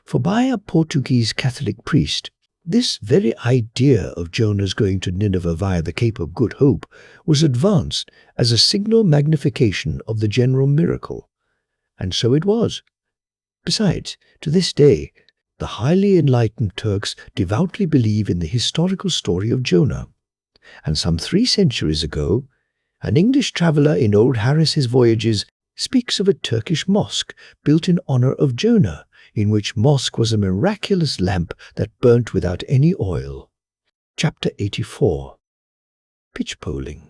For by a Portuguese Catholic priest, this very idea of Jonah's going to Nineveh via the Cape of Good Hope was advanced as a signal magnification of the general miracle. And so it was. Besides, to this day, the highly enlightened Turks devoutly believe in the historical story of Jonah. And some 3 centuries ago, an English traveller in old Harris's Voyages speaks of a Turkish mosque built in honor of Jonah, in which mosque was a miraculous lamp that burnt without any oil. Chapter 84. Pitchpoling.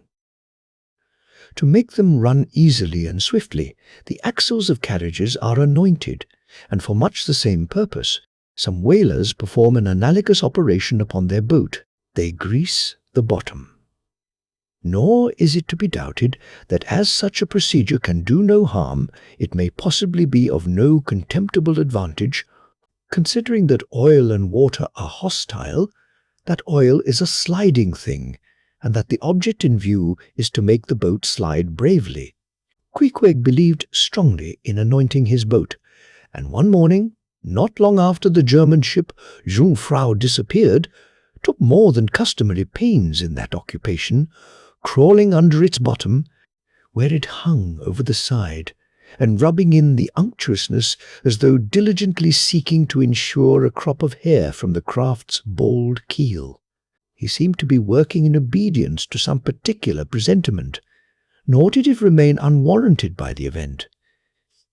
To make them run easily and swiftly, the axles of carriages are anointed, and for much the same purpose, some whalers perform an analogous operation upon their boat. They grease the bottom. Nor is it to be doubted that as such a procedure can do no harm, it may possibly be of no contemptible advantage, considering that oil and water are hostile, that oil is a sliding thing, and that the object in view is to make the boat slide bravely. Queequeg believed strongly in anointing his boat, and one morning, not long after the German ship Jungfrau disappeared, took more than customary pains in that occupation, crawling under its bottom, where it hung over the side, and rubbing in the unctuousness as though diligently seeking to ensure a crop of hair from the craft's bald keel. He seemed to be working in obedience to some particular presentiment, nor did it remain unwarranted by the event.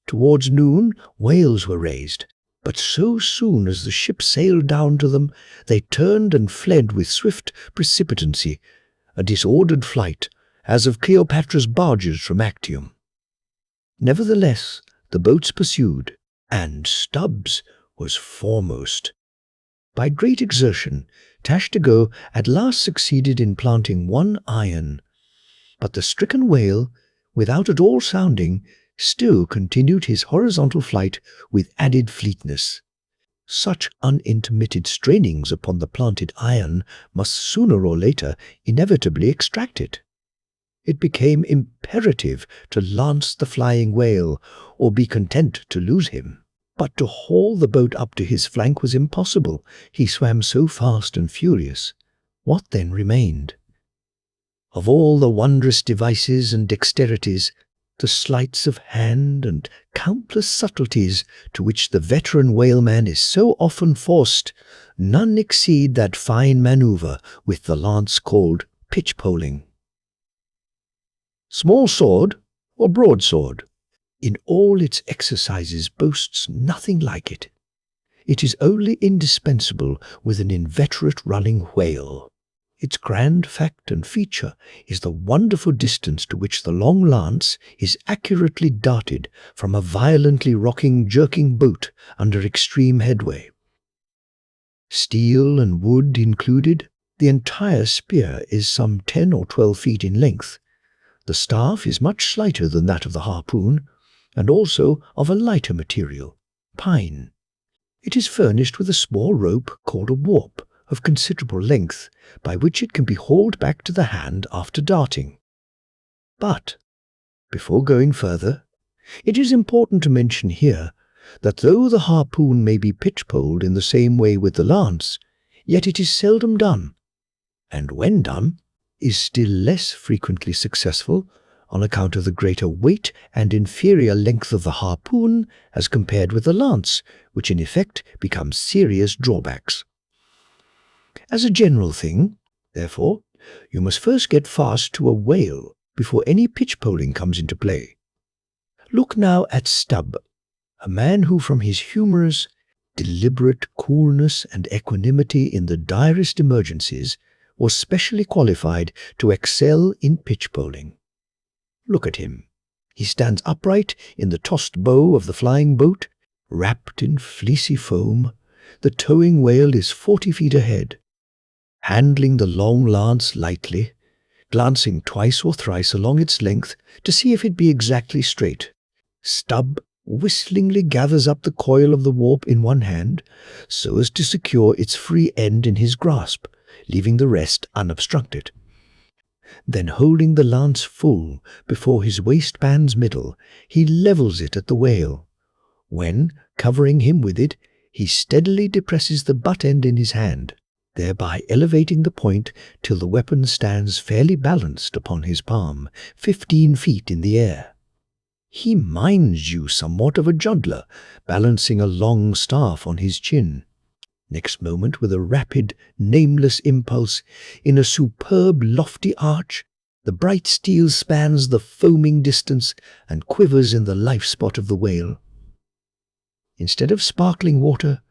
Towards noon, whales were raised, but so soon as the ship sailed down to them, they turned and fled with swift precipitancy, a disordered flight, as of Cleopatra's barges from Actium. Nevertheless, the boats pursued, and Stubbs was foremost. By great exertion, Tashtego at last succeeded in planting one iron, but the stricken whale, without at all sounding, still continued his horizontal flight with added fleetness. Such unintermitted strainings upon the planted iron must sooner or later inevitably extract it. It became imperative to lance the flying whale, or be content to lose him. But to haul the boat up to his flank was impossible. He swam so fast and furious. What then remained? Of all the wondrous devices and dexterities, the sleights of hand and countless subtleties to which the veteran whaleman is so often forced, none exceed that fine manoeuvre with the lance called pitchpoling. Small sword or broadsword, in all its exercises boasts nothing like it. It is only indispensable with an inveterate running whale. Its grand fact and feature is the wonderful distance to which the long lance is accurately darted from a violently rocking, jerking boat under extreme headway. Steel and wood included, the entire spear is some 10 or 12 feet in length. The staff is much slighter than that of the harpoon, and also of a lighter material, pine. It is furnished with a small rope called a warp, of considerable length, by which it can be hauled back to the hand after darting. But, before going further, it is important to mention here that though the harpoon may be pitchpoled in the same way with the lance, yet it is seldom done, and when done, is still less frequently successful on account of the greater weight and inferior length of the harpoon as compared with the lance, which in effect becomes serious drawbacks. As a general thing, therefore, you must first get fast to a whale before any pitchpoling comes into play. Look now at Stubb, a man who from his humorous, deliberate coolness and equanimity in the direst emergencies was specially qualified to excel in pitchpoling. Look at him. He stands upright in the tossed bow of the flying boat, wrapped in fleecy foam. The towing whale is 40 feet ahead, handling the long lance lightly, glancing twice or thrice along its length to see if it be exactly straight. Stubb whistlingly gathers up the coil of the warp in one hand, so as to secure its free end in his grasp, leaving the rest unobstructed. Then, holding the lance full before his waistband's middle, he levels it at the whale, when, covering him with it, he steadily depresses the butt end in his hand, thereby elevating the point till the weapon stands fairly balanced upon his palm, 15 feet in the air. He minds you somewhat of a juggler, balancing a long staff on his chin. Next moment, with a rapid, nameless impulse, in a superb, lofty arch, the bright steel spans the foaming distance and quivers in the life spot of the whale. Instead of sparkling water,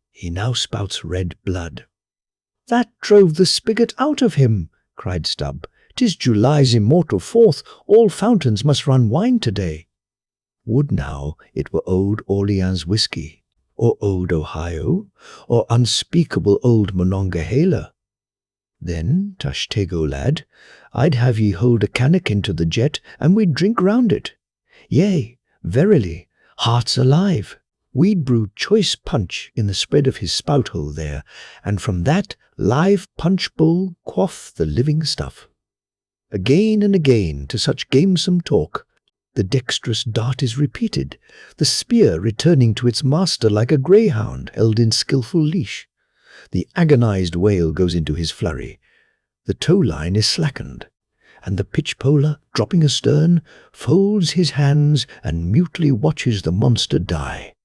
he now spouts red blood. "That drove the spigot out of him," cried Stubb. "'Tis July's immortal 4th, all fountains must run wine today." Would now it were Old Orleans whiskey, or Old Ohio, or unspeakable Old Monongahela. Then, Tashtego lad, I'd have ye hold a cannikin to the jet, and we'd drink round it. Yea, verily, hearts alive, we'd brew choice punch in the spread of his spout-hole there, and from that live punch-bowl quaff the living stuff. Again and again, to such gamesome talk, the dexterous dart is repeated, the spear returning to its master like a greyhound held in skilful leash. The agonized whale goes into his flurry. The tow-line is slackened, and the pitch-poler, dropping astern, folds his hands and mutely watches the monster die.